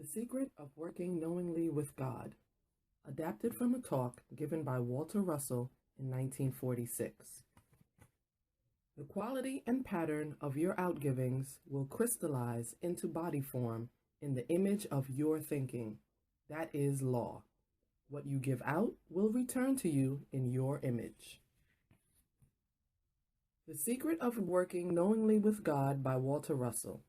The Secret of Working Knowingly with God, adapted from a talk given by Walter Russell in 1946. The quality and pattern of your outgivings will crystallize into body form in the image of your thinking. That is law. What you give out will return to you in your image. The Secret of Working Knowingly with God by Walter Russell.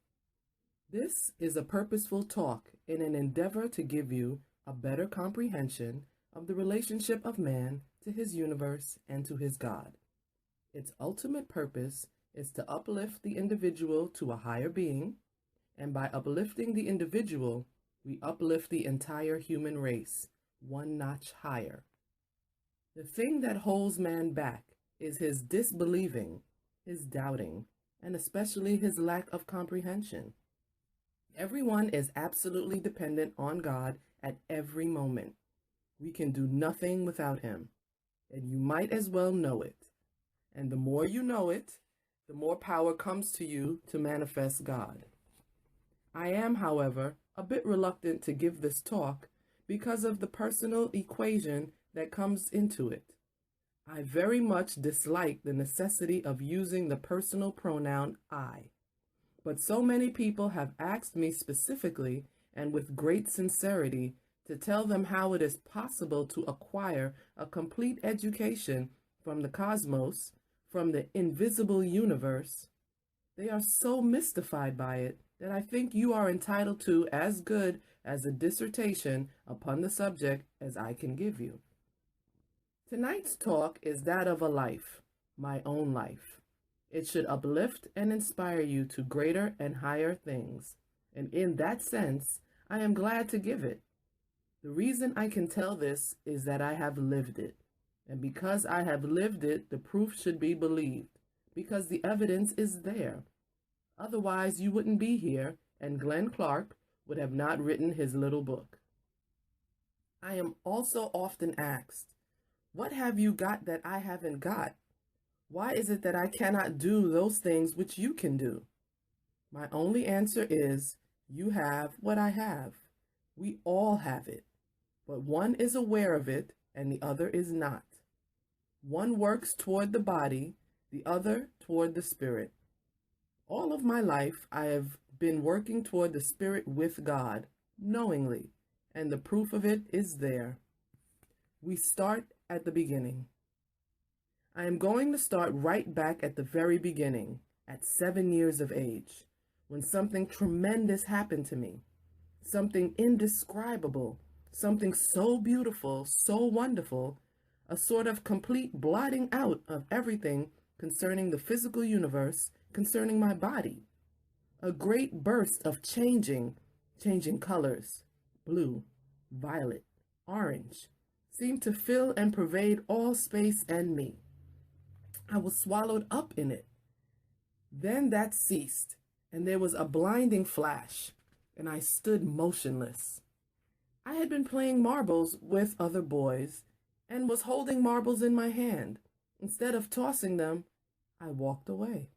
This is a purposeful talk in an endeavor to give you a better comprehension of the relationship of man to his universe and to his God. Its ultimate purpose is to uplift the individual to a higher being, and by uplifting the individual, we uplift the entire human race, one notch higher. The thing that holds man back is his disbelieving, his doubting, and especially his lack of comprehension. Everyone is absolutely dependent on God at every moment. We can do nothing without him, and you might as well know it. And the more you know it, the more power comes to you to manifest God. I am, however, a bit reluctant to give this talk because of the personal equation that comes into it. I very much dislike the necessity of using the personal pronoun I. But so many people have asked me specifically and with great sincerity to tell them how it is possible to acquire a complete education from the cosmos, from the invisible universe. They are so mystified by it that I think you are entitled to as good as a dissertation upon the subject as I can give you. Tonight's talk is that of a life, my own life. It should uplift and inspire you to greater and higher things, and in that sense, I am glad to give it. The reason I can tell this is that I have lived it, and because I have lived it, the proof should be believed, because the evidence is there. Otherwise, you wouldn't be here, and Glenn Clark would have not written his little book. I am also often asked, what have you got that I haven't got? Why is it that I cannot do those things which you can do? My only answer is, you have what I have. We all have it, but one is aware of it and the other is not. One works toward the body, the other toward the spirit. All of my life, I have been working toward the spirit with God, knowingly, and the proof of it is there. We start at the beginning. I am going to start right back at the very beginning, at 7 years of age, when something tremendous happened to me, something indescribable, something so beautiful, so wonderful, a sort of complete blotting out of everything concerning the physical universe, concerning my body. A great burst of changing colors, blue, violet, orange, seemed to fill and pervade all space and me. I was swallowed up in it. Then that ceased, and there was a blinding flash, and I stood motionless. I had been playing marbles with other boys, and was holding marbles in my hand. Instead of tossing them, I walked away.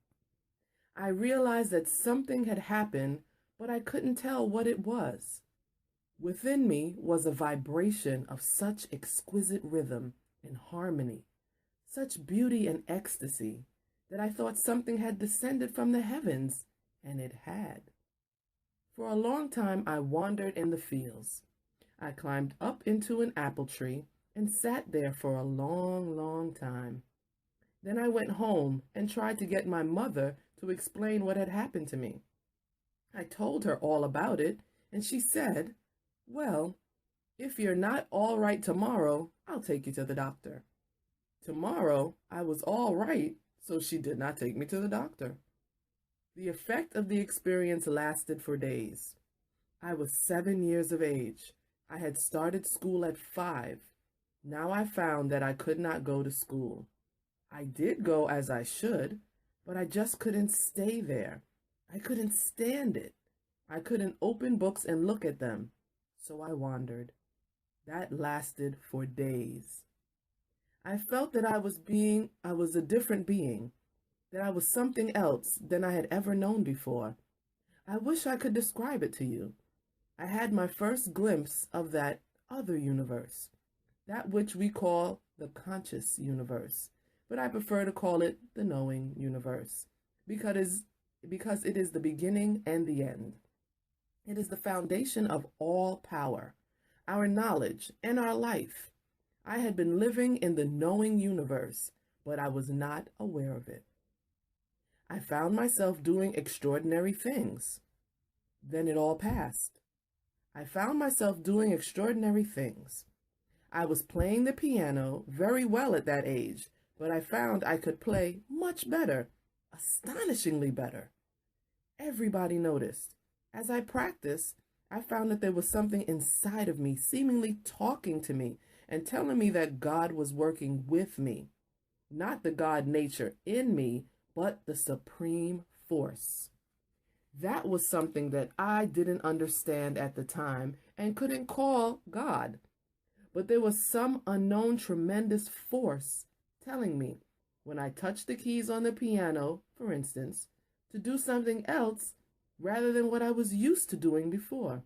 I realized that something had happened, but I couldn't tell what it was. Within me was a vibration of such exquisite rhythm and harmony, such beauty and ecstasy, that I thought something had descended from the heavens, and it had. For a long time I wandered in the fields. I climbed up into an apple tree and sat there for a long, long time. Then I went home and tried to get my mother to explain what had happened to me. I told her all about it, and she said, "Well, if you're not all right tomorrow, I'll take you to the doctor." Tomorrow, I was all right, so she did not take me to the doctor. The effect of the experience lasted for days. I was 7 years of age. I had started school at 5. Now I found that I could not go to school. I did go as I should, but I just couldn't stay there. I couldn't stand it. I couldn't open books and look at them, so I wandered. That lasted for days. I felt that I was a different being, that I was something else than I had ever known before. I wish I could describe it to you. I had my first glimpse of that other universe, that which we call the conscious universe, but I prefer to call it the knowing universe because it is the beginning and the end. It is the foundation of all power, our knowledge, and our life. I had been living in the knowing universe, but I was not aware of it. I found myself doing extraordinary things. Then it all passed. I found myself doing extraordinary things. I was playing the piano very well at that age, but I found I could play much better, astonishingly better. Everybody noticed. As I practiced, I found that there was something inside of me seemingly talking to me and telling me that God was working with me. Not the God nature in me, but the supreme force. That was something that I didn't understand at the time and couldn't call God. But there was some unknown tremendous force telling me, when I touched the keys on the piano, for instance, to do something else rather than what I was used to doing before.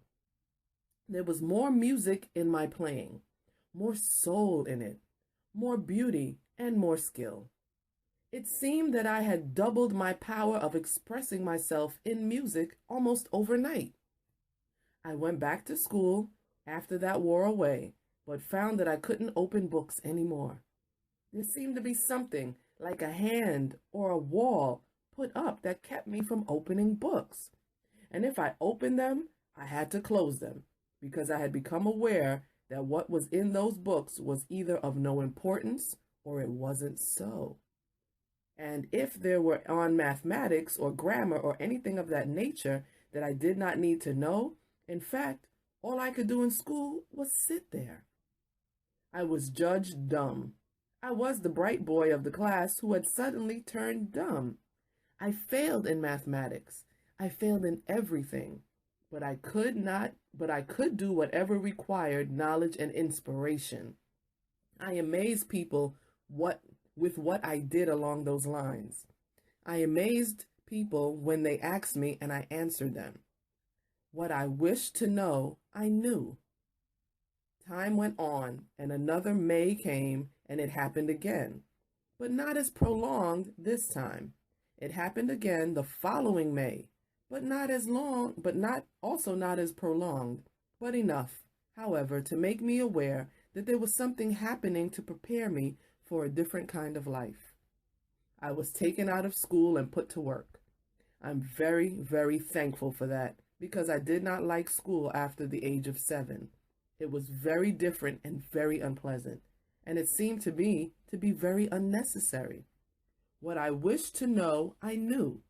There was more music in my playing, more soul in it, more beauty and more skill. It seemed that I had doubled my power of expressing myself in music almost overnight. I went back to school after that wore away, but found that I couldn't open books anymore. There seemed to be something like a hand or a wall put up that kept me from opening books. And if I opened them, I had to close them because I had become aware that what was in those books was either of no importance or it wasn't so. And if there were on mathematics or grammar or anything of that nature that I did not need to know, in fact, all I could do in school was sit there. I was judged dumb. I was the bright boy of the class who had suddenly turned dumb. I failed in mathematics. I failed in everything. But I could do whatever required knowledge and inspiration. I amazed people with what I did along those lines. I amazed people when they asked me and I answered them. What I wished to know, I knew. Time went on and another May came and it happened again, but not as prolonged this time. It happened again the following May, but not as long, not as prolonged, but enough, however, to make me aware that there was something happening to prepare me for a different kind of life. I was taken out of school and put to work. I'm very, very thankful for that because I did not like school after the age of 7. It was very different and very unpleasant, and it seemed to me to be very unnecessary. What I wished to know, I knew.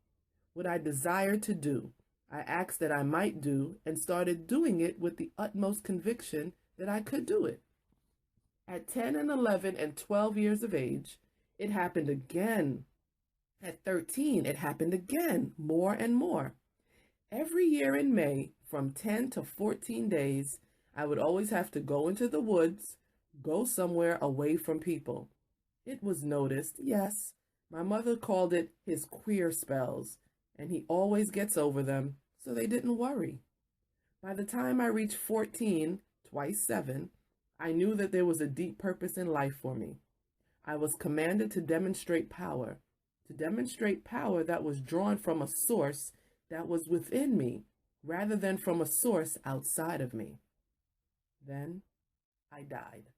What I desired to do, I asked that I might do and started doing it with the utmost conviction that I could do it. At 10 and 11 and 12 years of age, it happened again. At 13, it happened again, more and more. Every year in May, from 10 to 14 days, I would always have to go into the woods, go somewhere away from people. It was noticed, yes. My mother called it his queer spells, and he always gets over them, so they didn't worry. By the time I reached 14, twice 7, I knew that there was a deep purpose in life for me. I was commanded to demonstrate power that was drawn from a source that was within me, rather than from a source outside of me. Then I died.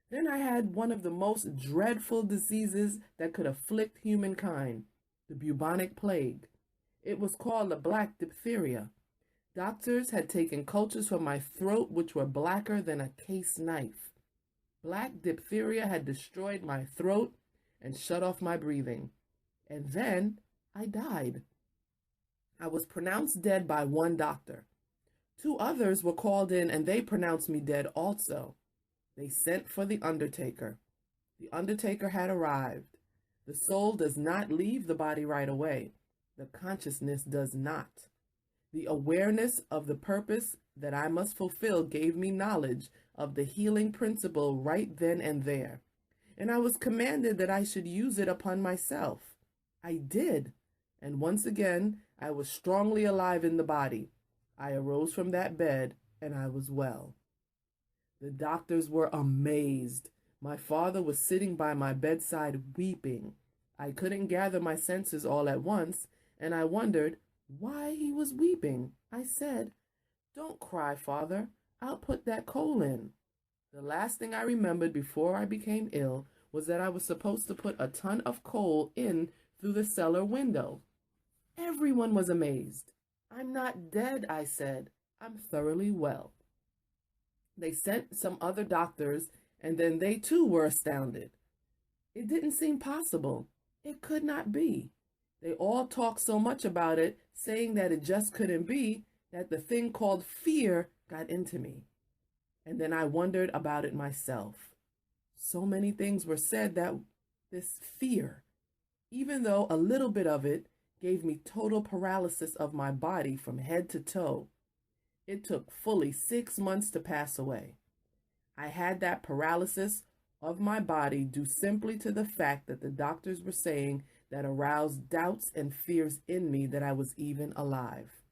Then I had one of the most dreadful diseases that could afflict humankind, the bubonic plague. It was called the black diphtheria. Doctors had taken cultures from my throat which were blacker than a case knife. Black diphtheria had destroyed my throat and shut off my breathing. And then I died. I was pronounced dead by one doctor. 2 others were called in and they pronounced me dead also. They sent for the undertaker. The undertaker had arrived. The soul does not leave the body right away. The consciousness does not. The awareness of the purpose that I must fulfill gave me knowledge of the healing principle right then and there. And I was commanded that I should use it upon myself. I did. And once again, I was strongly alive in the body. I arose from that bed and I was well. The doctors were amazed. My father was sitting by my bedside weeping. I couldn't gather my senses all at once, and I wondered why he was weeping. I said, "Don't cry, Father. I'll put that coal in." The last thing I remembered before I became ill was that I was supposed to put a ton of coal in through the cellar window. Everyone was amazed. "I'm not dead," I said. "I'm thoroughly well." They sent some other doctors, and then they too were astounded. It didn't seem possible. It could not be. They all talked so much about it, saying that it just couldn't be, that the thing called fear got into me. And then I wondered about it myself. So many things were said that this fear, even though a little bit of it gave me total paralysis of my body from head to toe. It took fully 6 months to pass away. I had that paralysis of my body due simply to the fact that the doctors were saying that aroused doubts and fears in me that I was even alive.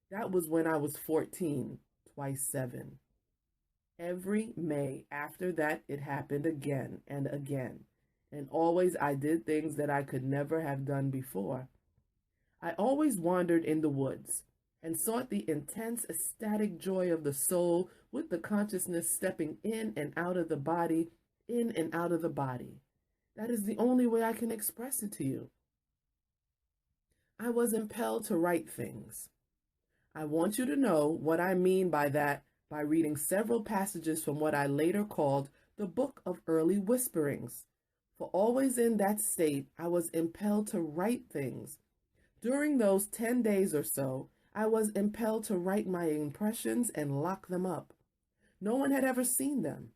That was when I was 14, twice 7. Every May after that, it happened again and again, and always I did things that I could never have done before. I always wandered in the woods and sought the intense ecstatic joy of the soul with the consciousness stepping in and out of the body, in and out of the body. That is the only way I can express it to you. I was impelled to write things. I want you to know what I mean by that by reading several passages from what I later called the Book of Early Whisperings. For always in that state, I was impelled to write things. During those 10 days or so, I was impelled to write my impressions and lock them up. No one had ever seen them.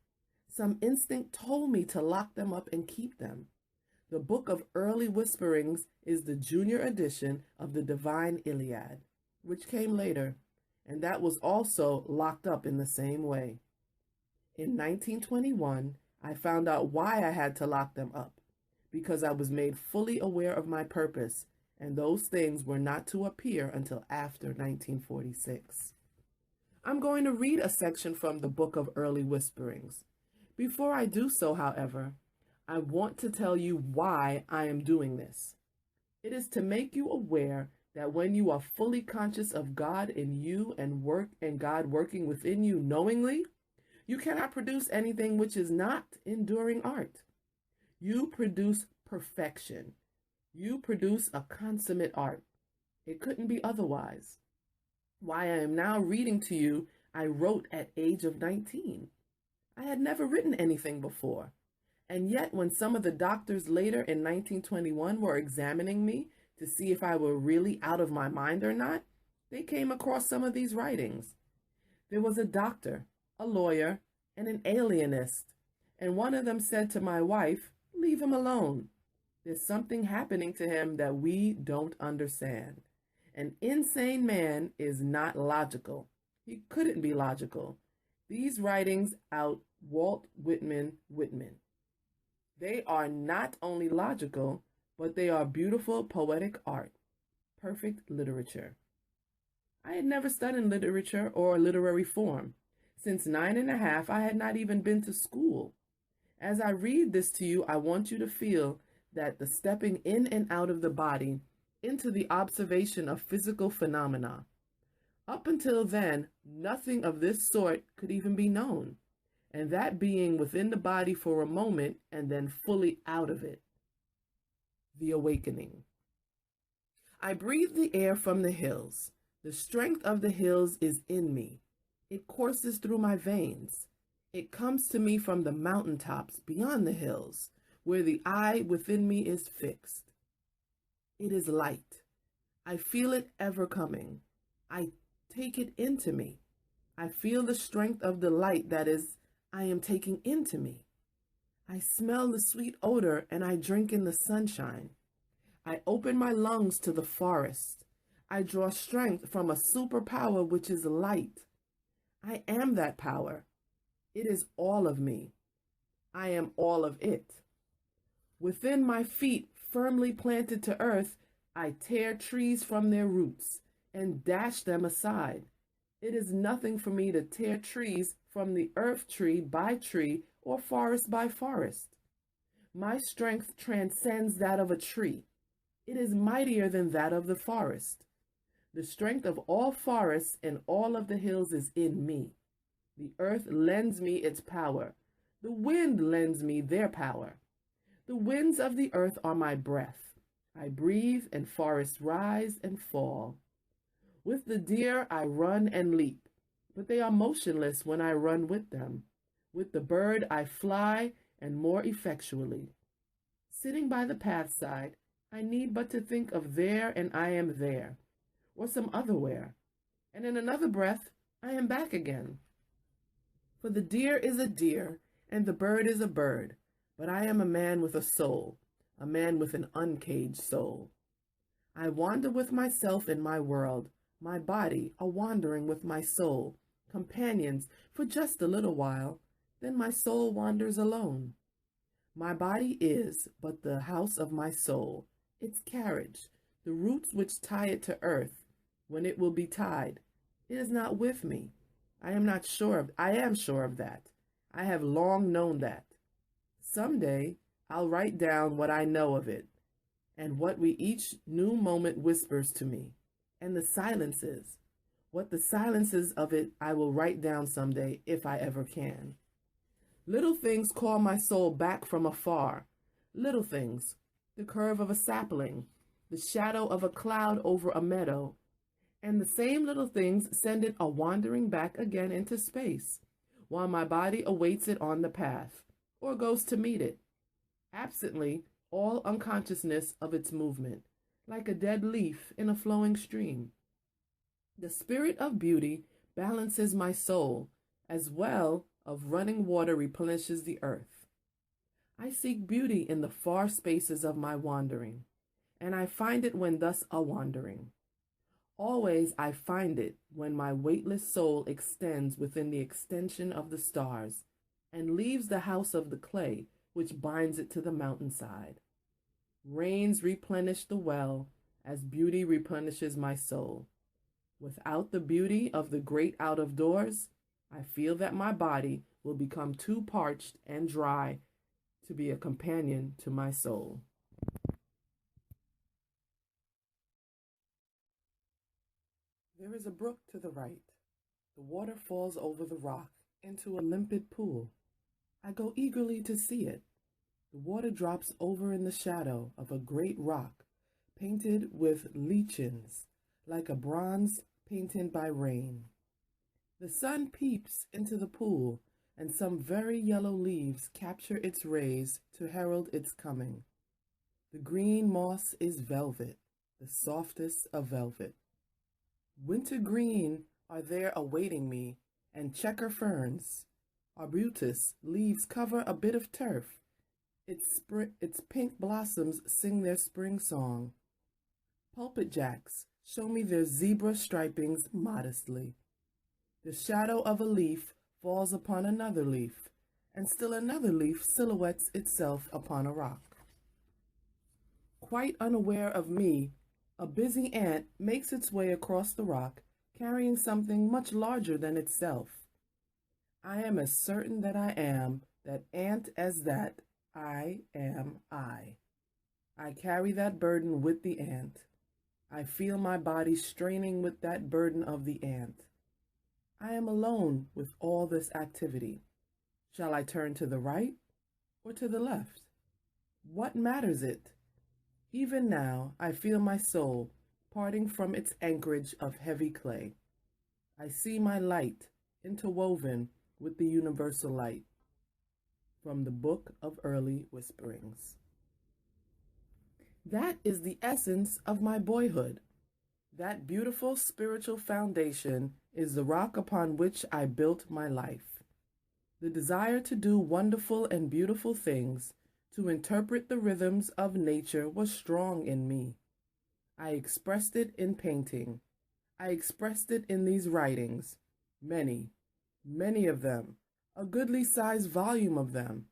Some instinct told me to lock them up and keep them. The Book of Early Whisperings is the junior edition of the Divine Iliad, which came later, and that was also locked up in the same way. In 1921, I found out why I had to lock them up, because I was made fully aware of my purpose, and those things were not to appear until after 1946. I'm going to read a section from the Book of Early Whisperings. Before I do so, however, I want to tell you why I am doing this. It is to make you aware that when you are fully conscious of God in you and God working within you knowingly, you cannot produce anything which is not enduring art. You produce perfection. You produce a consummate art. It couldn't be otherwise. Why I am now reading to you, I wrote at age of 19. I had never written anything before. And yet when some of the doctors later in 1921 were examining me to see if I were really out of my mind or not, they came across some of these writings. There was a doctor, a lawyer, and an alienist, and one of them said to my wife, "Leave him alone. There's something happening to him that we don't understand. An insane man is not logical. He couldn't be logical." These writings out Walt Whitman. They are not only logical, but they are beautiful poetic art, perfect literature. I had never studied literature or literary form. Since 9 and a half, I had not even been to school. As I read this to you, I want you to feel that the stepping in and out of the body into the observation of physical phenomena. Up until then, nothing of this sort could even be known, and that being within the body for a moment and then fully out of it. The awakening. I breathe the air from the hills. The strength of the hills is in me. It courses through my veins. It comes to me from the mountaintops beyond the hills, where the eye within me is fixed. It is light. I feel it ever coming. I take it into me. I feel the strength of the light that is, I am taking into me. I smell the sweet odor and I drink in the sunshine. I open my lungs to the forest. I draw strength from a superpower which is light. I am that power. It is all of me. I am all of it. Within my feet, firmly planted to earth, I tear trees from their roots. and dash them aside. It is nothing for me to tear trees from the earth, tree by tree, or forest by forest. My strength transcends that of a tree. It is mightier than that of the forest. The strength of all forests and all of the hills is in me. The earth lends me its power. The wind lends me their power. The winds of the earth are my breath. I breathe, and forests rise and fall. With the deer I run and leap, but they are motionless when I run with them. With the bird I fly, and more effectually. Sitting by the pathside, I need but to think of there and I am there, or some other where, and in another breath I am back again. For the deer is a deer, and the bird is a bird, but I am a man with a soul, a man with an uncaged soul. I wander with myself in my world, my body a wandering with my soul, companions for just a little while, then my soul wanders alone. My body is but the house of my soul, its carriage, the roots which tie it to earth, when it will be tied. It is not with me. I am sure of that. I have long known that. Some day I'll write down what I know of it, and what we each new moment whispers to me, and the silences. What the silences of it I will write down someday if I ever can. Little things call my soul back from afar. Little things, the curve of a sapling, the shadow of a cloud over a meadow, and the same little things send it a-wandering back again into space, while my body awaits it on the path, or goes to meet it, absently, all unconsciousness of its movement, like a dead leaf in a flowing stream. The spirit of beauty balances my soul, as well of running water replenishes the earth. I seek beauty in the far spaces of my wandering, and I find it when thus a-wandering. Always I find it when my weightless soul extends within the extension of the stars, and leaves the house of the clay which binds it to the mountainside. Rains replenish the well, as beauty replenishes my soul. Without the beauty of the great out of doors, I feel that my body will become too parched and dry to be a companion to my soul. There is a brook to the right. The water falls over the rock into a limpid pool. I go eagerly to see it. The water drops over in the shadow of a great rock, painted with lichens, like a bronze painted by rain. The sun peeps into the pool, and some very yellow leaves capture its rays to herald its coming. The green moss is velvet, the softest of velvet. Winter green are there awaiting me, and checker ferns. Arbutus leaves cover a bit of turf. Its pink blossoms sing their spring song. Pulpit jacks show me their zebra stripings modestly. The shadow of a leaf falls upon another leaf, and still another leaf silhouettes itself upon a rock. Quite unaware of me, a busy ant makes its way across the rock, carrying something much larger than itself. I am as certain that I am that ant as that I am I. I carry that burden with the ant. I feel my body straining with that burden of the ant. I am alone with all this activity. Shall I turn to the right or to the left? What matters it? Even now I feel my soul parting from its anchorage of heavy clay. I see my light interwoven with the universal light. From the Book of Early Whisperings. That is the essence of my boyhood. That beautiful spiritual foundation is the rock upon which I built my life. The desire to do wonderful and beautiful things, to interpret the rhythms of nature was strong in me. I expressed it in painting. I expressed it in these writings, many of them, a goodly sized volume of them,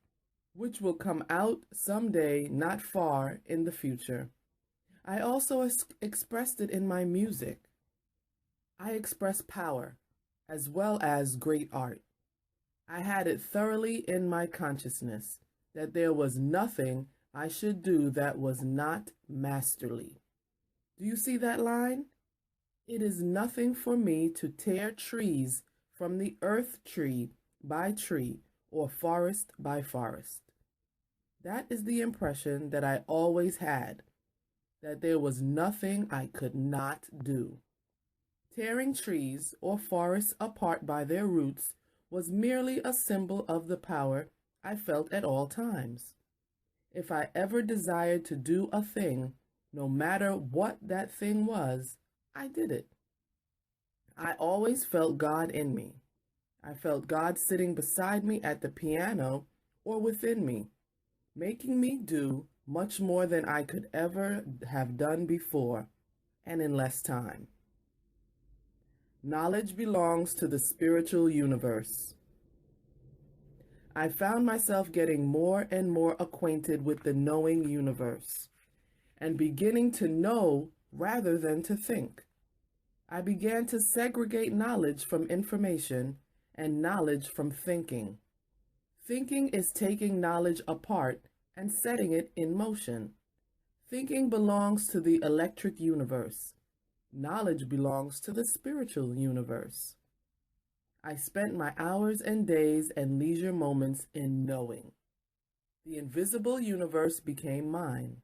which will come out some day not far in the future. I also expressed it in my music. I express power as well as great art. I had it thoroughly in my consciousness that there was nothing I should do that was not masterly. Do you see that line? It is nothing for me to tear trees from the earth tree by tree or forest by forest. That is the impression that I always had, that there was nothing I could not do. Tearing trees or forests apart by their roots was merely a symbol of the power I felt at all times. If I ever desired to do a thing, no matter what that thing was, I did it. I always felt God in me. I felt God sitting beside me at the piano or within me, making me do much more than I could ever have done before, and in less time. Knowledge belongs to the spiritual universe. I found myself getting more and more acquainted with the knowing universe, and beginning to know rather than to think. I began to segregate knowledge from information and knowledge from thinking. Thinking is taking knowledge apart and setting it in motion. Thinking belongs to the electric universe. Knowledge belongs to the spiritual universe. I spent my hours and days and leisure moments in knowing. The invisible universe became mine.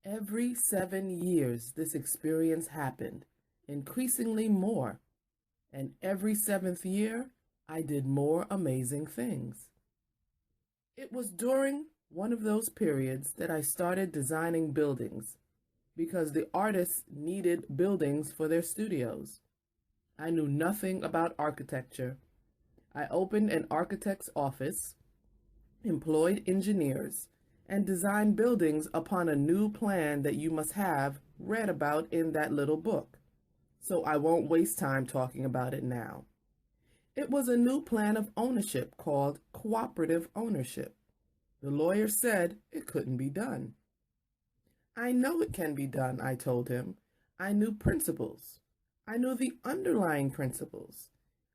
Every 7 years this experience happened, increasingly more, and every 7th year I did more amazing things. It was during one of those periods that I started designing buildings, because the artists needed buildings for their studios. I knew nothing about architecture. I opened an architect's office, employed engineers, and designed buildings upon a new plan that you must have read about in that little book. So I won't waste time talking about it now. It was a new plan of ownership called cooperative ownership. The lawyer said it couldn't be done. I know it can be done, I told him. I knew principles. I knew the underlying principles.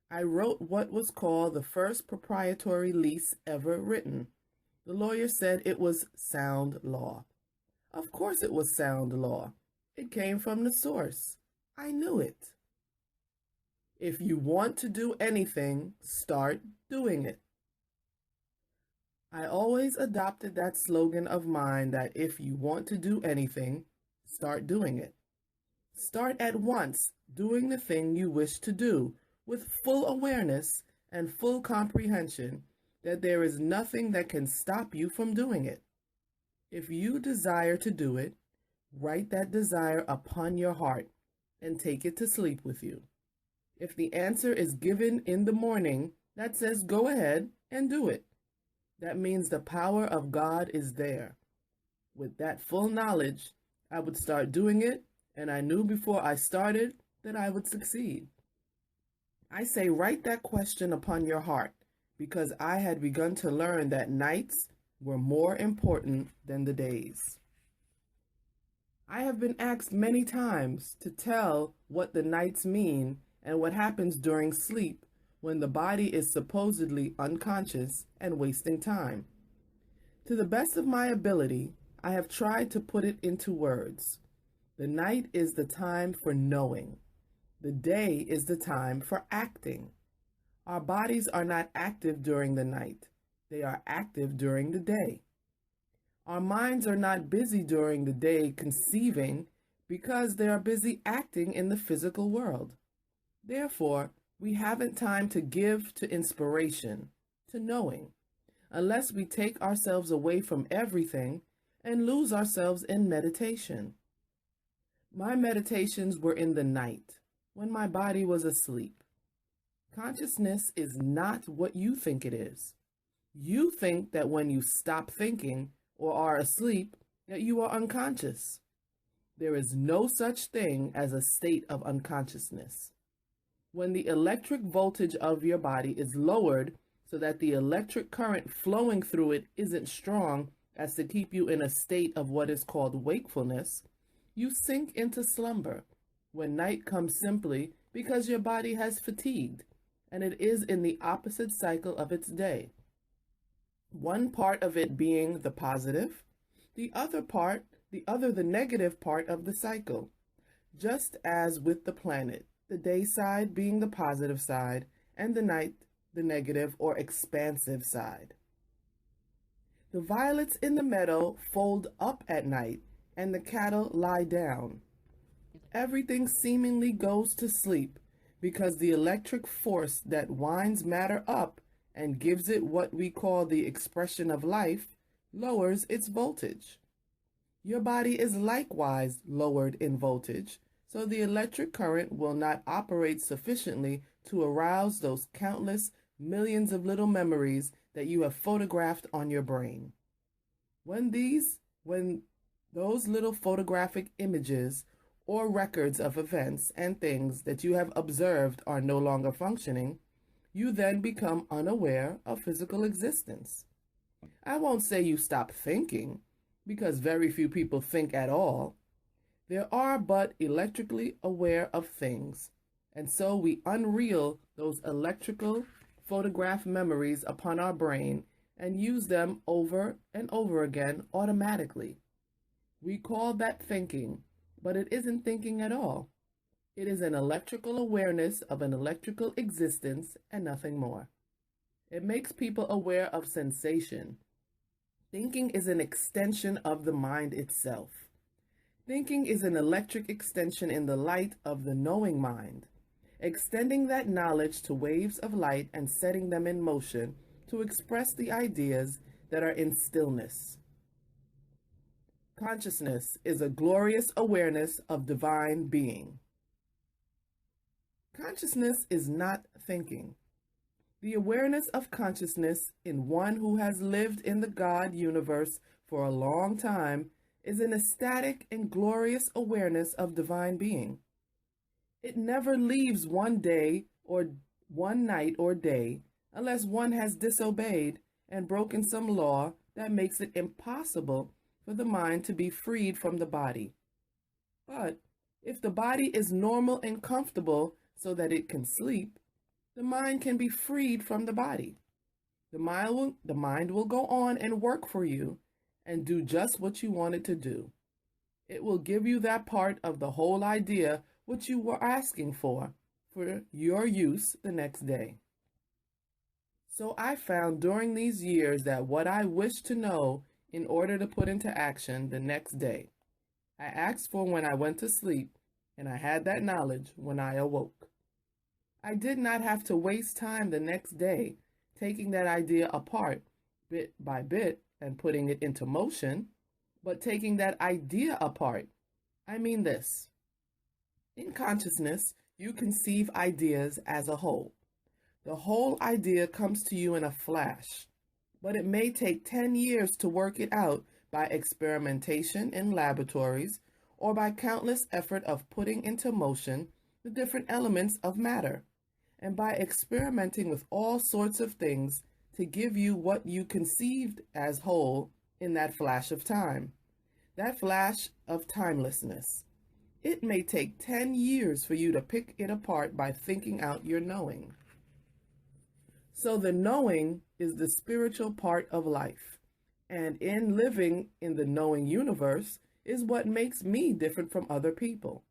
I wrote what was called the first proprietary lease ever written. The lawyer said it was sound law. Of course it was sound law. It came from the source. I knew it. If you want to do anything, start doing it. I always adopted that slogan of mine that if you want to do anything, start doing it. Start at once doing the thing you wish to do with full awareness and full comprehension that there is nothing that can stop you from doing it. If you desire to do it, write that desire upon your heart and take it to sleep with you. If the answer is given in the morning, that says go ahead and do it. That means the power of God is there. With that full knowledge, I would start doing it, and I knew before I started that I would succeed. I say write that question upon your heart because I had begun to learn that nights were more important than the days. I have been asked many times to tell what the nights mean and what happens during sleep when the body is supposedly unconscious and wasting time. To the best of my ability, I have tried to put it into words. The night is the time for knowing. The day is the time for acting. Our bodies are not active during the night. They are active during the day. Our minds are not busy during the day conceiving because they are busy acting in the physical world. Therefore, we haven't time to give to inspiration, to knowing, unless we take ourselves away from everything and lose ourselves in meditation. My meditations were in the night, when my body was asleep. Consciousness is not what you think it is. You think that when you stop thinking or are asleep, that you are unconscious. There is no such thing as a state of unconsciousness. When the electric voltage of your body is lowered so that the electric current flowing through it isn't strong as to keep you in a state of what is called wakefulness, you sink into slumber when night comes simply because your body has fatigued and it is in the opposite cycle of its day. One part of it being the positive, the other the negative part of the cycle. Just as with the planet, the day side being the positive side and the night the negative or expansive side. The violets in the meadow fold up at night and the cattle lie down. Everything seemingly goes to sleep because the electric force that winds matter up and gives it what we call the expression of life lowers its voltage. Your body is likewise lowered in voltage, so the electric current will not operate sufficiently to arouse those countless millions of little memories that you have photographed on your brain. When those little photographic images or records of events and things that you have observed are no longer functioning, you then become unaware of physical existence. I won't say you stop thinking, because very few people think at all. There are but electrically aware of things, and so we unreel those electrical photograph memories upon our brain and use them over and over again automatically. We call that thinking, but it isn't thinking at all. It is an electrical awareness of an electrical existence and nothing more. It makes people aware of sensation. Thinking is an extension of the mind itself. Thinking is an electric extension in the light of the knowing mind, extending that knowledge to waves of light and setting them in motion to express the ideas that are in stillness. Consciousness is a glorious awareness of divine being. Consciousness is not thinking. The awareness of consciousness in one who has lived in the God universe for a long time is an ecstatic and glorious awareness of divine being. It never leaves one day or one night or day unless one has disobeyed and broken some law that makes it impossible for the mind to be freed from the body. But if the body is normal and comfortable so that it can sleep, the mind can be freed from the body. The mind will go on and work for you and do just what you want it to do. It will give you that part of the whole idea which you were asking for your use the next day. So I found during these years that what I wished to know in order to put into action the next day, I asked for when I went to sleep, and I had that knowledge when I awoke. I did not have to waste time the next day taking that idea apart bit by bit and putting it into motion, but taking that idea apart. I mean this. In consciousness, you conceive ideas as a whole. The whole idea comes to you in a flash, but it may take 10 years to work it out by experimentation in laboratories or by countless effort of putting into motion the different elements of matter, and by experimenting with all sorts of things to give you what you conceived as whole in that flash of time, that flash of timelessness. It may take 10 years for you to pick it apart by thinking out your knowing. So the knowing is the spiritual part of life, and in living in the knowing universe is what makes me different from other people.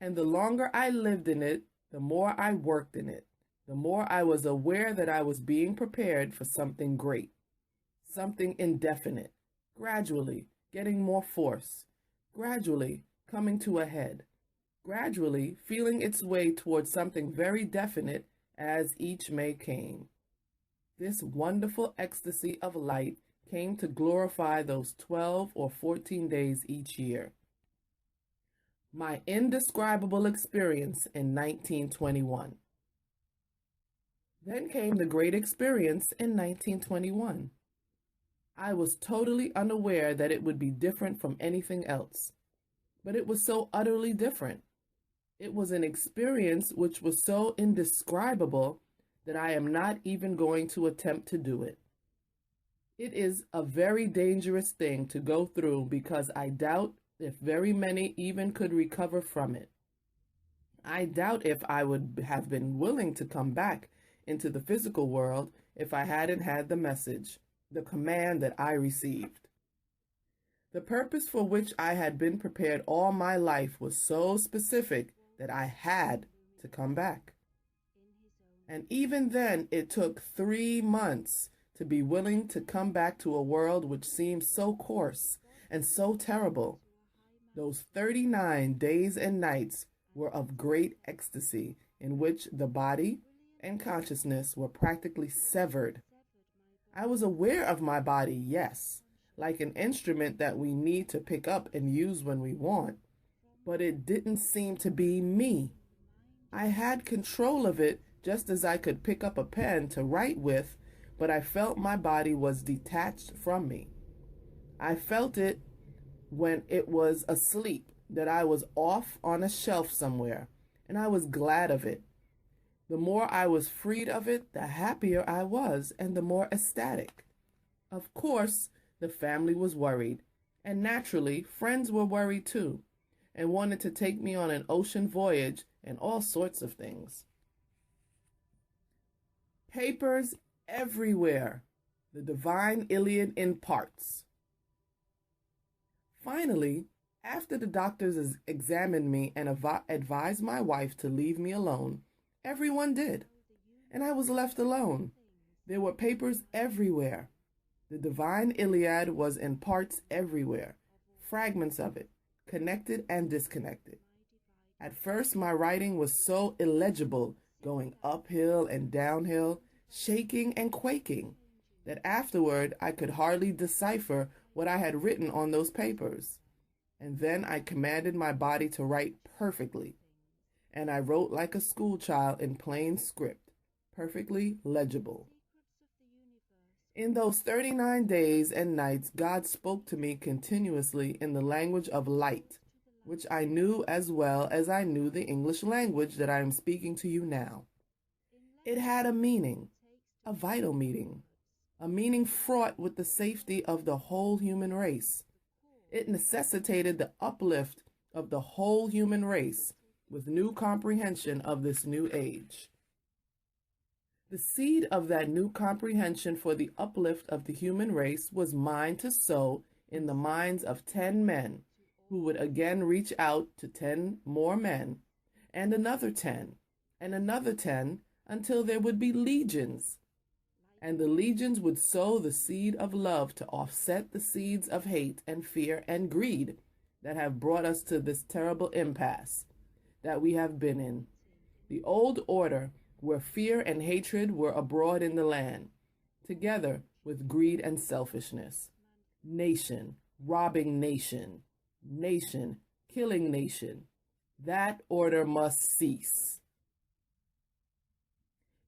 And the longer I lived in it, the more I worked in it, the more I was aware that I was being prepared for something great, something indefinite, gradually getting more force, gradually coming to a head, gradually feeling its way towards something very definite as each May came. This wonderful ecstasy of light came to glorify those 12 or 14 days each year. My indescribable experience in 1921. Then came the great experience in 1921. I was totally unaware that it would be different from anything else, but it was so utterly different. It was an experience which was so indescribable that I am not even going to attempt to do it. It is a very dangerous thing to go through because I doubt if very many even could recover from it. I doubt if I would have been willing to come back into the physical world if I hadn't had the message, the command that I received. The purpose for which I had been prepared all my life was so specific that I had to come back. And even then, it took 3 months to be willing to come back to a world which seemed so coarse and so terrible. Those 39 days and nights were of great ecstasy, in which the body and consciousness were practically severed. I was aware of my body, yes, like an instrument that we need to pick up and use when we want, but it didn't seem to be me. I had control of it just as I could pick up a pen to write with, but I felt my body was detached from me. I felt it when it was asleep, that I was off on a shelf somewhere, and I was glad of it. The more I was freed of it, the happier I was, and the more ecstatic. Of course, the family was worried, and naturally, friends were worried too, and wanted to take me on an ocean voyage and all sorts of things. Papers everywhere. The Divine Iliad in parts. Finally, after the doctors examined me and advised my wife to leave me alone, everyone did, and I was left alone. There were papers everywhere. The Divine Iliad was in parts everywhere, fragments of it, connected and disconnected. At first, my writing was so illegible, going uphill and downhill, shaking and quaking, that afterward I could hardly decipher what I had written on those papers. And then I commanded my body to write perfectly, and I wrote like a schoolchild in plain script, perfectly legible. In those 39 days and nights, God spoke to me continuously in the language of light, which I knew as well as I knew the English language that I am speaking to you now. It had a meaning, a vital meaning, a meaning fraught with the safety of the whole human race. It necessitated the uplift of the whole human race with new comprehension of this new age. The seed of that new comprehension for the uplift of the human race was mine to sow in the minds of 10 men, who would again reach out to 10 more men, and another 10, and another 10, until there would be legions. And the legions would sow the seed of love to offset the seeds of hate and fear and greed that have brought us to this terrible impasse that we have been in. The old order, where fear and hatred were abroad in the land, together with greed and selfishness. Nation, robbing nation. Nation, killing nation. That order must cease.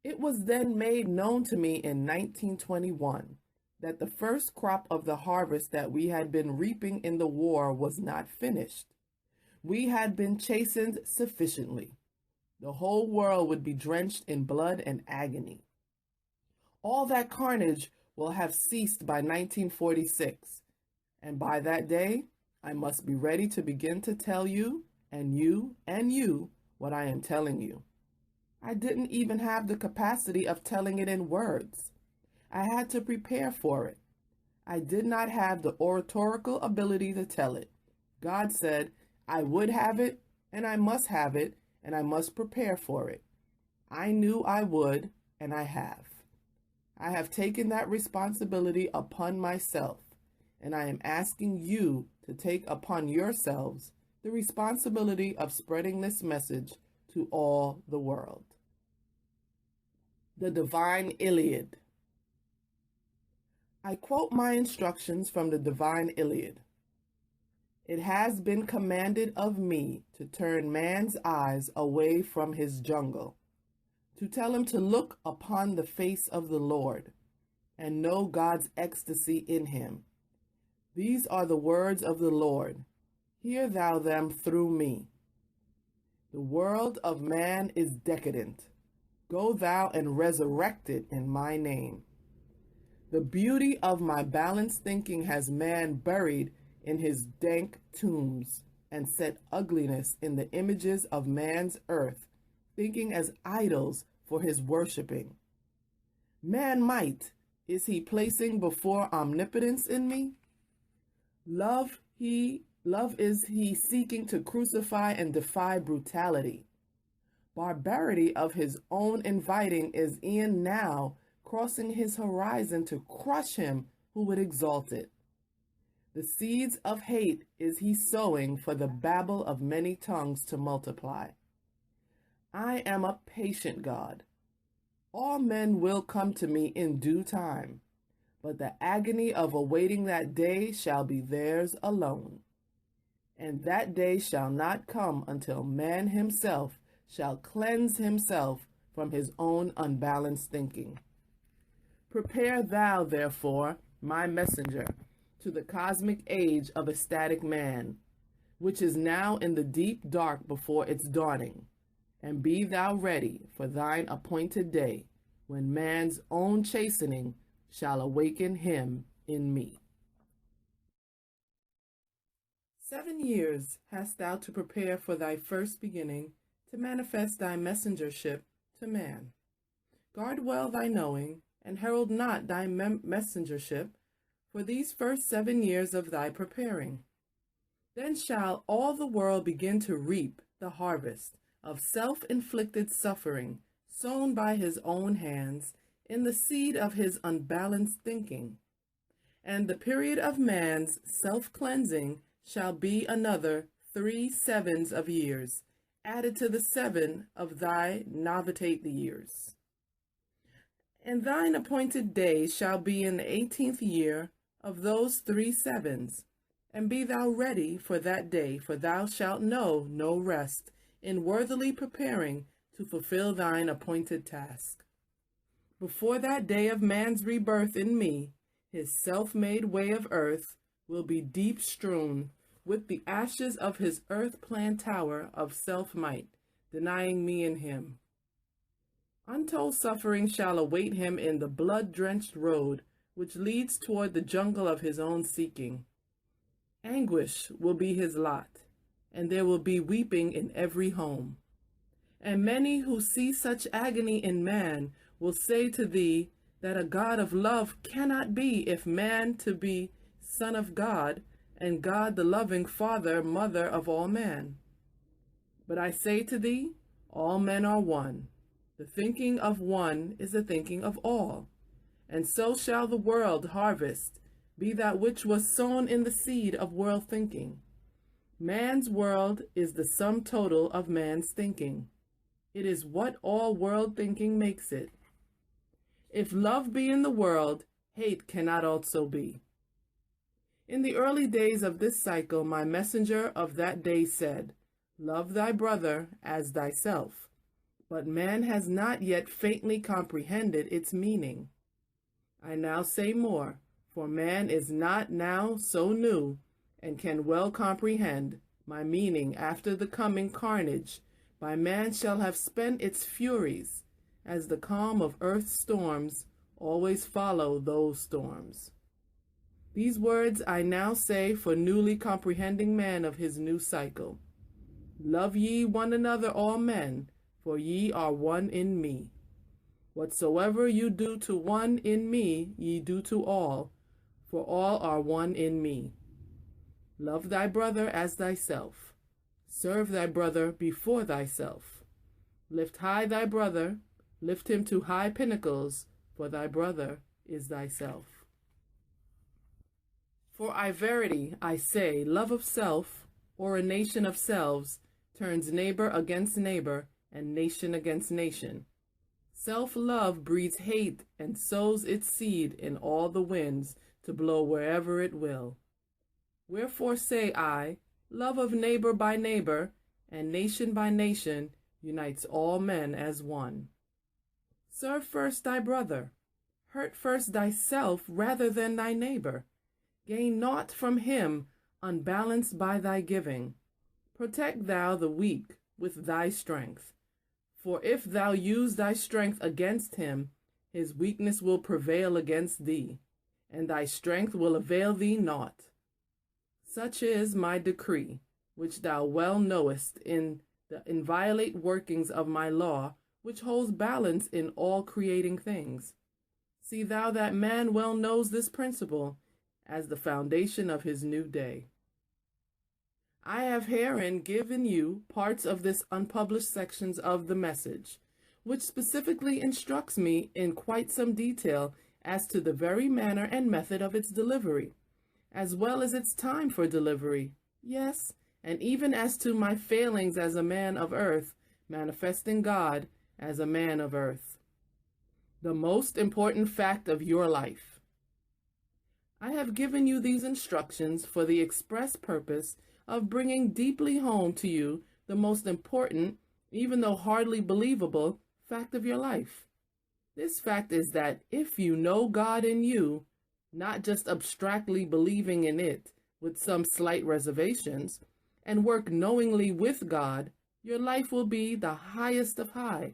It was then made known to me in 1921 that the first crop of the harvest that we had been reaping in the war was not finished. We had been chastened sufficiently. The whole world would be drenched in blood and agony. All that carnage will have ceased by 1946, and by that day, I must be ready to begin to tell you, and you, and you, what I am telling you. I didn't even have the capacity of telling it in words. I had to prepare for it. I did not have the oratorical ability to tell it. God said I would have it, and I must have it, and I must prepare for it. I knew I would, and I have. I have taken that responsibility upon myself, and I am asking you to take upon yourselves the responsibility of spreading this message to all the world. The Divine Iliad. I quote my instructions from the Divine Iliad. It has been commanded of me to turn man's eyes away from his jungle, to tell him to look upon the face of the Lord, and know God's ecstasy in him. These are the words of the Lord. Hear thou them through me. The world of man is decadent. Go thou and resurrect it in my name. The beauty of my balanced thinking has man buried in his dank tombs. and set ugliness in the images of man's earth, thinking as idols for his worshiping. Man might, is he placing before omnipotence in me? Love is he seeking to crucify and defy brutality. Barbarity of his own inviting is e'en now crossing his horizon to crush him who would exalt it. The seeds of hate is he sowing for the babble of many tongues to multiply. I am a patient God. All men will come to me in due time, but the agony of awaiting that day shall be theirs alone. And that day shall not come until man himself shall cleanse himself from his own unbalanced thinking. Prepare thou, therefore, my messenger, to the cosmic age of ecstatic man, which is now in the deep dark before its dawning, and be thou ready for thine appointed day, when man's own chastening shall awaken him in me. 7 years hast thou to prepare for thy first beginning, to manifest thy messengership to man. Guard well thy knowing, and herald not thy messengership for these first 7 years of thy preparing. Then shall all the world begin to reap the harvest of self-inflicted suffering sown by his own hands in the seed of his unbalanced thinking. And the period of man's self-cleansing shall be another 3 sevens of years, added to the 7 of thy novatate years. And thine appointed day shall be in the 18th year of those 3 sevens. And be thou ready for that day, for thou shalt know no rest in worthily preparing to fulfill thine appointed task. Before that day of man's rebirth in me, his self-made way of earth will be deep strewn with the ashes of his earth-planned tower of self-might, denying me in him. Untold suffering shall await him in the blood-drenched road which leads toward the jungle of his own seeking. Anguish will be his lot, and there will be weeping in every home. And many who see such agony in man will say to thee that a God of love cannot be if man to be Son of God, and God the loving Father, Mother of all man. But I say to thee, all men are one. The thinking of one is the thinking of all. And so shall the world harvest be that which was sown in the seed of world thinking. Man's world is the sum total of man's thinking. It is what all world thinking makes it. If love be in the world, hate cannot also be. In the early days of this cycle, my messenger of that day said, love thy brother as thyself. But man has not yet faintly comprehended its meaning. I now say more, for man is not now so new, and can well comprehend my meaning after the coming carnage. By man shall have spent its furies, as the calm of earth's storms always follow those storms. These words I now say for newly comprehending man of his new cycle. Love ye one another, all men, for ye are one in me. Whatsoever you do to one in me, ye do to all, for all are one in me. Love thy brother as thyself. Serve thy brother before thyself. Lift high thy brother, lift him to high pinnacles, for thy brother is thyself. For I verily, I say, love of self, or a nation of selves, turns neighbor against neighbor, and nation against nation. Self-love breeds hate and sows its seed in all the winds to blow wherever it will. Wherefore say I, love of neighbor by neighbor, and nation by nation, unites all men as one. Serve first thy brother. Hurt first thyself rather than thy neighbor. Gain naught from him, unbalanced by thy giving. Protect thou the weak with thy strength. For if thou use thy strength against him, his weakness will prevail against thee, and thy strength will avail thee naught. Such is my decree, which thou well knowest in the inviolate workings of my law, which holds balance in all creating things. See thou that man well knows this principle as the foundation of his new day. I have herein given you parts of this unpublished sections of the message, which specifically instructs me in quite some detail as to the very manner and method of its delivery, as well as its time for delivery, yes, and even as to my failings as a man of earth, manifesting God as a man of earth. The most important fact of your life. I have given you these instructions for the express purpose of bringing deeply home to you the most important, even though hardly believable, fact of your life. This fact is that if you know God in you, not just abstractly believing in it with some slight reservations, and work knowingly with God, your life will be the highest of high,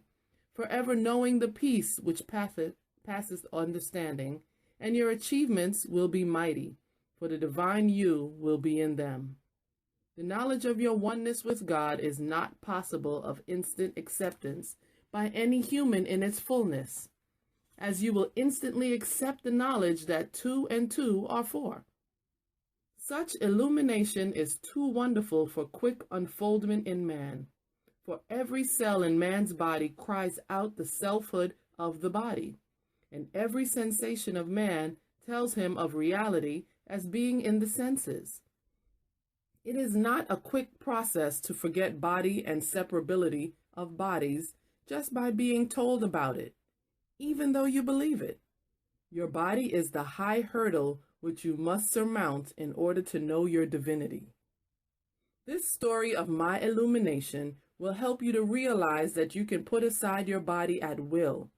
forever knowing the peace which passeth understanding, and your achievements will be mighty, for the divine you will be in them. The knowledge of your oneness with God is not possible of instant acceptance by any human in its fullness, as you will instantly accept the knowledge that 2 and 2 are 4. Such illumination is too wonderful for quick unfoldment in man, for every cell in man's body cries out the selfhood of the body, and every sensation of man tells him of reality as being in the senses. It is not a quick process to forget body and separability of bodies just by being told about it, even though you believe it. Your body is the high hurdle which you must surmount in order to know your divinity. This story of my illumination will help you to realize that you can put aside your body at will,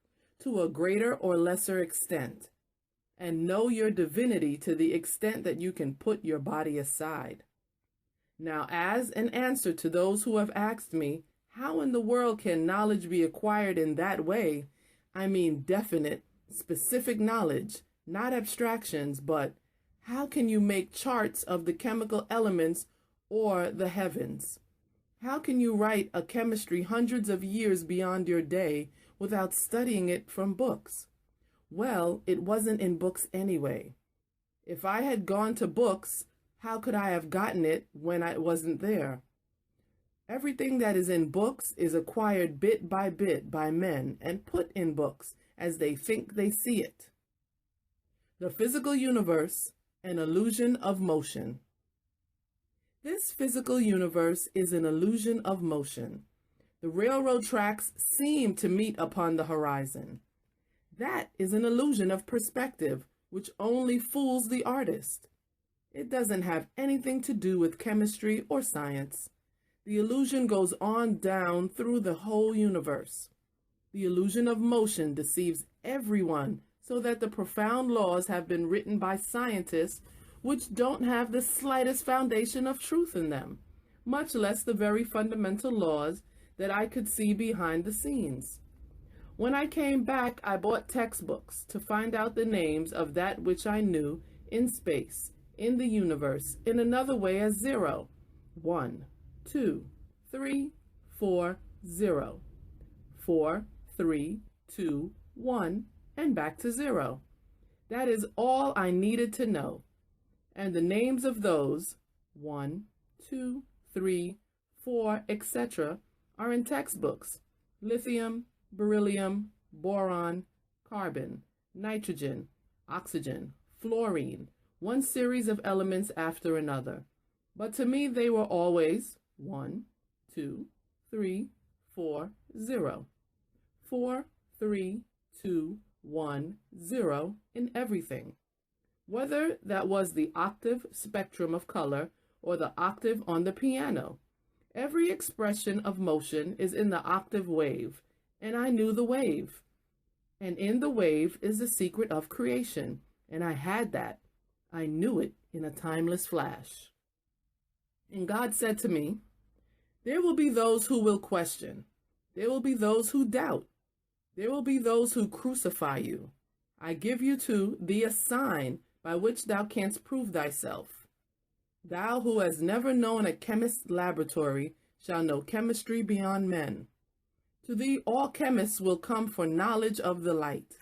to a greater or lesser extent, and know your divinity to the extent that you can put your body aside. Now, as an answer to those who have asked me, how in the world can knowledge be acquired in that way? I mean definite, specific knowledge, not abstractions, but how can you make charts of the chemical elements or the heavens? How can you write a chemistry hundreds of years beyond your day without studying it from books? Well, it wasn't in books anyway. If I had gone to books, how could I have gotten it when I wasn't there? Everything that is in books is acquired bit by men and put in books as they think they see it. The physical universe, an illusion of motion. This physical universe is an illusion of motion. The railroad tracks seem to meet upon the horizon. That is an illusion of perspective, which only fools the artist. It doesn't have anything to do with chemistry or science. The illusion goes on down through the whole universe. The illusion of motion deceives everyone, so that the profound laws have been written by scientists which don't have the slightest foundation of truth in them, much less the very fundamental laws that I could see behind the scenes. When I came back, I bought textbooks to find out the names of that which I knew in space, in the universe, in another way as 0, 1, 2, 3, 4, 0, 4, 3, 2, 1, and back to 0. That is all I needed to know. And the names of those, 1, 2, 3, 4, etc., are in textbooks. Lithium, beryllium, boron, carbon, nitrogen, oxygen, fluorine, one series of elements after another. But to me they were always 1, 2, 3, 4, 0. 4, 3, 2, 1, 0 in everything. Whether that was the octave spectrum of color or the octave on the piano, every expression of motion is in the octave wave, and I knew the wave. And in the wave is the secret of creation, and I had that. I knew it in a timeless flash. And God said to me, there will be those who will question. There will be those who doubt. There will be those who crucify you. I give you to thee a sign by which thou canst prove thyself. Thou who has never known a chemist's laboratory shall know chemistry beyond men. To thee all chemists will come for knowledge of the light.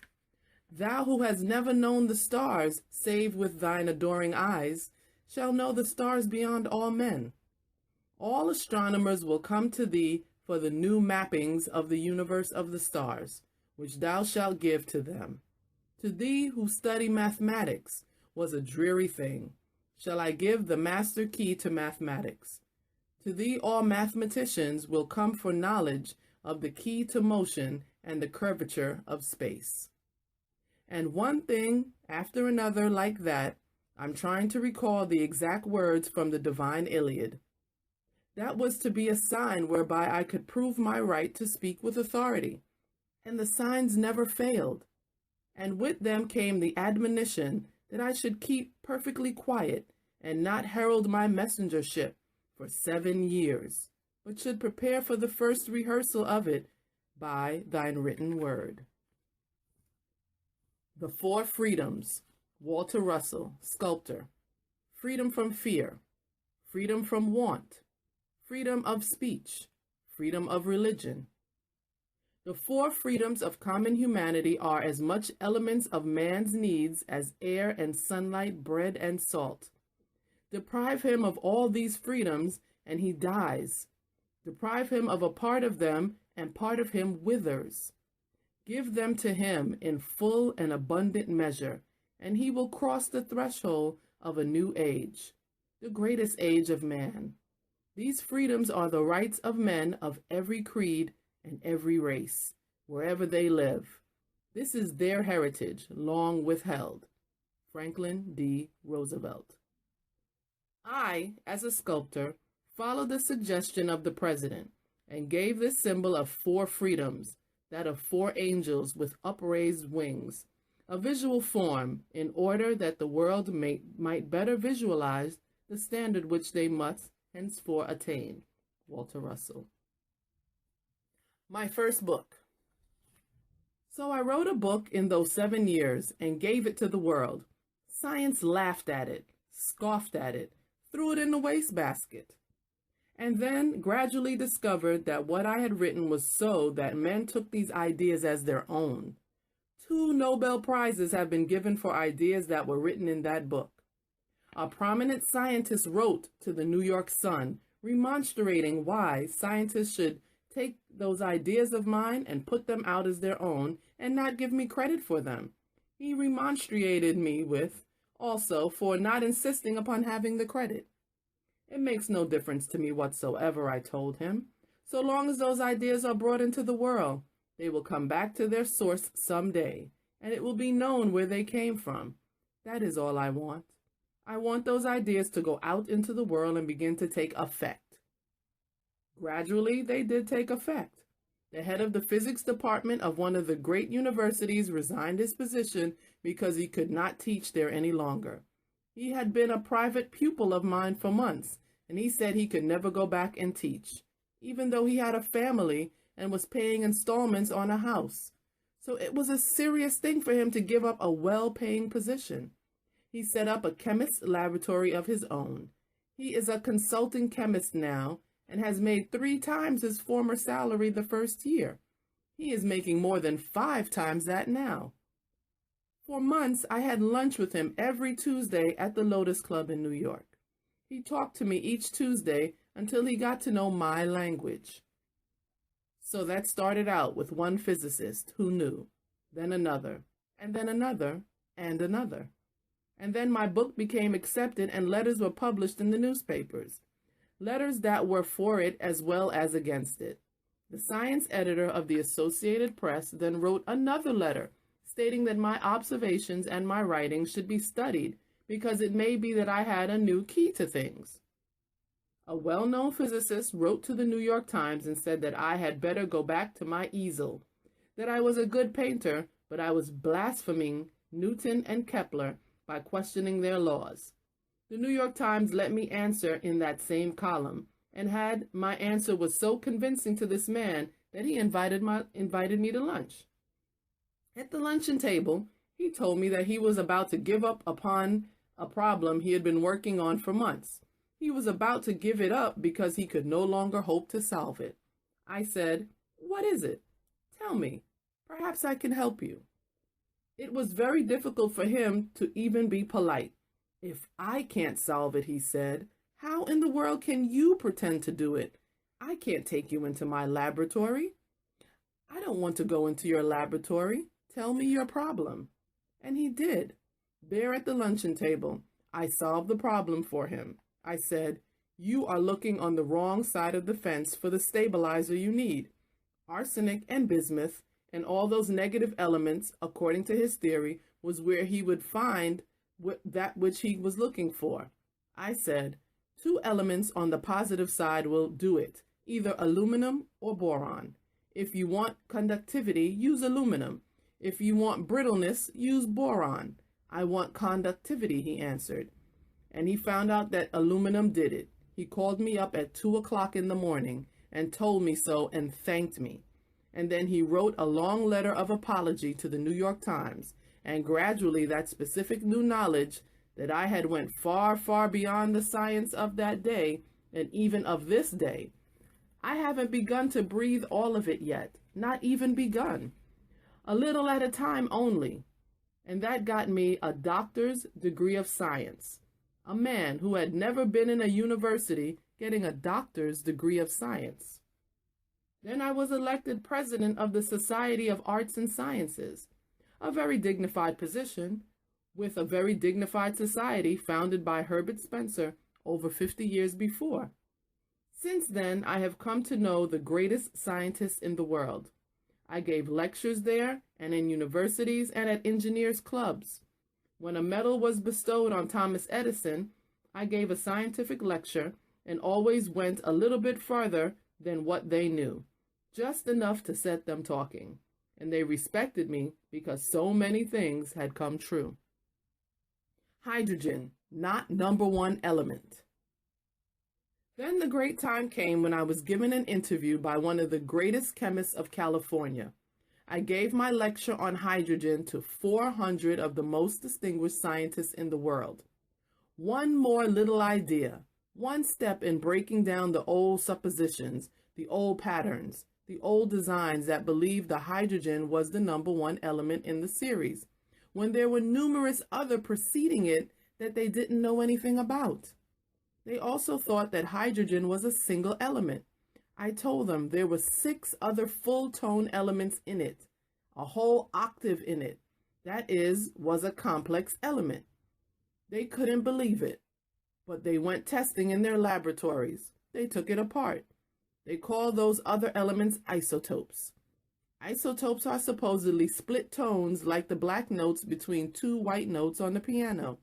Thou who has never known the stars, save with thine adoring eyes, shall know the stars beyond all men. All astronomers will come to thee for the new mappings of the universe of the stars, which thou shalt give to them. To thee who study mathematics was a dreary thing, shall I give the master key to mathematics. To thee all mathematicians will come for knowledge of the key to motion and the curvature of space. And one thing after another like that, I'm trying to recall the exact words from the Divine Iliad. That was to be a sign whereby I could prove my right to speak with authority, and the signs never failed. And with them came the admonition that I should keep perfectly quiet and not herald my messengership for 7 years, but should prepare for the first rehearsal of it by thine written word. The Four Freedoms, Walter Russell, sculptor. Freedom from fear, freedom from want, freedom of speech, freedom of religion. The four freedoms of common humanity are as much elements of man's needs as air and sunlight, bread and salt. Deprive him of all these freedoms, and he dies. Deprive him of a part of them, and part of him withers. Give them to him in full and abundant measure, and he will cross the threshold of a new age, the greatest age of man. These freedoms are the rights of men of every creed and every race, wherever they live. This is their heritage, long withheld. Franklin D. Roosevelt. I, as a sculptor, followed the suggestion of the president and gave this symbol of four freedoms, that of four angels with upraised wings, a visual form in order that the world might better visualize the standard which they must henceforth attain. Walter Russell. My first book. So I wrote a book in those 7 years and gave it to the world. Science laughed at it, scoffed at it, threw it in the wastebasket, and then gradually discovered that what I had written was so that men took these ideas as their own. 2 Nobel Prizes have been given for ideas that were written in that book. A prominent scientist wrote to the New York Sun, remonstrating why scientists should take those ideas of mine and put them out as their own and not give me credit for them. He remonstrated me with, also, for not insisting upon having the credit. It makes no difference to me whatsoever, I told him. So long as those ideas are brought into the world, they will come back to their source someday, and it will be known where they came from. That is all I want. I want those ideas to go out into the world and begin to take effect. Gradually, they did take effect. The head of the physics department of one of the great universities resigned his position because he could not teach there any longer. He had been a private pupil of mine for months, and he said he could never go back and teach, even though he had a family and was paying installments on a house. So it was a serious thing for him to give up a well-paying position. He set up a chemist's laboratory of his own. He is a consulting chemist now, and has made 3 times his former salary the first year. He is making more than 5 times that now. For months, I had lunch with him every Tuesday at the Lotus Club in New York. He talked to me each Tuesday until he got to know my language. So that started out with one physicist who knew, then another, and then another, and another. And then my book became accepted and letters were published in the newspapers. Letters that were for it as well as against it. The science editor of the Associated Press then wrote another letter stating that my observations and my writings should be studied because it may be that I had a new key to things. A well-known physicist wrote to the New York Times and said that I had better go back to my easel, that I was a good painter, but I was blaspheming Newton and Kepler by questioning their laws. The New York Times let me answer in that same column, and my answer was so convincing to this man that he invited me to lunch. At the luncheon table, he told me that he was about to give up upon a problem he had been working on for months, He was about to give it up because he could no longer hope to solve it. I said, "What is it? Tell me. Perhaps I can help you." It was very difficult for him to even be polite. "If I can't solve it," he said, "how in the world can you pretend to do it? I can't take you into my laboratory." "I don't want to go into your laboratory. Tell me your problem." And he did. There at the luncheon table, I solved the problem for him. I said, "You are looking on the wrong side of the fence for the stabilizer you need. Arsenic and bismuth and all those negative elements, according to his theory, was where he would find that which he was looking for." I said, "Two elements on the positive side will do it, either aluminum or boron. If you want conductivity, use aluminum. If you want brittleness, use boron." "I want conductivity," he answered. And he found out that aluminum did it. He called me up at 2 o'clock in the morning and told me so and thanked me. And then he wrote a long letter of apology to the New York Times, and gradually that specific new knowledge that I had went far, far beyond the science of that day and even of this day. I haven't begun to breathe all of it yet, not even begun. A little at a time only. And that got me a doctor's degree of science. A man who had never been in a university getting a doctor's degree of science. Then I was elected president of the Society of Arts and Sciences, a very dignified position with a very dignified society founded by Herbert Spencer over 50 years before. Since then, I have come to know the greatest scientists in the world. I gave lectures there and in universities and at engineers' clubs. When a medal was bestowed on Thomas Edison, I gave a scientific lecture and always went a little bit farther than what they knew, just enough to set them talking. And they respected me because so many things had come true. Hydrogen, not number one element. Then the great time came when I was given an interview by one of the greatest chemists of California. I gave my lecture on hydrogen to 400 of the most distinguished scientists in the world. One more little idea, one step in breaking down the old suppositions, the old patterns, the old designs that believed the hydrogen was the number one element in the series, when there were numerous other preceding it that they didn't know anything about. They also thought that hydrogen was a single element. I told them there were 6 other full-tone elements in it, a whole octave in it. That was a complex element. They couldn't believe it, but they went testing in their laboratories. They took it apart. They called those other elements isotopes. Isotopes are supposedly split tones like the black notes between 2 white notes on the piano.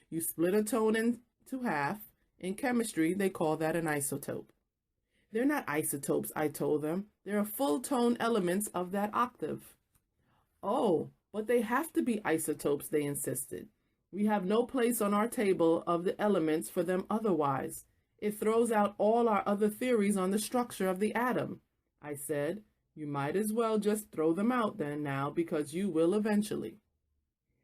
You split a tone into half. In chemistry, they call that an isotope. They're not isotopes, I told them. They're full-tone elements of that octave. "Oh, but they have to be isotopes," they insisted. "We have no place on our table of the elements for them otherwise. It throws out all our other theories on the structure of the atom." I said, "You might as well just throw them out then now, because you will eventually."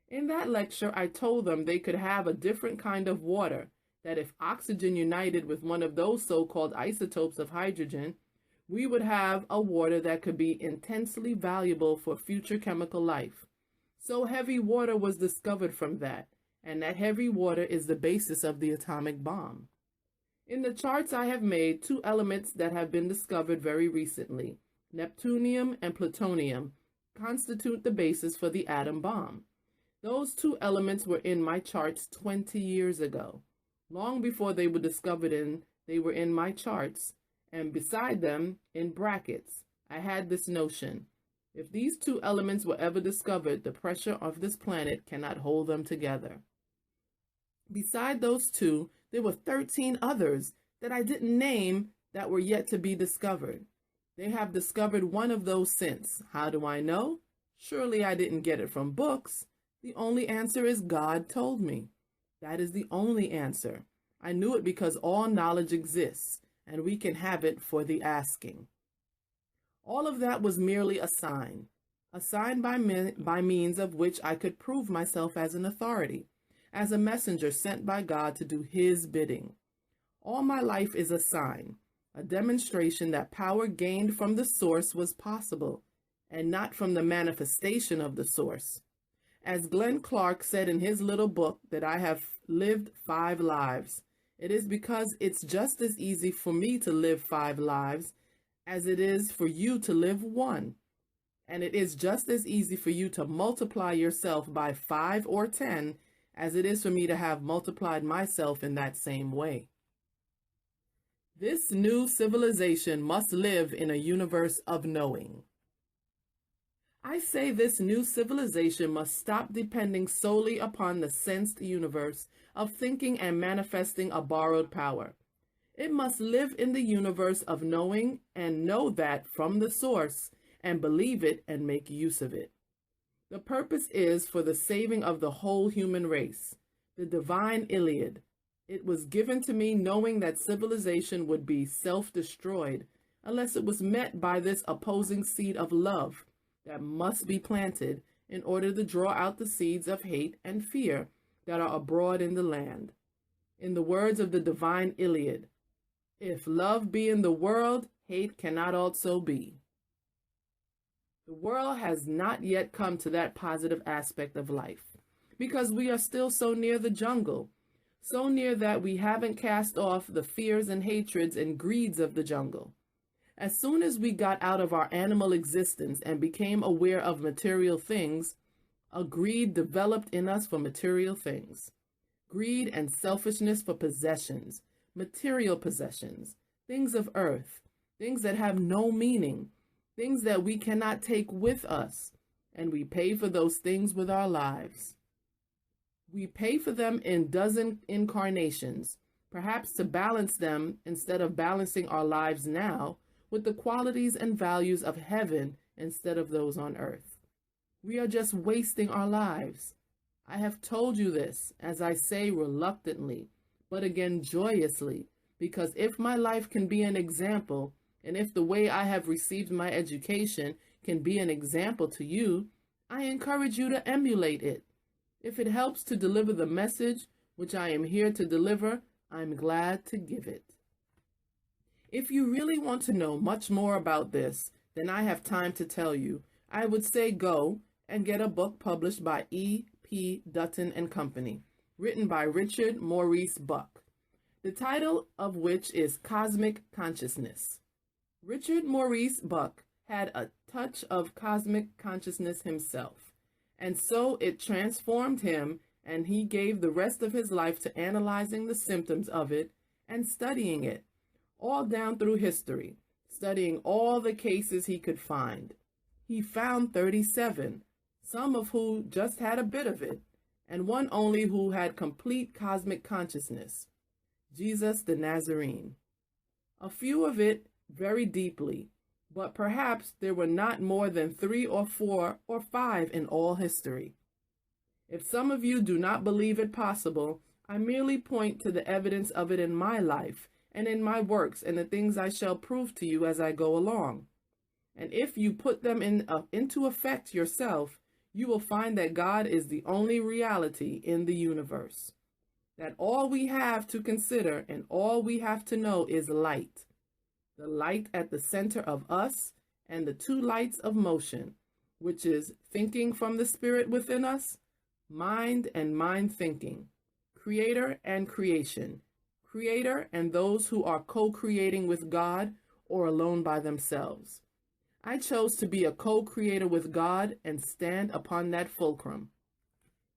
In that lecture, I told them they could have a different kind of water, that if oxygen united with one of those so-called isotopes of hydrogen, we would have a water that could be intensely valuable for future chemical life. So heavy water was discovered from that, and that heavy water is the basis of the atomic bomb. In the charts I have made 2 elements that have been discovered very recently, neptunium and plutonium, constitute the basis for the atom bomb. Those 2 elements were in my charts 20 years ago. Long before they were discovered they were in my charts, and beside them, in brackets, I had this notion. If these 2 elements were ever discovered, the pressure of this planet cannot hold them together. Beside those 2, there were 13 others that I didn't name that were yet to be discovered. They have discovered one of those since. How do I know? Surely I didn't get it from books. The only answer is God told me. That is the only answer. I knew it because all knowledge exists, and we can have it for the asking. All of that was merely a sign by means of which I could prove myself as an authority, as a messenger sent by God to do His bidding. All my life is a sign, a demonstration that power gained from the source was possible, and not from the manifestation of the source. As Glenn Clark said in his little book that I have lived 5 lives, it is because it's just as easy for me to live 5 lives as it is for you to live 1. And it is just as easy for you to multiply yourself by 5 or 10 as it is for me to have multiplied myself in that same way. This new civilization must live in a universe of knowing. I say this new civilization must stop depending solely upon the sensed universe of thinking and manifesting a borrowed power. It must live in the universe of knowing and know that from the source and believe it and make use of it. The purpose is for the saving of the whole human race. The Divine Iliad. It was given to me knowing that civilization would be self-destroyed unless it was met by this opposing seed of love that must be planted in order to draw out the seeds of hate and fear that are abroad in the land. In the words of the Divine Iliad, if love be in the world, hate cannot also be. The world has not yet come to that positive aspect of life because we are still so near the jungle, so near that we haven't cast off the fears and hatreds and greeds of the jungle. As soon as we got out of our animal existence and became aware of material things, a greed developed in us for material things. Greed and selfishness for possessions, material possessions, things of earth, things that have no meaning, things that we cannot take with us, and we pay for those things with our lives. We pay for them in dozen incarnations, perhaps to balance them instead of balancing our lives now with the qualities and values of heaven instead of those on earth. We are just wasting our lives. I have told you this, as I say reluctantly, but again joyously, because if my life can be an example, and if the way I have received my education can be an example to you, I encourage you to emulate it. If it helps to deliver the message which I am here to deliver, I'm glad to give it. If you really want to know much more about this than I have time to tell you, I would say go and get a book published by E.P. Dutton and Company, written by Richard Maurice Buck, the title of which is Cosmic Consciousness. Richard Maurice Buck had a touch of cosmic consciousness himself, and so it transformed him, and he gave the rest of his life to analyzing the symptoms of it and studying it, all down through history, studying all the cases he could find. He found 37, some of who just had a bit of it, and one only who had complete cosmic consciousness, Jesus the Nazarene. A few of it very deeply, but perhaps there were not more than 3 or 4 or 5 in all history. If some of you do not believe it possible, I merely point to the evidence of it in my life and in my works and the things I shall prove to you as I go along. And if you put them into effect yourself, you will find that God is the only reality in the universe. That all we have to consider and all we have to know is light. The light at the center of us and the 2 lights of motion, which is thinking from the spirit within us, mind and mind thinking, creator and creation, creator and those who are co-creating with God or alone by themselves. I chose to be a co-creator with God and stand upon that fulcrum.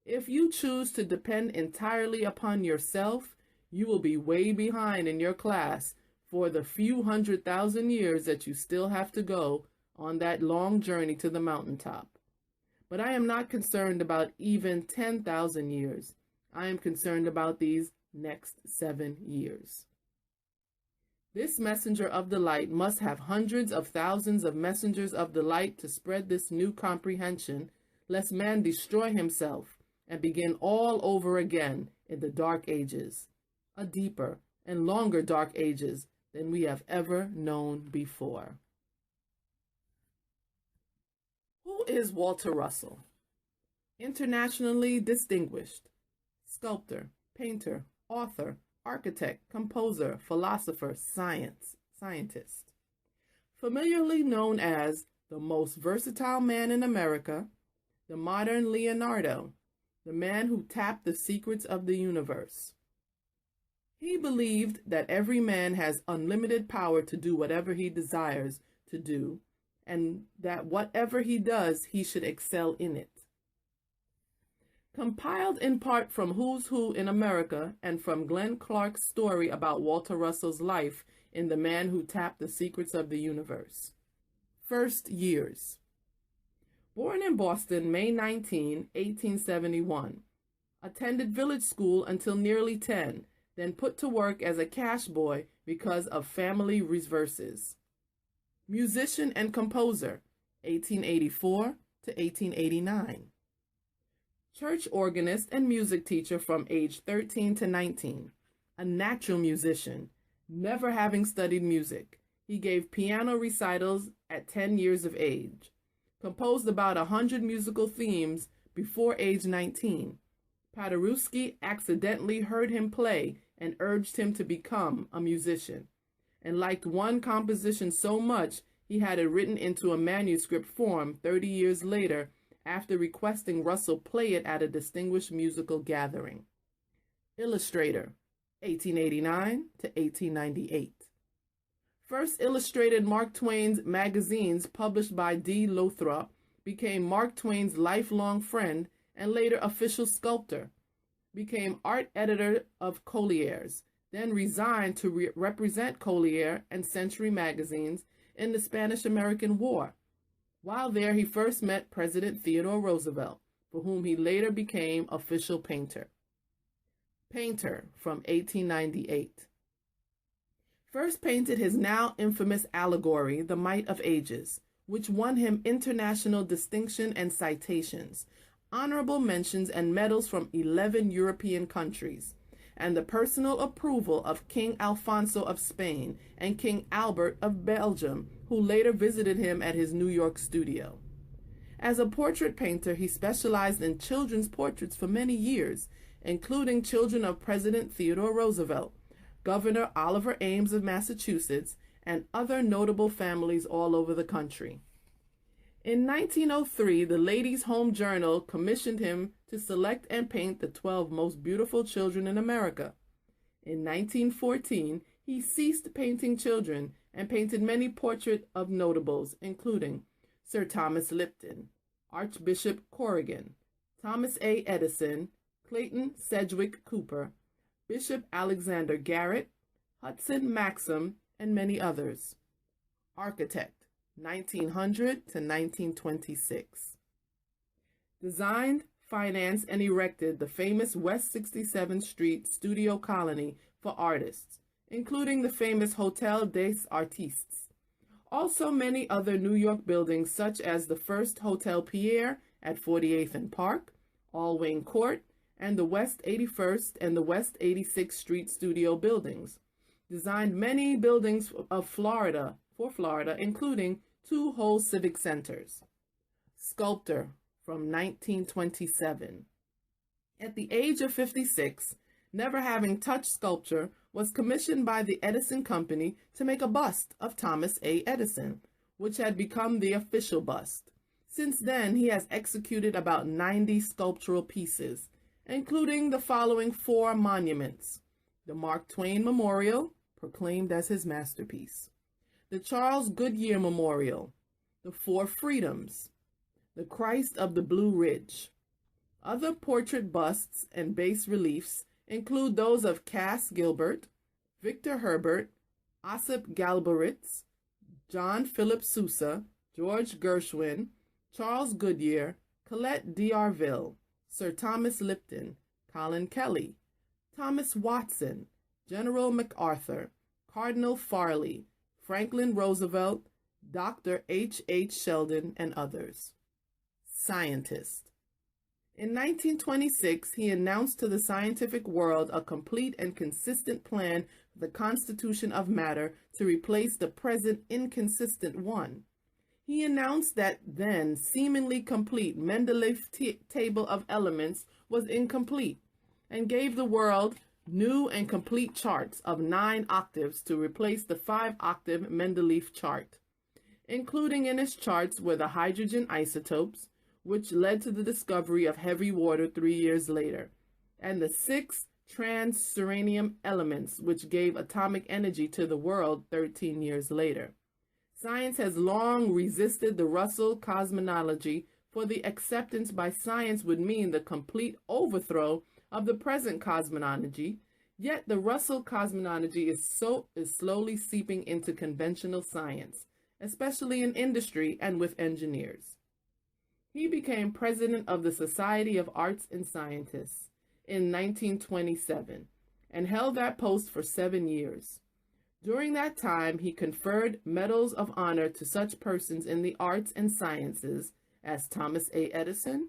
If you choose to depend entirely upon yourself, you will be way behind in your class for the few 100,000 years that you still have to go on that long journey to the mountaintop. But I am not concerned about even 10,000 years. I am concerned about these next 7 years. This messenger of the light must have hundreds of thousands of messengers of the light to spread this new comprehension, lest man destroy himself and begin all over again in the dark ages, a deeper and longer dark ages than we have ever known before. Who is Walter Russell? Internationally distinguished sculptor, painter, author, architect, composer, philosopher, scientist. Familiarly known as the most versatile man in America, the modern Leonardo, the man who tapped the secrets of the universe. He believed that every man has unlimited power to do whatever he desires to do, and that whatever he does, he should excel in it. Compiled in part from Who's Who in America and from Glenn Clark's story about Walter Russell's life in The Man Who Tapped the Secrets of the Universe. First years. Born in Boston, May 19, 1871. Attended village school until nearly 10, then put to work as a cash boy because of family reverses. Musician and composer, 1884 to 1889. Church organist and music teacher from age 13 to 19. A natural musician, never having studied music. He gave piano recitals at 10 years of age. Composed about 100 musical themes before age 19. Paderewski accidentally heard him play and urged him to become a musician, and liked one composition so much he had it written into a manuscript form 30 years later after requesting Russell play it at a distinguished musical gathering. Illustrator, 1889 to 1898. First illustrated Mark Twain's magazines published by D. Lothrop, became Mark Twain's lifelong friend and later official sculptor. Became art editor of Collier's, then resigned to represent Collier and Century magazines in the Spanish-American War. While there, he first met President Theodore Roosevelt, for whom he later became official painter. Painter from 1898. First painted his now infamous allegory, The Might of Ages, which won him international distinction and citations, honorable mentions and medals from 11 European countries, and the personal approval of King Alfonso of Spain and King Albert of Belgium, who later visited him at his New York studio. As a portrait painter, he specialized in children's portraits for many years, including children of President Theodore Roosevelt, Governor Oliver Ames of Massachusetts, and other notable families all over the country. In 1903, the Ladies' Home Journal commissioned him to select and paint the 12 most beautiful children in America. In 1914, he ceased painting children and painted many portraits of notables, including Sir Thomas Lipton, Archbishop Corrigan, Thomas A. Edison, Clayton Sedgwick Cooper, Bishop Alexander Garrett, Hudson Maxim, and many others. Architect, 1900 to 1926. Designed, financed, and erected the famous West 67th Street studio colony for artists, including the famous Hotel des Artistes. Also many other New York buildings such as the first Hotel Pierre at 48th and Park, Alwyn Court, and the West 81st and the West 86th Street studio buildings. Designed many buildings for Florida, including 2 whole civic centers. Sculptor from 1927. At the age of 56, never having touched sculpture, was commissioned by the Edison Company to make a bust of Thomas A. Edison, which had become the official bust. Since then, he has executed about 90 sculptural pieces, including the following 4 monuments: the Mark Twain Memorial, proclaimed as his masterpiece, the Charles Goodyear Memorial, the 4 Freedoms, the Christ of the Blue Ridge. Other portrait busts and bas reliefs include those of Cass Gilbert, Victor Herbert, Ossip Galberitz, John Philip Sousa, George Gershwin, Charles Goodyear, Colette D'Arville, Sir Thomas Lipton, Colin Kelly, Thomas Watson, General MacArthur, Cardinal Farley, Franklin Roosevelt, Dr. H. H. Sheldon, and others. Scientist. In 1926, he announced to the scientific world a complete and consistent plan for the constitution of matter to replace the present inconsistent one. He announced that then seemingly complete Mendeleev table of elements was incomplete, and gave the world new and complete charts of 9 octaves to replace the 5-octave Mendeleev chart. Including in his charts were the hydrogen isotopes, which led to the discovery of heavy water 3 years later, and the 6 transuranium elements, which gave atomic energy to the world 13 years later. Science has long resisted the Russell cosmology, for the acceptance by science would mean the complete overthrow of the present cosmology, yet the Russell cosmology is slowly seeping into conventional science, especially in industry and with engineers. He became president of the Society of Arts and Scientists in 1927 and held that post for 7 years. During that time, he conferred medals of honor to such persons in the arts and sciences as Thomas A. Edison,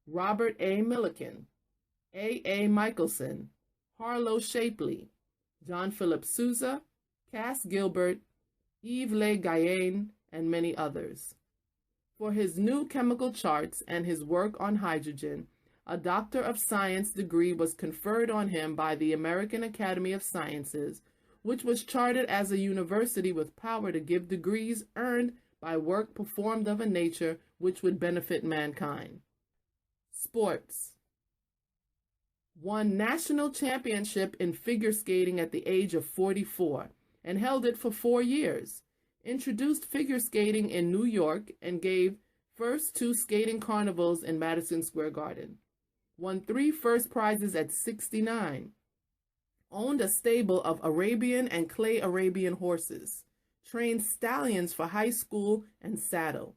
Robert A. Millikan, A. Michelson, Harlow Shapley, John Philip Sousa, Cass Gilbert, Yves Le Guyenne, and many others. For his new chemical charts and his work on hydrogen, a Doctor of Science degree was conferred on him by the American Academy of Sciences, which was chartered as a university with power to give degrees earned by work performed of a nature which would benefit mankind. Sports. Won national championship in figure skating at the age of 44 and held it for 4 years. Introduced figure skating in New York and gave first 2 skating carnivals in Madison Square Garden. Won 3 first prizes at 69. Owned a stable of Arabian and clay Arabian horses. Trained stallions for high school and saddle.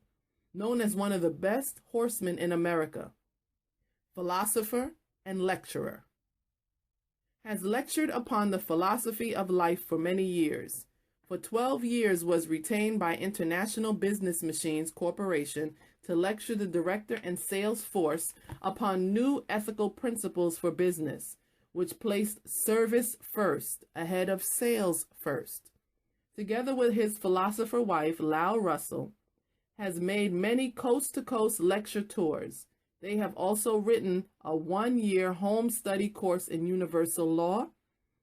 Known as one of the best horsemen in America. Philosopher and lecturer. Has lectured upon the philosophy of life for many years. For 12 years was retained by International Business Machines Corporation to lecture the director and sales force upon new ethical principles for business, which placed service first ahead of sales first. Together with his philosopher wife, Lau Russell, has made many coast-to-coast lecture tours. They have also written a 1-year home study course in universal law,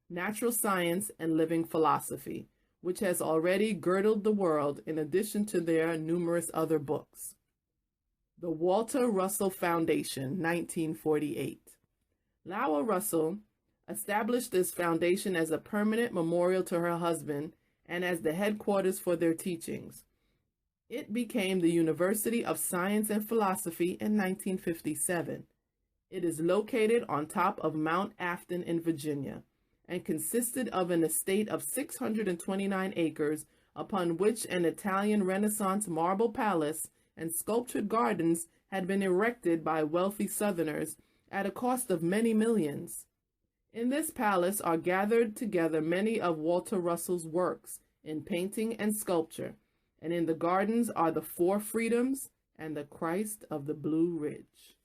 natural science, and living philosophy, which has already girdled the world in addition to their numerous other books. The Walter Russell Foundation, 1948. Lau Russell established this foundation as a permanent memorial to her husband and as the headquarters for their teachings. It became the University of Science and Philosophy in 1957. It is located on top of Mount Afton in Virginia and consisted of an estate of 629 acres upon which an Italian Renaissance marble palace and sculptured gardens had been erected by wealthy Southerners at a cost of many millions. In this palace are gathered together many of Walter Russell's works in painting and sculpture, and in the gardens are the 4 Freedoms and the Christ of the Blue Ridge.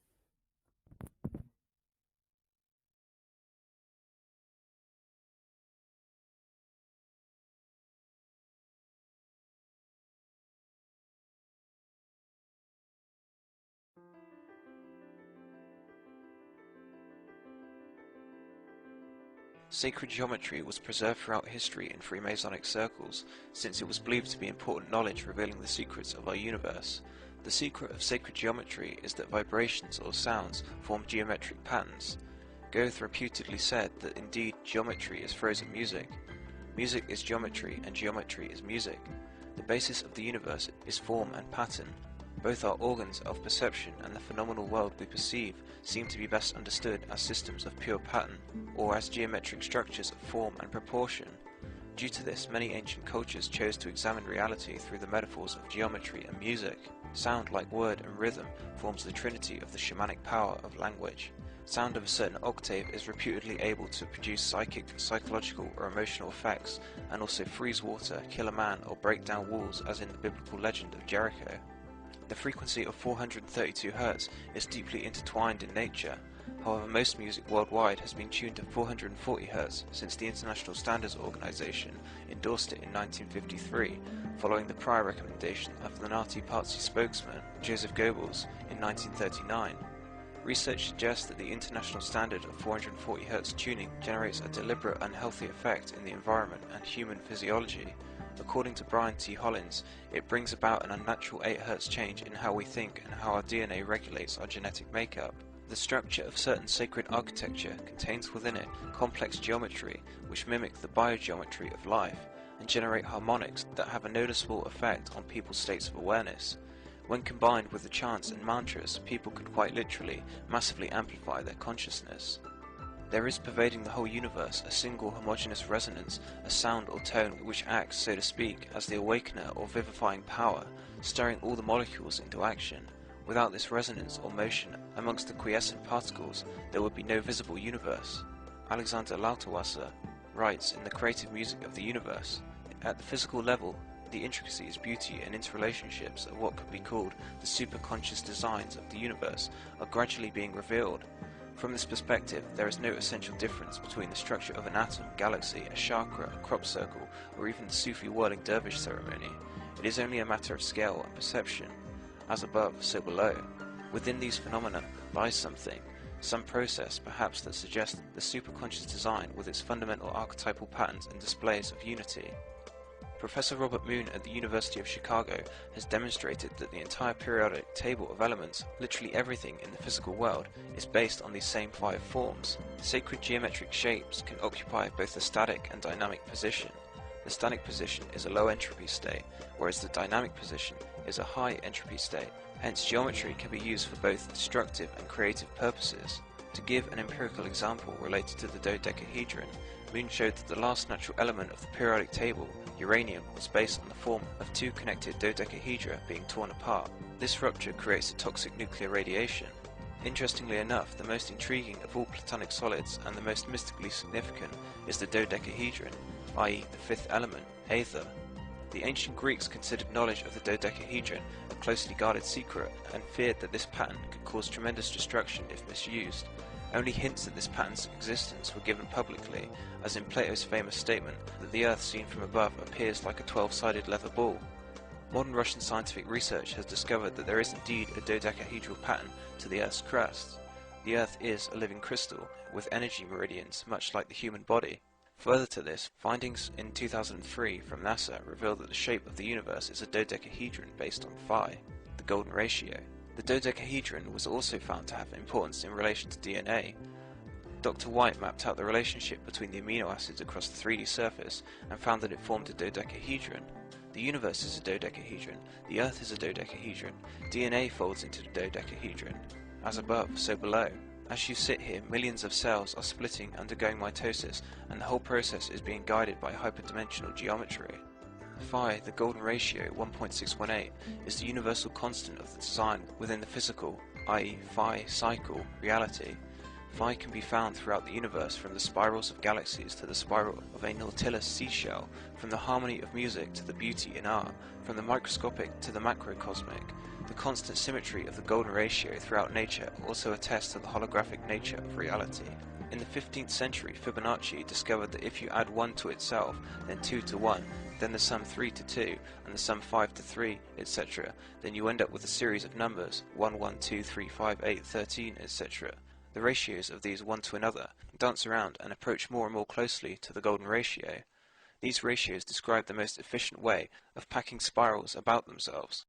Sacred geometry was preserved throughout history in Freemasonic circles, since it was believed to be important knowledge revealing the secrets of our universe. The secret of sacred geometry is that vibrations or sounds form geometric patterns. Goethe reputedly said that indeed geometry is frozen music. Music is geometry and geometry is music. The basis of the universe is form and pattern. Both are organs of perception, and the phenomenal world we perceive seem to be best understood as systems of pure pattern, or as geometric structures of form and proportion. Due to this, many ancient cultures chose to examine reality through the metaphors of geometry and music. Sound, like word and rhythm, forms the trinity of the shamanic power of language. Sound of a certain octave is reputedly able to produce psychic, psychological, or emotional effects, and also freeze water, kill a man, or break down walls, as in the biblical legend of Jericho. The frequency of 432 Hz is deeply intertwined in nature. However, most music worldwide has been tuned to 440 Hz since the International Standards Organization endorsed it in 1953, following the prior recommendation of the Nazi Party spokesman Joseph Goebbels in 1939. Research suggests that the international standard of 440 Hz tuning generates a deliberate unhealthy effect in the environment and human physiology. According to Brian T. Hollins, it brings about an unnatural 8 Hz change in how we think and how our DNA regulates our genetic makeup. The structure of certain sacred architecture contains within it complex geometry which mimic the biogeometry of life and generate harmonics that have a noticeable effect on people's states of awareness. When combined with the chants and mantras, people could quite literally massively amplify their consciousness. There is pervading the whole universe a single homogeneous resonance, a sound or tone which acts, so to speak, as the awakener or vivifying power, stirring all the molecules into action. Without this resonance or motion amongst the quiescent particles, there would be no visible universe. Alexander Lauterwasser writes in The Creative Music of the Universe, at the physical level, the intricacies, beauty, and interrelationships of what could be called the superconscious designs of the universe are gradually being revealed. From this perspective, there is no essential difference between the structure of an atom, galaxy, a chakra, a crop circle, or even the Sufi whirling dervish ceremony. It is only a matter of scale and perception. As above, so below. Within these phenomena lies something, some process perhaps that suggests the superconscious design with its fundamental archetypal patterns and displays of unity. Professor Robert Moon at the University of Chicago has demonstrated that the entire periodic table of elements, literally everything in the physical world, is based on these same 5 forms. Sacred geometric shapes can occupy both a static and dynamic position. The static position is a low entropy state, whereas the dynamic position is a high entropy state. Hence, geometry can be used for both destructive and creative purposes. To give an empirical example related to the dodecahedron, Moon showed that the last natural element of the periodic table, uranium, was based on the form of 2 connected dodecahedra being torn apart. This rupture creates a toxic nuclear radiation. Interestingly enough, the most intriguing of all platonic solids and the most mystically significant is the dodecahedron, i.e. the 5th element, aether. The ancient Greeks considered knowledge of the dodecahedron a closely guarded secret and feared that this pattern could cause tremendous destruction if misused. Only hints at this pattern's existence were given publicly, as in Plato's famous statement that the Earth seen from above appears like a 12-sided leather ball. Modern Russian scientific research has discovered that there is indeed a dodecahedral pattern to the Earth's crust. The Earth is a living crystal, with energy meridians much like the human body. Further to this, findings in 2003 from NASA reveal that the shape of the universe is a dodecahedron based on phi, the golden ratio. The dodecahedron was also found to have importance in relation to DNA. Dr. White mapped out the relationship between the amino acids across the 3D surface and found that it formed a dodecahedron. The universe is a dodecahedron, the Earth is a dodecahedron, DNA folds into the dodecahedron. As above, so below. As you sit here, millions of cells are splitting, undergoing mitosis, and the whole process is being guided by hyperdimensional geometry. Phi, the golden ratio 1.618, is the universal constant of the design within the physical, i.e. phi cycle, reality. Phi can be found throughout the universe, from the spirals of galaxies to the spiral of a Nautilus seashell, from the harmony of music to the beauty in art, from the microscopic to the macrocosmic. The constant symmetry of the golden ratio throughout nature also attests to the holographic nature of reality. In the 15th century, Fibonacci discovered that if you add 1 to itself, then 2 to 1, then the sum 3 to 2, and the sum 5 to 3, etc., then you end up with a series of numbers 1, 1, 2, 3, 5, 8, 13, etc. The ratios of these one to another dance around and approach more and more closely to the golden ratio. These ratios describe the most efficient way of packing spirals about themselves.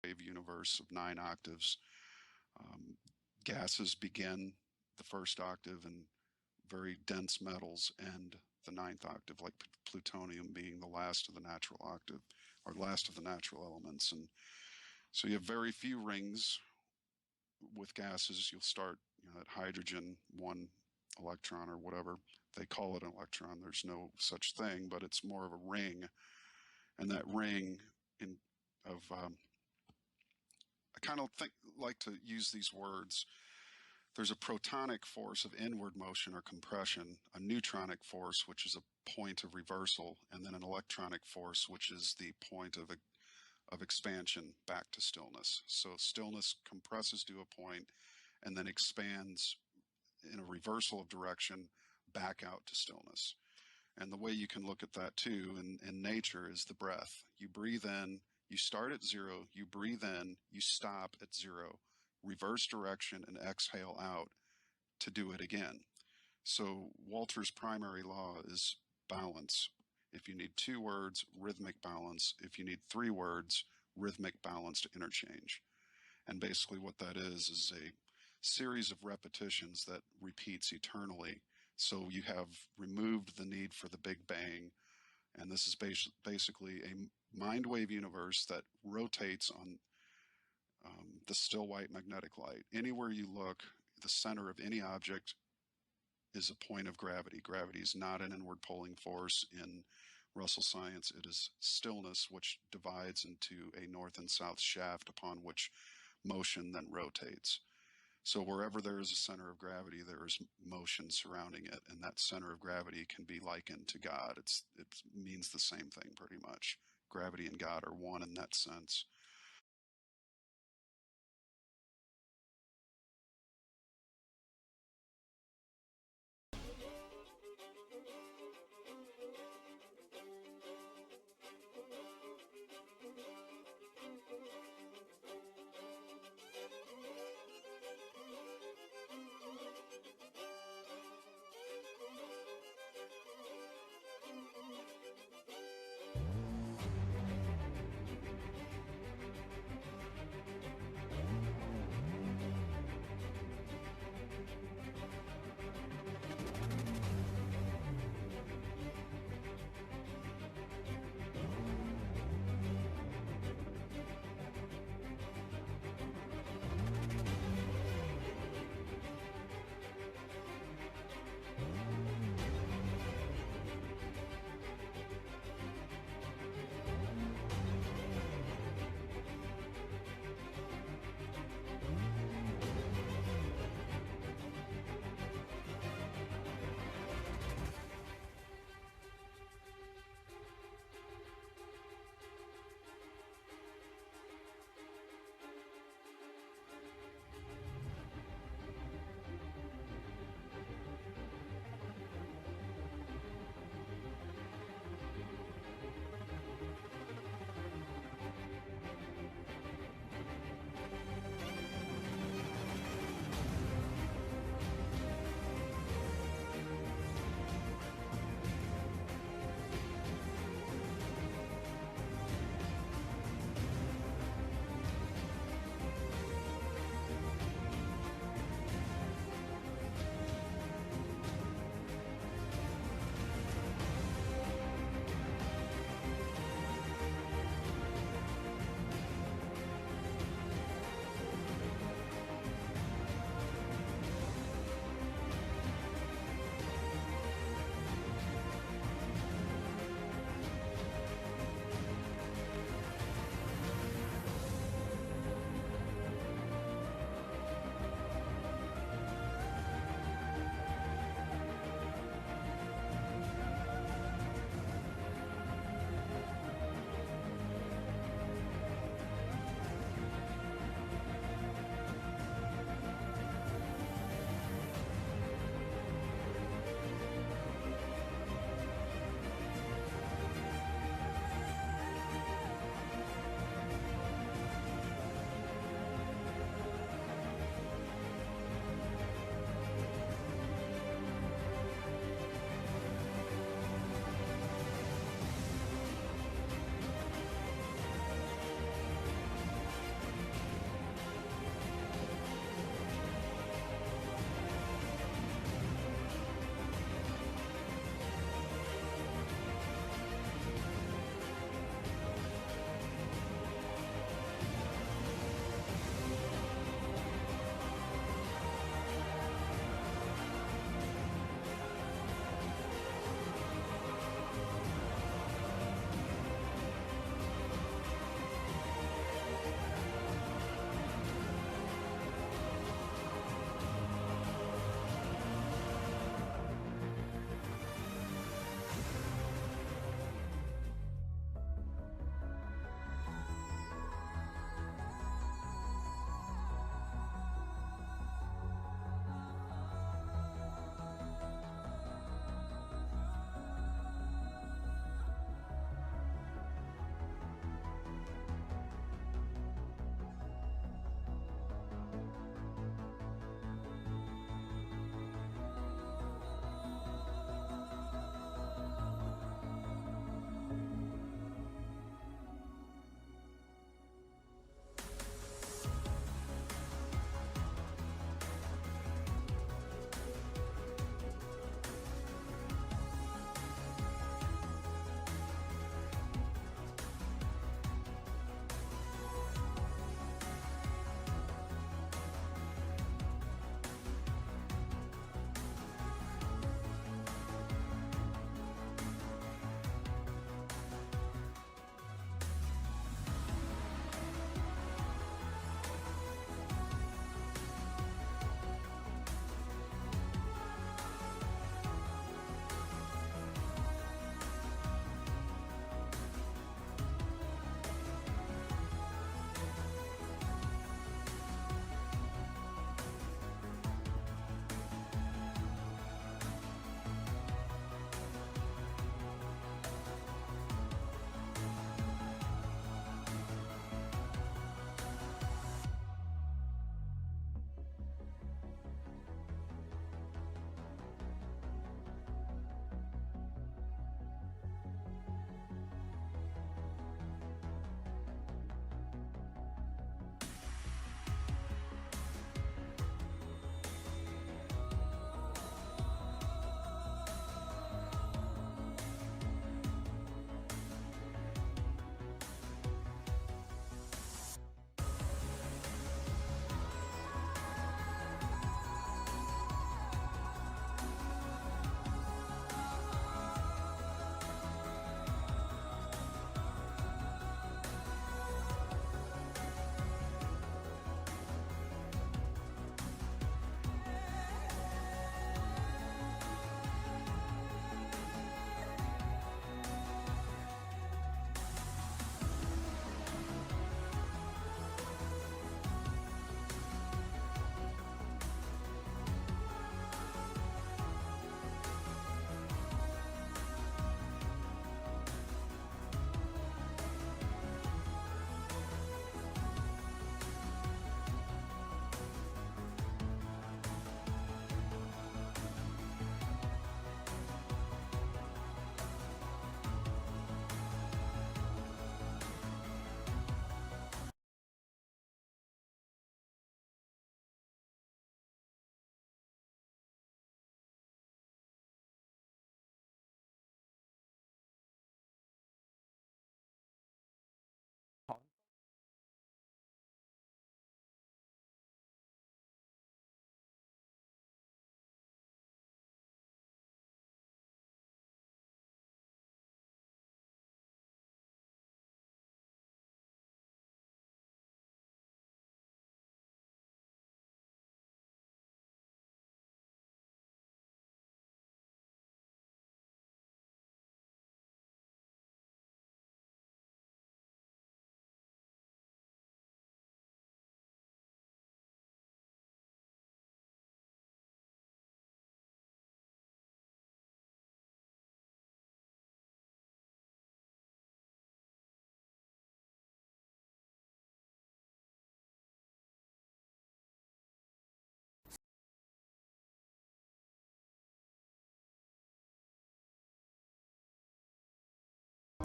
Wave universe of 9 octaves. Um, Gases begin the first octave, and very dense metals end the ninth octave, like plutonium being the last of the natural octave, or last of the natural elements. And so you have very few rings with gases. You'll start, at hydrogen, 1 electron or whatever. They call it an electron. There's no such thing, but it's more of a ring. And that ring of I kind of like to use these words. There's a protonic force of inward motion or compression, a neutronic force, which is a point of reversal, and then an electronic force, which is the point of of expansion back to stillness. So stillness compresses to a point and then expands in a reversal of direction back out to stillness. And the way you can look at that too in nature is the breath. You breathe in, you start at zero, you breathe in, you stop at zero, reverse direction and exhale out to do it again. So Walter's primary law is balance. If you need 2 words, rhythmic balance. If you need 3 words, rhythmic balanced interchange. And basically what that is a series of repetitions that repeats eternally. So you have removed the need for the Big Bang. And this is basically a mind wave universe that rotates on the still white magnetic light. Anywhere you look, the center of any object is a point of gravity. Gravity is not an inward pulling force in Russell science. It is stillness, which divides into a north and south shaft upon which motion then rotates. So wherever there is a center of gravity, there is motion surrounding it, and that center of gravity can be likened to God. It means the same thing pretty much. Gravity and God are one in that sense.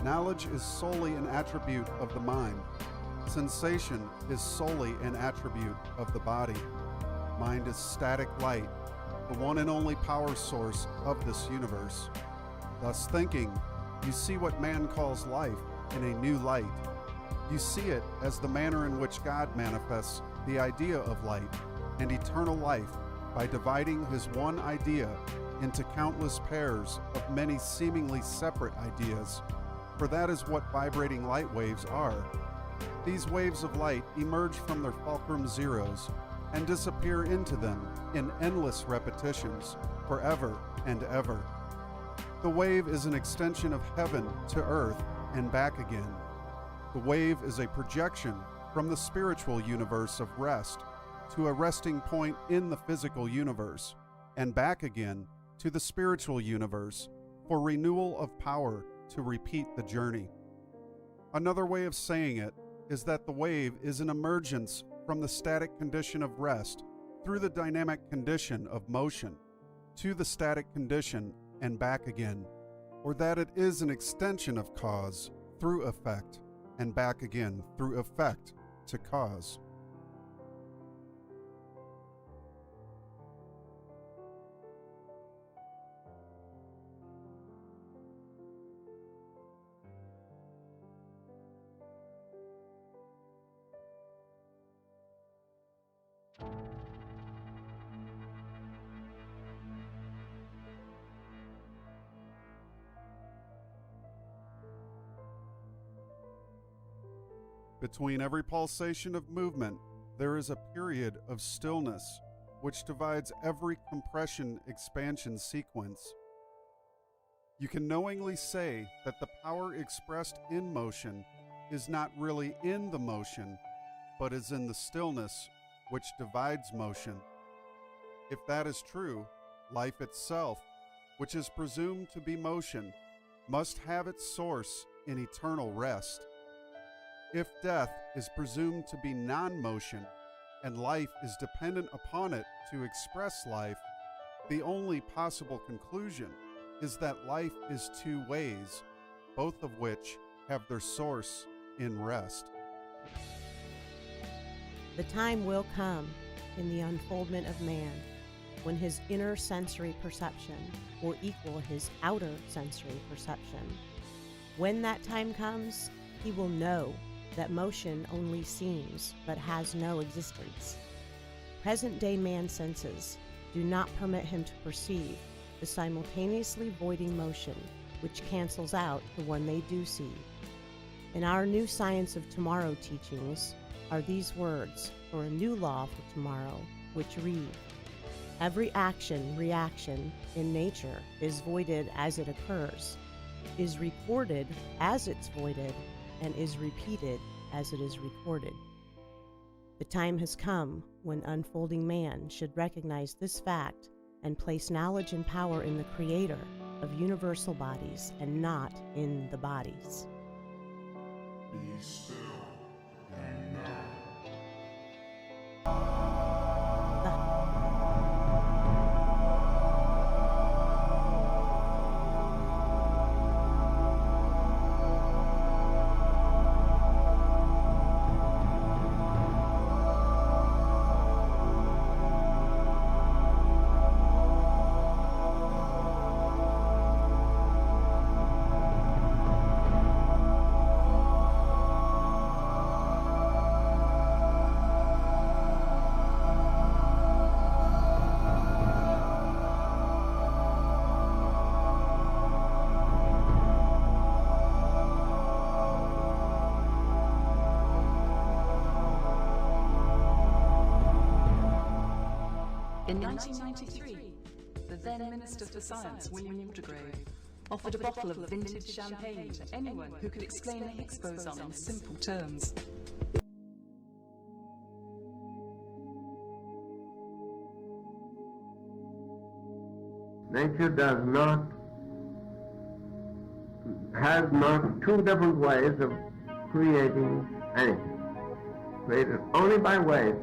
Knowledge is solely an attribute of the mind. Sensation is solely an attribute of the body. Mind is static light, the one and only power source of this universe. Thus thinking, you see what man calls life in a new light. You see it as the manner in which God manifests the idea of light and eternal life by dividing his one idea into countless pairs of many seemingly separate ideas, for that is what vibrating light waves are. These waves of light emerge from their fulcrum zeros and disappear into them in endless repetitions, forever and ever. The wave is an extension of heaven to earth and back again. The wave is a projection from the spiritual universe of rest to a resting point in the physical universe, and back again to the spiritual universe for renewal of power to repeat the journey. Another way of saying it is that the wave is an emergence from the static condition of rest through the dynamic condition of motion to the static condition and back again, or that it is an extension of cause through effect and back again through effect to cause. Between every pulsation of movement, there is a period of stillness, which divides every compression-expansion sequence. You can knowingly say that the power expressed in motion is not really in the motion, but is in the stillness which divides motion. If that is true, life itself, which is presumed to be motion, must have its source in eternal rest. If death is presumed to be non-motion, and life is dependent upon it to express life, the only possible conclusion is that life is two ways, both of which have their source in rest. The time will come in the unfoldment of man when his inner sensory perception will equal his outer sensory perception. When that time comes, he will know that motion only seems but has no existence. Present-day man's senses do not permit him to perceive the simultaneously voiding motion which cancels out the one they do see. In our new Science of Tomorrow teachings are these words for a new law for tomorrow, which read, every action-reaction in nature is voided as it occurs, is recorded as it's voided, and is repeated as it is recorded. The time has come when unfolding man should recognize this fact and place knowledge and power in the Creator of universal bodies and not in the bodies. Be still and know. In 1993, the then Minister for Science, William Watergrave, offered a bottle of vintage champagne to anyone who could explain the Higgs boson in simple terms. Nature has not two different ways of creating anything. Created only by waves.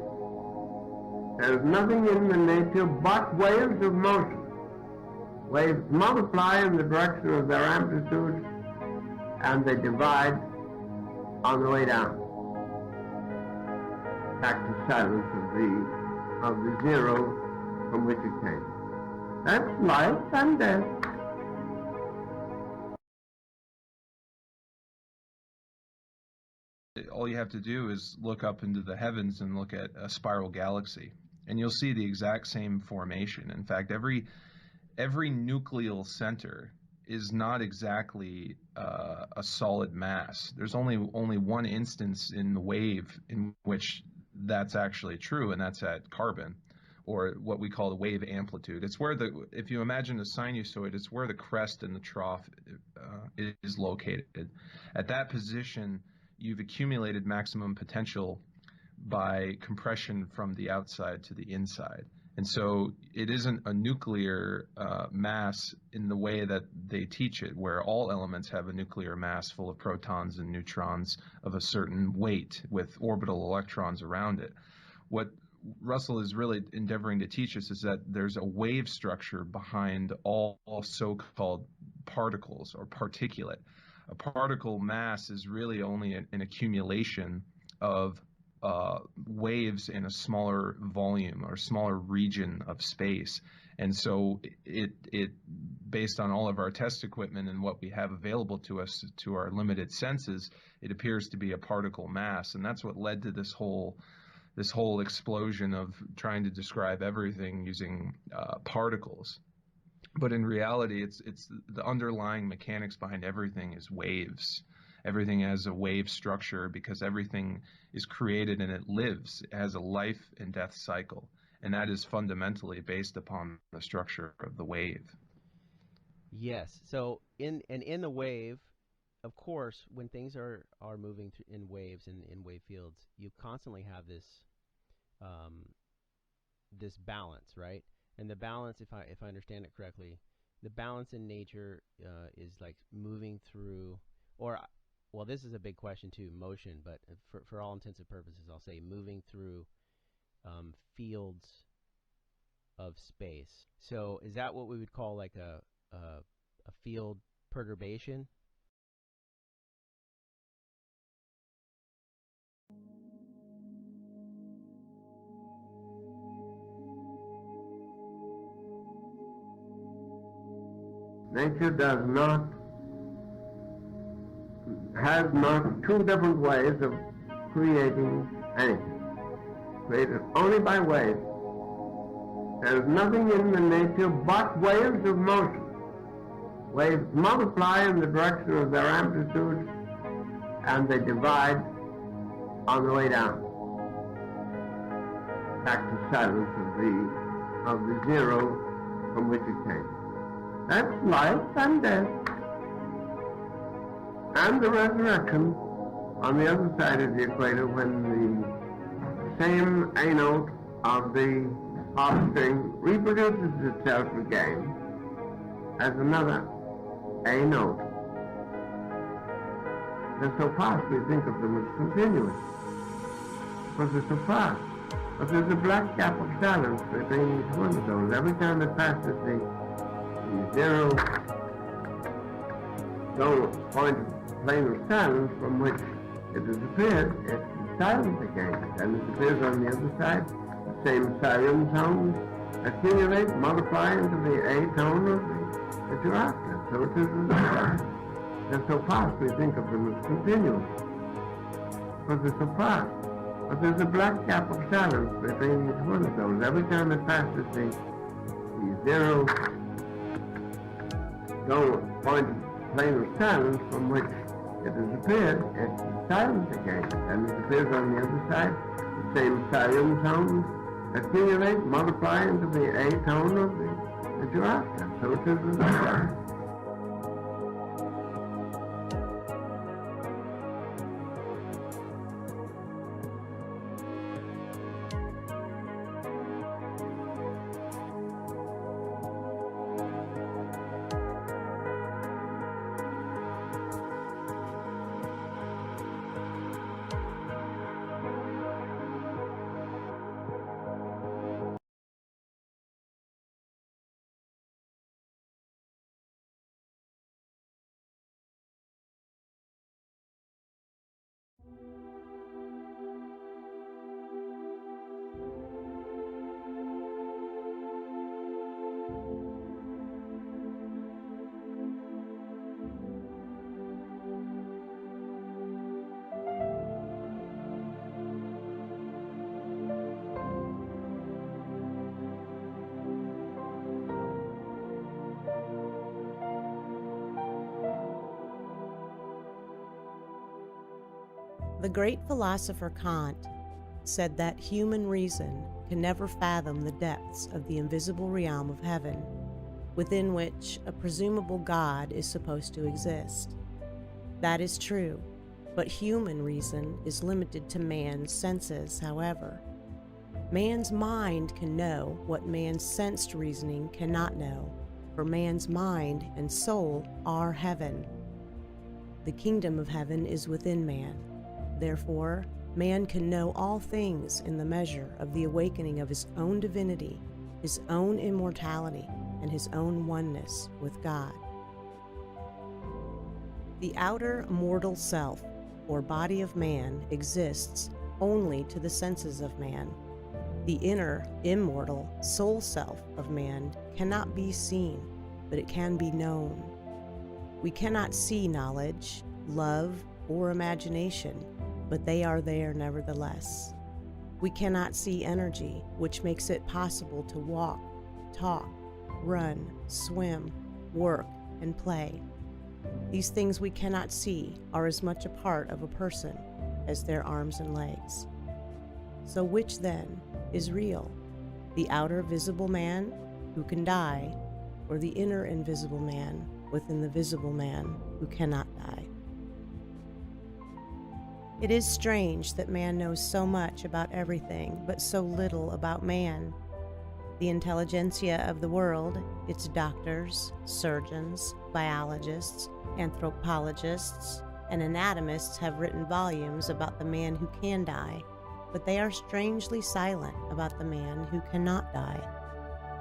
There is nothing in the nature but waves of motion. Waves multiply in the direction of their amplitude and they divide on the way down, back to silence of the zero from which it came. That's life and death. All you have to do is look up into the heavens and look at a spiral galaxy, and you'll see the exact same formation. In fact, every nucleal center is not exactly a solid mass. There's only one instance in the wave in which that's actually true, and that's at carbon, or what we call the wave amplitude. It's where if you imagine a sinusoid, it's where the crest and the trough is located. At that position, you've accumulated maximum potential by compression from the outside to the inside. And so it isn't a nuclear mass in the way that they teach it, where all elements have a nuclear mass full of protons and neutrons of a certain weight with orbital electrons around it. What Russell is really endeavoring to teach us is that there's a wave structure behind all so-called particles or particulate. A particle mass is really only an accumulation of waves in a smaller volume or smaller region of space. And so it based on all of our test equipment and what we have available to us to our limited senses, it appears to be a particle mass. And that's what led to this whole explosion of trying to describe everything using particles. But in reality, it's the underlying mechanics behind everything is waves. Everything has a wave structure because everything is created and it lives. It has a life and death cycle, and that is fundamentally based upon the structure of the wave. Yes. So in the wave, of course, when things are moving in waves and in wave fields, you constantly have this this balance, right? And the balance, if I understand it correctly, the balance in nature is like moving through, or well, this is a big question too, motion. But for all intents and purposes, I'll say moving through fields of space. So is that what we would call like a field perturbation? Nature has not two different ways of creating anything. Created only by waves. There is nothing in the nature but waves of motion. Waves multiply in the direction of their amplitude, and they divide on the way down, back to silence of the zero from which it came. That's life and death. And the resurrection on the other side of the equator, when the same A note of the offspring reproduces itself again as another A note. They're so fast we think of them as continuous, because they're so fast. But there's a black gap of silence between each one of those. Every time it passes the zero point plane of silence from which it disappears, it's silent again. And it appears on the other side. The same siren sounds accumulate, multiply into the A tone of that you're after. So it is they're so fast we think of them as continuous, because they're so fast. But there's a black gap of silence between each one of those. Every time it passes the zero point plane of silence from which it disappears, it's silent again. And it appears on the other side. The same siren sounds accumulate, multiply into the A tone of that you're after. So it is The great philosopher Kant said that human reason can never fathom the depths of the invisible realm of heaven, within which a presumable God is supposed to exist. That is true, but human reason is limited to man's senses, however. Man's mind can know what man's sensed reasoning cannot know, for man's mind and soul are heaven. The kingdom of heaven is within man. Therefore, man can know all things in the measure of the awakening of his own divinity, his own immortality, and his own oneness with God. The outer mortal self, or body of man, exists only to the senses of man. The inner, immortal, soul self of man cannot be seen, but it can be known. We cannot see knowledge, love, or imagination, but they are there nevertheless. We cannot see energy, which makes it possible to walk, talk, run, swim, work, and play. These things we cannot see are as much a part of a person as their arms and legs. So which then is real? The outer visible man who can die, or the inner invisible man within the visible man who cannot die? It is strange that man knows so much about everything, but so little about man. The intelligentsia of the world, its doctors, surgeons, biologists, anthropologists, and anatomists have written volumes about the man who can die, but they are strangely silent about the man who cannot die.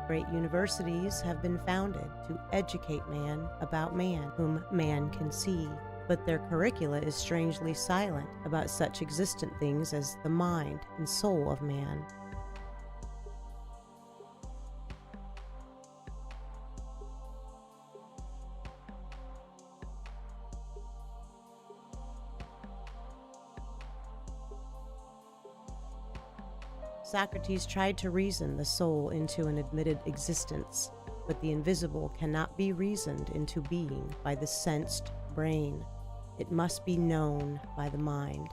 Great universities have been founded to educate man about man whom man can see, but their curricula is strangely silent about such existent things as the mind and soul of man. Socrates tried to reason the soul into an admitted existence, but the invisible cannot be reasoned into being by the sensed brain. It must be known by the mind.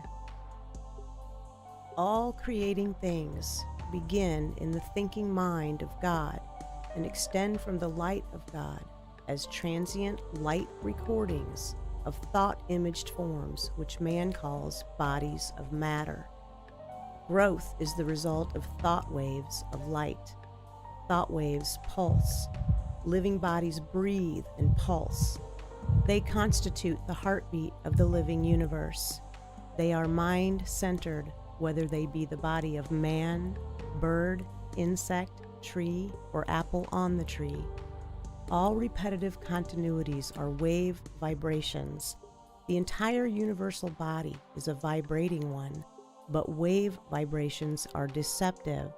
All creating things begin in the thinking mind of God and extend from the light of God as transient light recordings of thought-imaged forms which man calls bodies of matter. Growth is the result of thought waves of light. Thought waves pulse. Living bodies breathe and pulse. They constitute the heartbeat of the living universe. They are mind-centered, whether they be the body of man, bird, insect, tree, or apple on the tree. All repetitive continuities are wave vibrations. The entire universal body is a vibrating one, but wave vibrations are deceptive.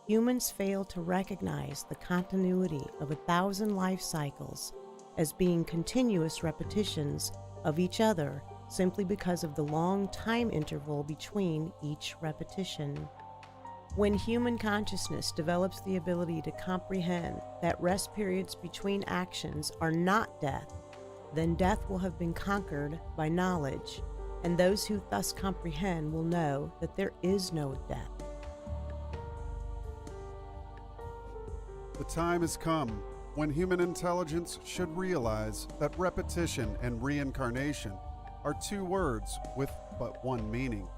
Humans fail to recognize the continuity of 1,000 life cycles as being continuous repetitions of each other simply because of the long time interval between each repetition. When human consciousness develops the ability to comprehend that rest periods between actions are not death, then death will have been conquered by knowledge, and those who thus comprehend will know that there is no death. The time has come when human intelligence should realize that repetition and reincarnation are two words with but one meaning.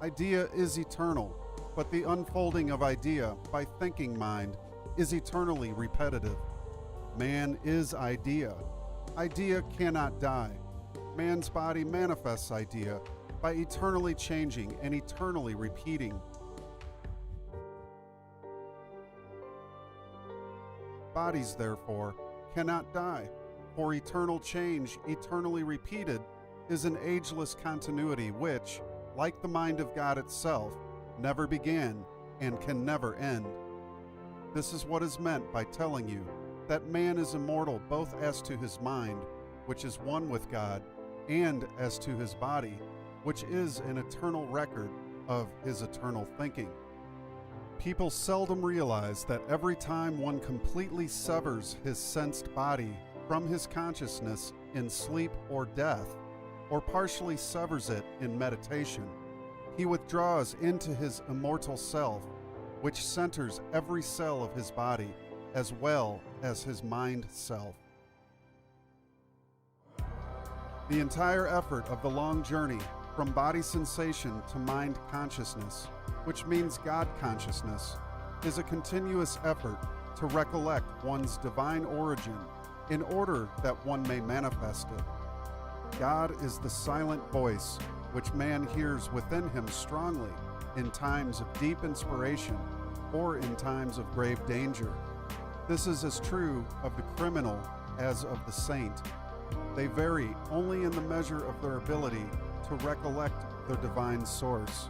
Idea is eternal, but the unfolding of idea by thinking mind is eternally repetitive. Man is idea. Idea cannot die. Man's body manifests idea by eternally changing and eternally repeating. Bodies, therefore, cannot die, for eternal change, eternally repeated, is an ageless continuity which, like the mind of God itself, never began and can never end. This is what is meant by telling you that man is immortal both as to his mind, which is one with God, and as to his body, which is an eternal record of his eternal thinking. People seldom realize that every time one completely severs his sensed body from his consciousness in sleep or death, or partially severs it in meditation, he withdraws into his immortal self, which centers every cell of his body as well as his mind self. The entire effort of the long journey from body sensation to mind consciousness, which means God consciousness, is a continuous effort to recollect one's divine origin in order that one may manifest it. God is the silent voice which man hears within him strongly in times of deep inspiration or in times of grave danger. This is as true of the criminal as of the saint. They vary only in the measure of their ability to recollect their divine source.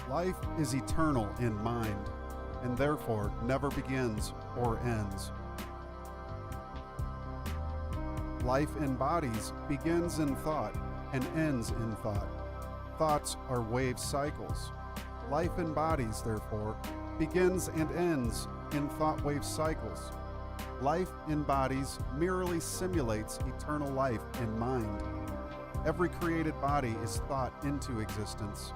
Life is eternal in mind, and therefore never begins or ends. Life in bodies begins in thought and ends in thought. Thoughts are wave cycles. Life in bodies, therefore, begins and ends in thought wave cycles. Life in bodies merely simulates eternal life in mind. Every created body is thought into existence.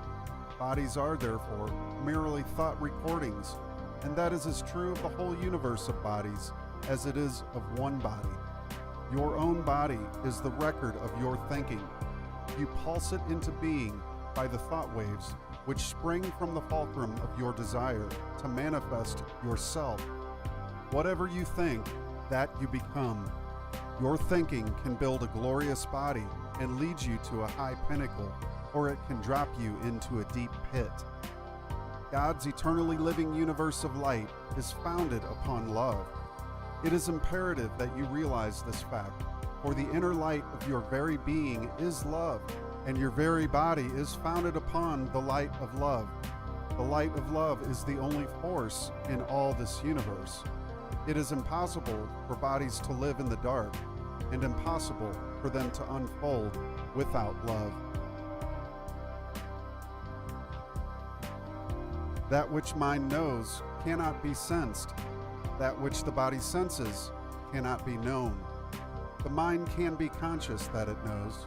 Bodies are, therefore, merely thought recordings, and that is as true of the whole universe of bodies as it is of one body. Your own body is the record of your thinking. You pulse it into being by the thought waves which spring from the fulcrum of your desire to manifest yourself. Whatever you think, that you become. Your thinking can build a glorious body and lead you to a high pinnacle, or it can drop you into a deep pit. God's eternally living universe of light is founded upon love. It is imperative that you realize this fact, for the inner light of your very being is love, and your very body is founded upon the light of love. The light of love is the only force in all this universe. It is impossible for bodies to live in the dark, and impossible for them to unfold without love. That which mind knows cannot be sensed. That which the body senses cannot be known. The mind can be conscious that it knows,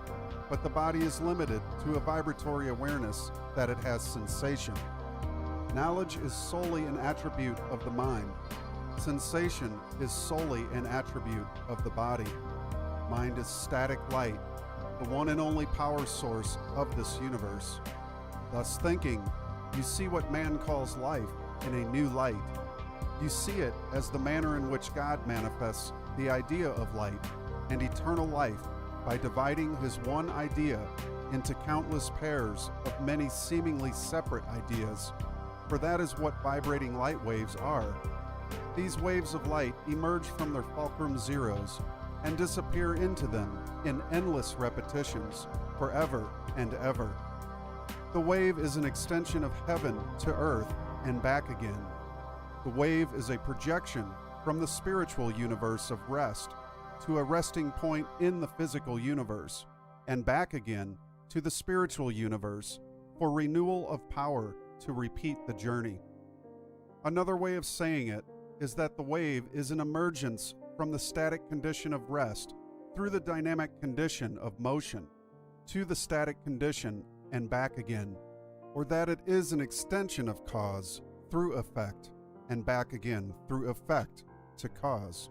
but the body is limited to a vibratory awareness that it has sensation. Knowledge is solely an attribute of the mind. Sensation is solely an attribute of the body. Mind is static light, the one and only power source of this universe. Thus thinking, you see what man calls life in a new light. You see it as the manner in which God manifests the idea of light and eternal life by dividing his one idea into countless pairs of many seemingly separate ideas, for that is what vibrating light waves are. These waves of light emerge from their fulcrum zeros and disappear into them in endless repetitions, forever and ever. The wave is an extension of heaven to earth and back again. The wave is a projection from the spiritual universe of rest to a resting point in the physical universe, and back again to the spiritual universe for renewal of power to repeat the journey. Another way of saying it is that the wave is an emergence from the static condition of rest through the dynamic condition of motion to the static condition and back again, or that it is an extension of cause through effect and back again through effect to cause.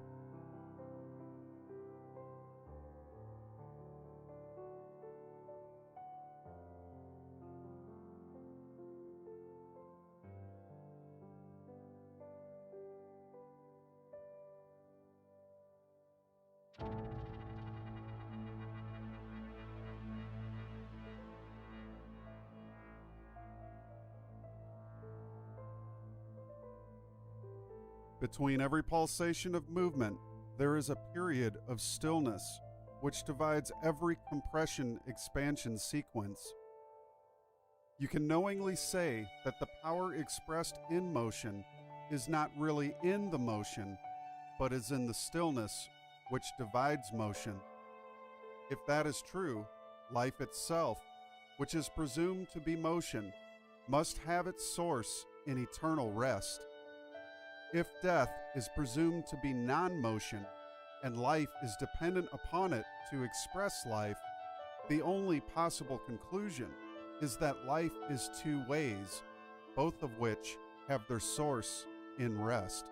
Between every pulsation of movement, there is a period of stillness, which divides every compression-expansion sequence. You can knowingly say that the power expressed in motion is not really in the motion, but is in the stillness which divides motion. If that is true, life itself, which is presumed to be motion, must have its source in eternal rest. If death is presumed to be non-motion, and life is dependent upon it to express life, The only possible conclusion is that life is two ways, both of which have their source in rest.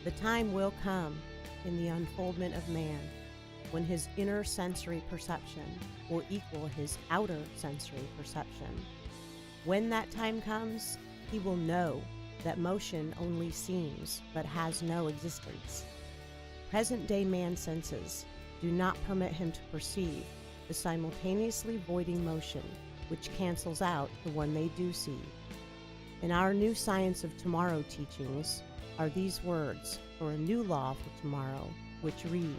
The time will come in the unfoldment of man when his inner sensory perception will equal his outer sensory perception. When that time comes, he will know that motion only seems but has no existence. Present-day man senses do not permit him to perceive the simultaneously voiding motion which cancels out the one they do see. In our new Science of Tomorrow teachings are these words for a new law for tomorrow, which read,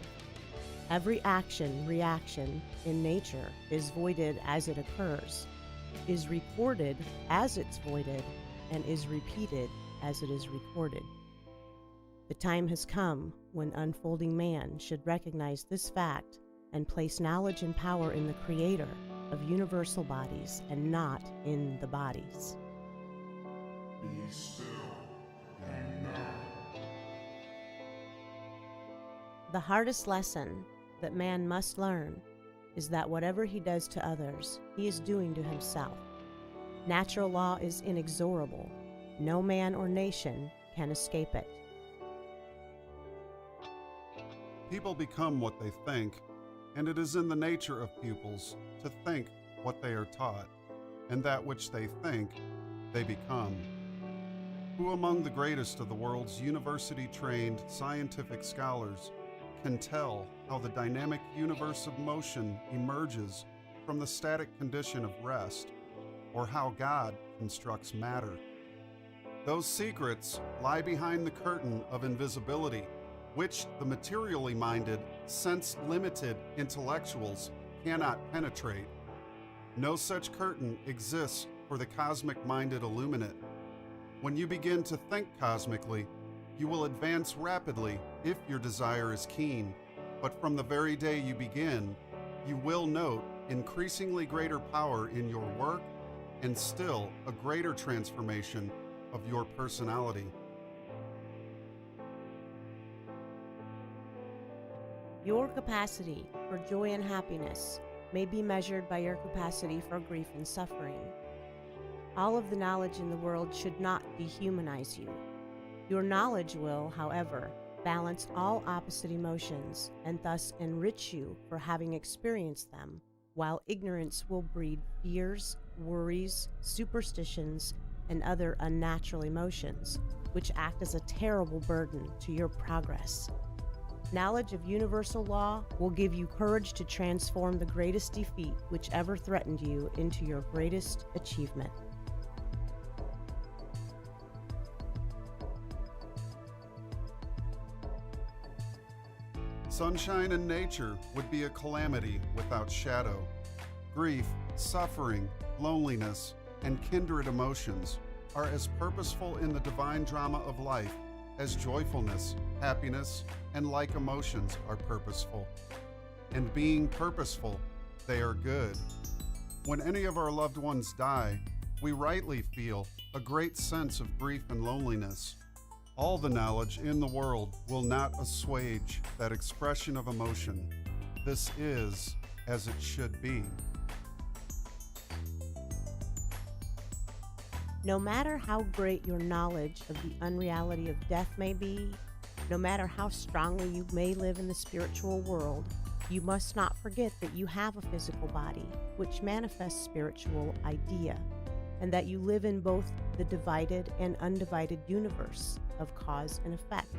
every action-reaction in nature is voided as it occurs, is recorded as it's voided, and is repeated as it is recorded. The time has come when unfolding man should recognize this fact and place knowledge and power in the Creator of universal bodies and not in the bodies. Be still and know. The hardest lesson that man must learn is that whatever he does to others, he is doing to himself. Natural law is inexorable. No man or nation can escape it. People become what they think, and it is in the nature of pupils to think what they are taught, and that which they think, they become. Who among the greatest of the world's university-trained scientific scholars can tell how the dynamic universe of motion emerges from the static condition of rest, or how God constructs matter? Those secrets lie behind the curtain of invisibility, which the materially minded, sense-limited intellectuals cannot penetrate. No such curtain exists for the cosmic-minded illuminate. When you begin to think cosmically, you will advance rapidly if your desire is keen, but from the very day you begin, you will note increasingly greater power in your work and still a greater transformation of your personality. Your capacity for joy and happiness may be measured by your capacity for grief and suffering. All of the knowledge in the world should not dehumanize you. Your knowledge will, however, balance all opposite emotions and thus enrich you for having experienced them, while ignorance will breed fears, worries, superstitions, and other unnatural emotions, which act as a terrible burden to your progress. Knowledge of universal law will give you courage to transform the greatest defeat which ever threatened you into your greatest achievement. Sunshine in nature would be a calamity without shadow. Grief, suffering, loneliness, and kindred emotions are as purposeful in the divine drama of life as joyfulness, happiness, and like emotions are purposeful. And being purposeful, they are good. When any of our loved ones die, we rightly feel a great sense of grief and loneliness. All the knowledge in the world will not assuage that expression of emotion. This is as it should be. No matter how great your knowledge of the unreality of death may be, no matter how strongly you may live in the spiritual world, you must not forget that you have a physical body, which manifests spiritual idea, and that you live in both the divided and undivided universe of cause and effect.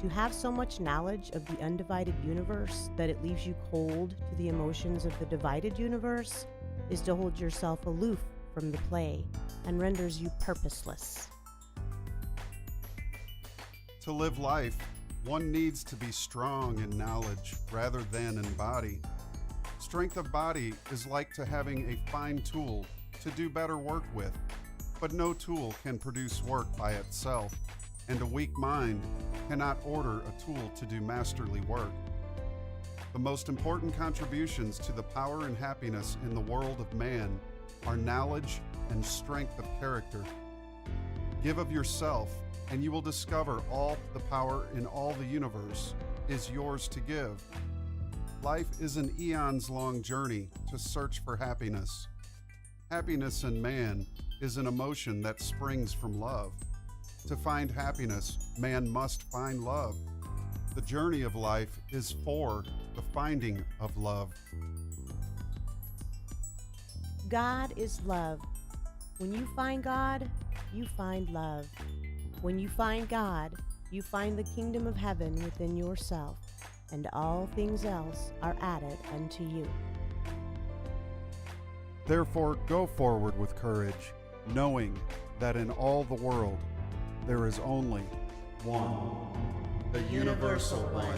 To have so much knowledge of the undivided universe that it leaves you cold to the emotions of the divided universe is to hold yourself aloof from the play and renders you purposeless. To live life, one needs to be strong in knowledge rather than in body. Strength of body is like to having a fine tool to do better work with, but no tool can produce work by itself, and a weak mind cannot order a tool to do masterly work. The most important contributions to the power and happiness in the world of man are knowledge and strength of character. Give of yourself, and you will discover all the power in all the universe is yours to give. Life is an eons-long journey to search for happiness. Happiness in man is an emotion that springs from love. To find happiness, man must find love. The journey of life is for the finding of love. God is love. When you find God, you find love. When you find God, you find the kingdom of heaven within yourself, and all things else are added unto you. Therefore, go forward with courage, knowing that in all the world there is only one, the universal one.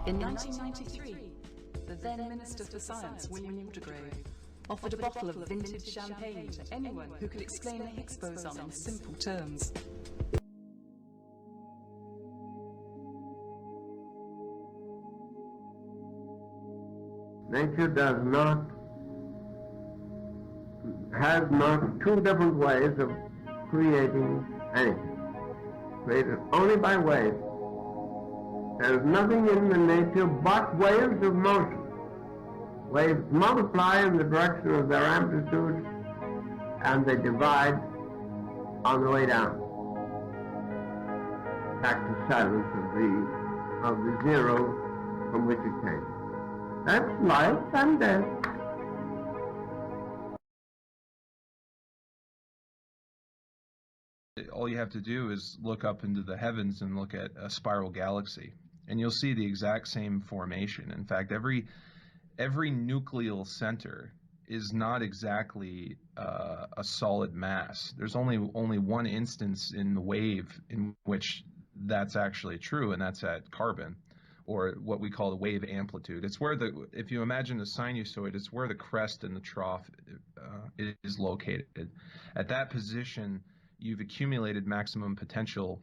In 1993, the then Minister for Science, William Watergrave, offered a bottle of vintage champagne to anyone who could explain the Higgs boson in simple terms. Nature has not two different ways of creating anything. Created only by waves. There's nothing in the nature but waves of motion. Waves multiply in the direction of their amplitude, and they divide on the way down. Back to silence of the zero from which it came. That's life and death. All you have to do is look up into the heavens and look at a spiral galaxy, and you'll see the exact same formation. In fact, every nucleal center is not exactly a solid mass. There's only one instance in the wave in which that's actually true, and that's at carbon, or what we call the wave amplitude. It's where if you imagine a sinusoid, it's where the crest and the trough is located. At that position, you've accumulated maximum potential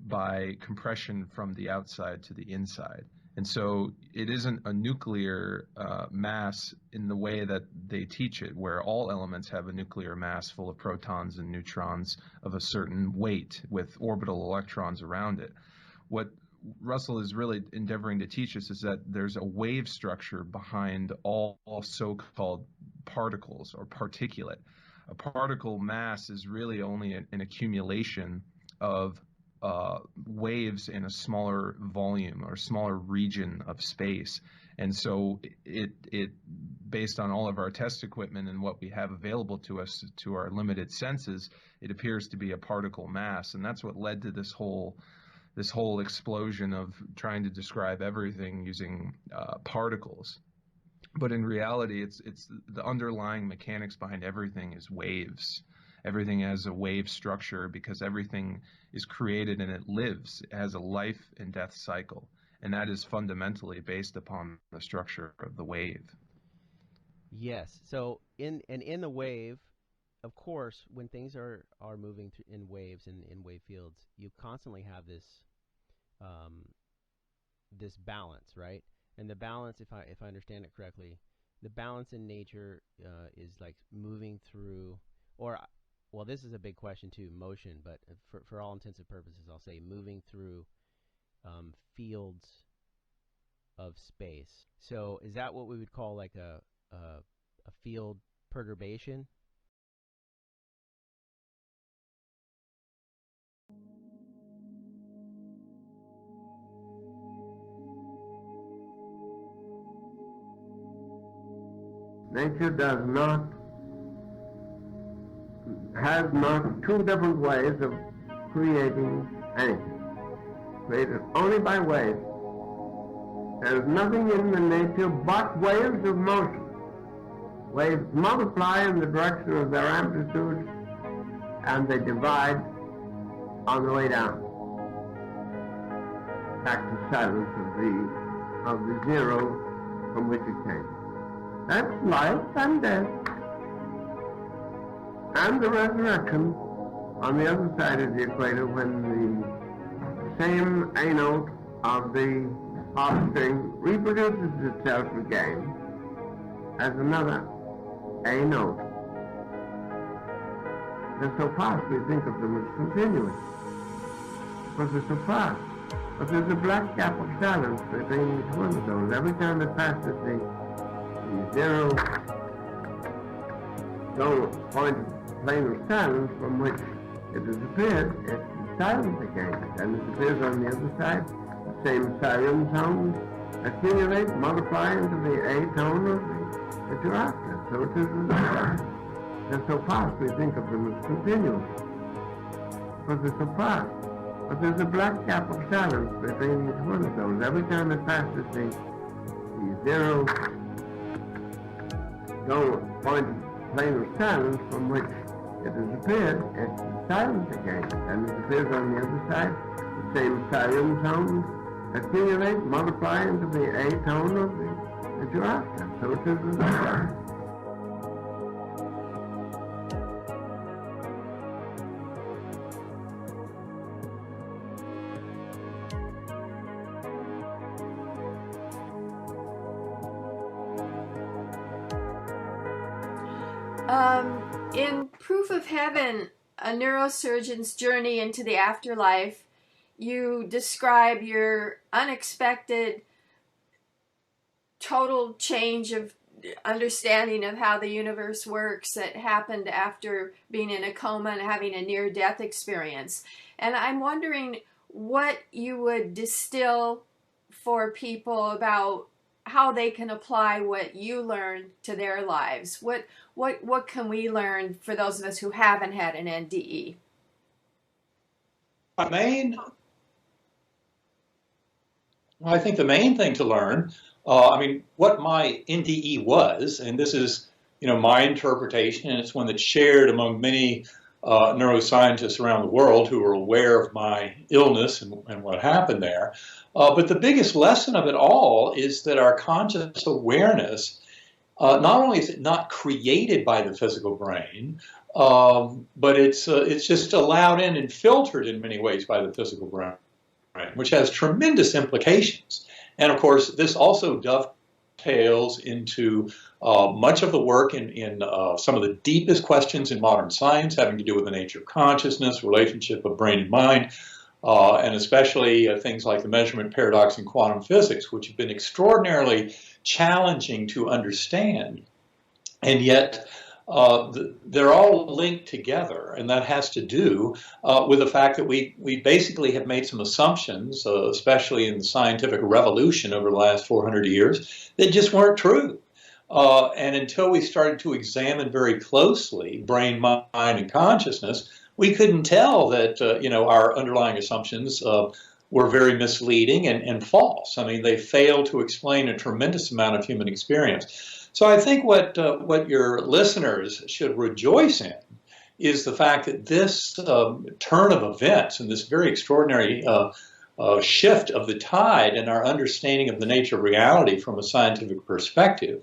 by compression from the outside to the inside. And so it isn't a nuclear mass in the way that they teach it, where all elements have a nuclear mass full of protons and neutrons of a certain weight with orbital electrons around it. What Russell is really endeavoring to teach us is that there's a wave structure behind all so-called particles or particulate. A particle mass is really only an accumulation of waves in a smaller volume or smaller region of space. And so it based on all of our test equipment and what we have available to us to our limited senses, it appears to be a particle mass. And that's what led to this whole explosion of trying to describe everything using particles. But in reality, it's the underlying mechanics behind everything is waves. Everything has a wave structure because everything is created and it lives. It has a life and death cycle, and that is fundamentally based upon the structure of the wave. Yes. So in the wave, of course, when things are moving in waves and in wave fields, you constantly have this this balance, right? And the balance, if I understand it correctly, the balance in nature is like moving through, or well, this is a big question too, motion. But for all intents and purposes, I'll say moving through fields of space. So is that what we would call like a field perturbation? Nature has not two different ways of creating anything. Created only by waves. There is nothing in the nature but waves of motion. Waves multiply in the direction of their amplitude, and they divide on the way down. Back to silence of the zero from which it came. That's life and death. And the resurrection on the other side of the equator, when the same A note of the offspring reproduces itself again as another A note. They're so fast we think of them as continuous, because they're so fast. But there's a black gap of silence between each one of those. Every time it passes the zero point plane of silence from which it has appeared, it's silent again. And it appears on the other side, the same siren sounds accumulate, multiply into the A tone of that you're after. So it is they're so fast we think of them as continuous, because they're so fast. But there's a black gap of silence between each one of those. Every time it passes the zero point plane of silence from which it has appeared, it's silent again. And it appears on the other side, the same siren sounds accumulate, multiply into the A tone of that you're after. So it is in Proof of Heaven, a neurosurgeon's journey into the afterlife, you describe your unexpected total change of understanding of how the universe works that happened after being in a coma and having a near-death experience. And I'm wondering what you would distill for people about how they can apply what you learned to their lives. What can we learn for those of us who haven't had an NDE? I think the main thing to learn, what my NDE was, and this is my interpretation, and it's one that's shared among many neuroscientists around the world who are aware of my illness and what happened there. But the biggest lesson of it all is that our conscious awareness, not only is it not created by the physical brain, but it's just allowed in and filtered in many ways by the physical brain, which has tremendous implications. And of course, this also dovetails into much of the work in some of the deepest questions in modern science having to do with the nature of consciousness, relationship of brain and mind, and especially things like the measurement paradox in quantum physics, which have been extraordinarily challenging to understand. And yet, they're all linked together, and that has to do with the fact that we basically have made some assumptions, especially in the scientific revolution over the last 400 years, that just weren't true. And until we started to examine very closely brain, mind, and consciousness, we couldn't tell that our underlying assumptions were very misleading and false. I mean, they fail to explain a tremendous amount of human experience. So I think what your listeners should rejoice in is the fact that this turn of events and this very extraordinary shift of the tide in our understanding of the nature of reality from a scientific perspective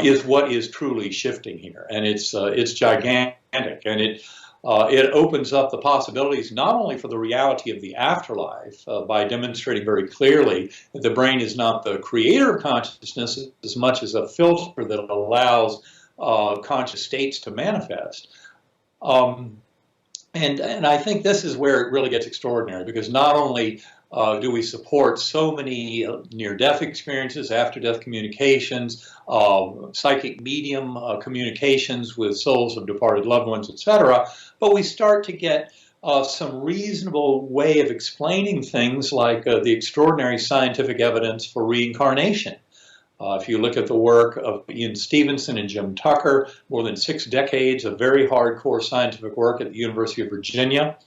is what is truly shifting here, and it's gigantic, and it opens up the possibilities not only for the reality of the afterlife by demonstrating very clearly that the brain is not the creator of consciousness as much as a filter that allows conscious states to manifest. And I think this is where it really gets extraordinary, because not only do we support so many near-death experiences, after-death communications, psychic medium communications with souls of departed loved ones, etc., but we start to get some reasonable way of explaining things like the extraordinary scientific evidence for reincarnation. If you look at the work of Ian Stevenson and Jim Tucker, more than 6 decades of very hardcore scientific work at the University of Virginia.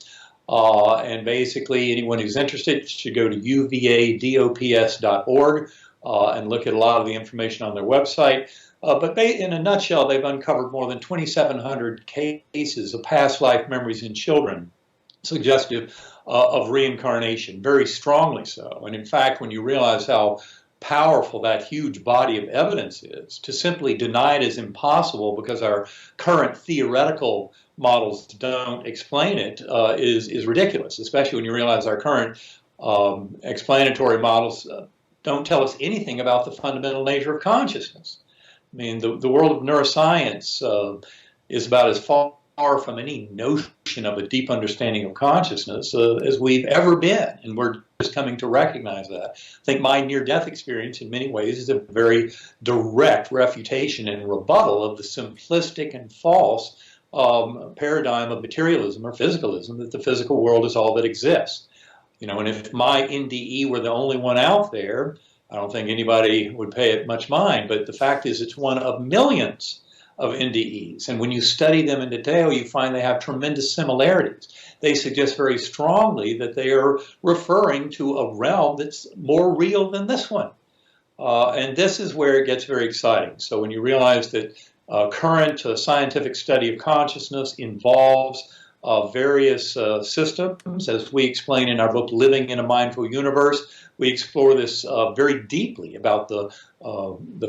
And basically, anyone who's interested should go to uvadops.org and look at a lot of the information on their website. But in a nutshell, they've uncovered more than 2,700 cases of past life memories in children suggestive of reincarnation, very strongly so. And in fact, when you realize how powerful that huge body of evidence is, to simply deny it is impossible because our current theoretical models don't explain it is ridiculous, especially when you realize our current explanatory models don't tell us anything about the fundamental nature of consciousness. I mean, the world of neuroscience is about as far from any notion of a deep understanding of consciousness as we've ever been, and we're just coming to recognize that. I think my near-death experience in many ways is a very direct refutation and rebuttal of the simplistic and false paradigm of materialism or physicalism, that the physical world is all that exists. And if my NDE were the only one out there, I don't think anybody would pay it much mind, but the fact is it's one of millions of NDEs. And when you study them in detail, you find they have tremendous similarities. They suggest very strongly that they are referring to a realm that's more real than this one. And this is where it gets very exciting. So when you realize that current scientific study of consciousness involves various systems, as we explain in our book, Living in a Mindful Universe, we explore this very deeply about the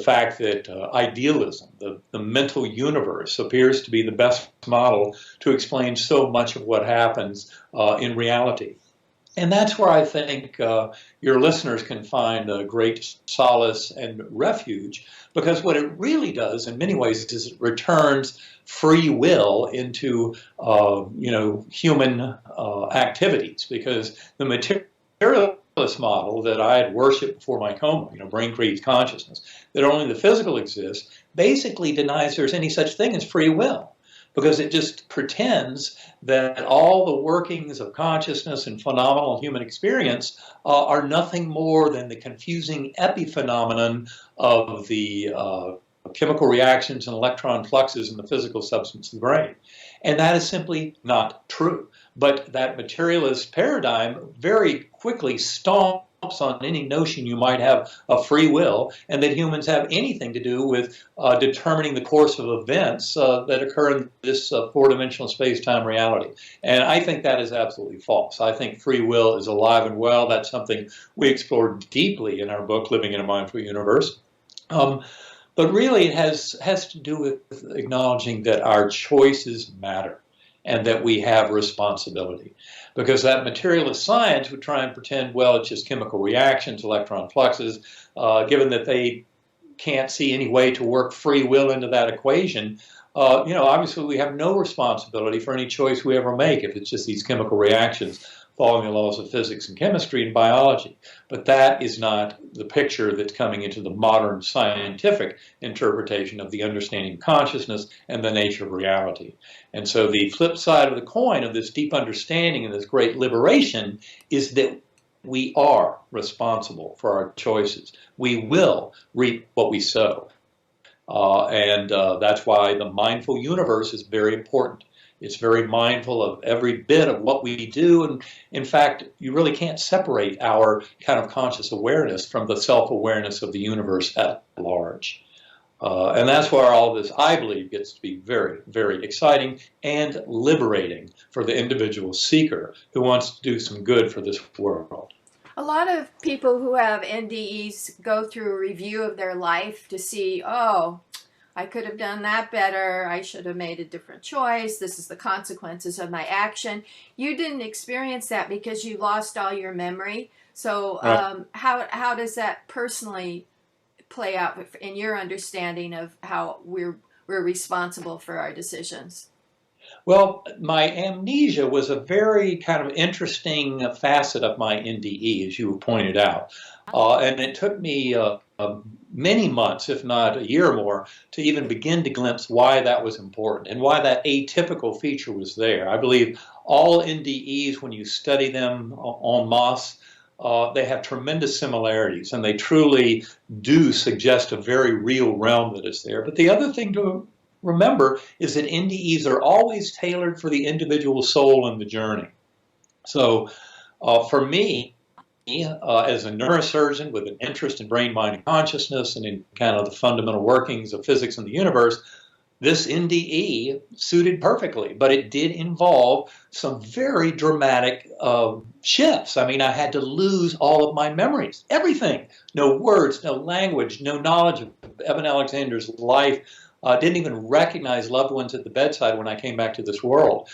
fact that idealism, the mental universe, appears to be the best model to explain so much of what happens in reality. And that's where I think your listeners can find a great solace and refuge, because what it really does in many ways is it returns free will into human activities, because the materialist model that I had worshipped before my coma, brain creates consciousness, that only the physical exists, basically denies there's any such thing as free will, because it just pretends that all the workings of consciousness and phenomenal human experience are nothing more than the confusing epiphenomenon of the chemical reactions and electron fluxes in the physical substance of the brain. And that is simply not true. But that materialist paradigm very quickly stomps on any notion you might have of free will, and that humans have anything to do with determining the course of events that occur in this four-dimensional space-time reality. And I think that is absolutely false. I think free will is alive and well. That's something we explored deeply in our book, Living in a Mindful Universe. But really, it has to do with acknowledging that our choices matter and that we have responsibility. Because that materialist science would try and pretend, well, it's just chemical reactions, electron fluxes, given that they can't see any way to work free will into that equation. Obviously we have no responsibility for any choice we ever make if it's just these chemical reactions following the laws of physics and chemistry and biology. But that is not the picture that's coming into the modern scientific interpretation of the understanding of consciousness and the nature of reality. And so the flip side of the coin of this deep understanding and this great liberation is that we are responsible for our choices. We will reap what we sow. And that's why the mindful universe is very important. It's very mindful of every bit of what we do. And in fact, you really can't separate our kind of conscious awareness from the self-awareness of the universe at large. And that's where all this, I believe, gets to be very, very exciting and liberating for the individual seeker who wants to do some good for this world. A lot of people who have NDEs go through a review of their life to see, oh, I could have done that better. I should have made a different choice. This is the consequences of my action. You didn't experience that because you lost all your memory. So how does that personally play out in your understanding of how we're responsible for our decisions? Well, my amnesia was a very kind of interesting facet of my NDE, as you pointed out. And it took me many months, if not a year or more, to even begin to glimpse why that was important and why that atypical feature was there. I believe all NDEs, when you study them en masse, they have tremendous similarities, and they truly do suggest a very real realm that is there. But the other thing to remember is that NDEs are always tailored for the individual soul and the journey. So for me, as a neurosurgeon with an interest in brain, mind, and consciousness and in kind of the fundamental workings of physics and the universe, this NDE suited perfectly, but it did involve some very dramatic shifts. I mean, I had to lose all of my memories, everything. No words, no language, no knowledge of Evan Alexander's life. Didn't even recognize loved ones at the bedside when I came back to this world.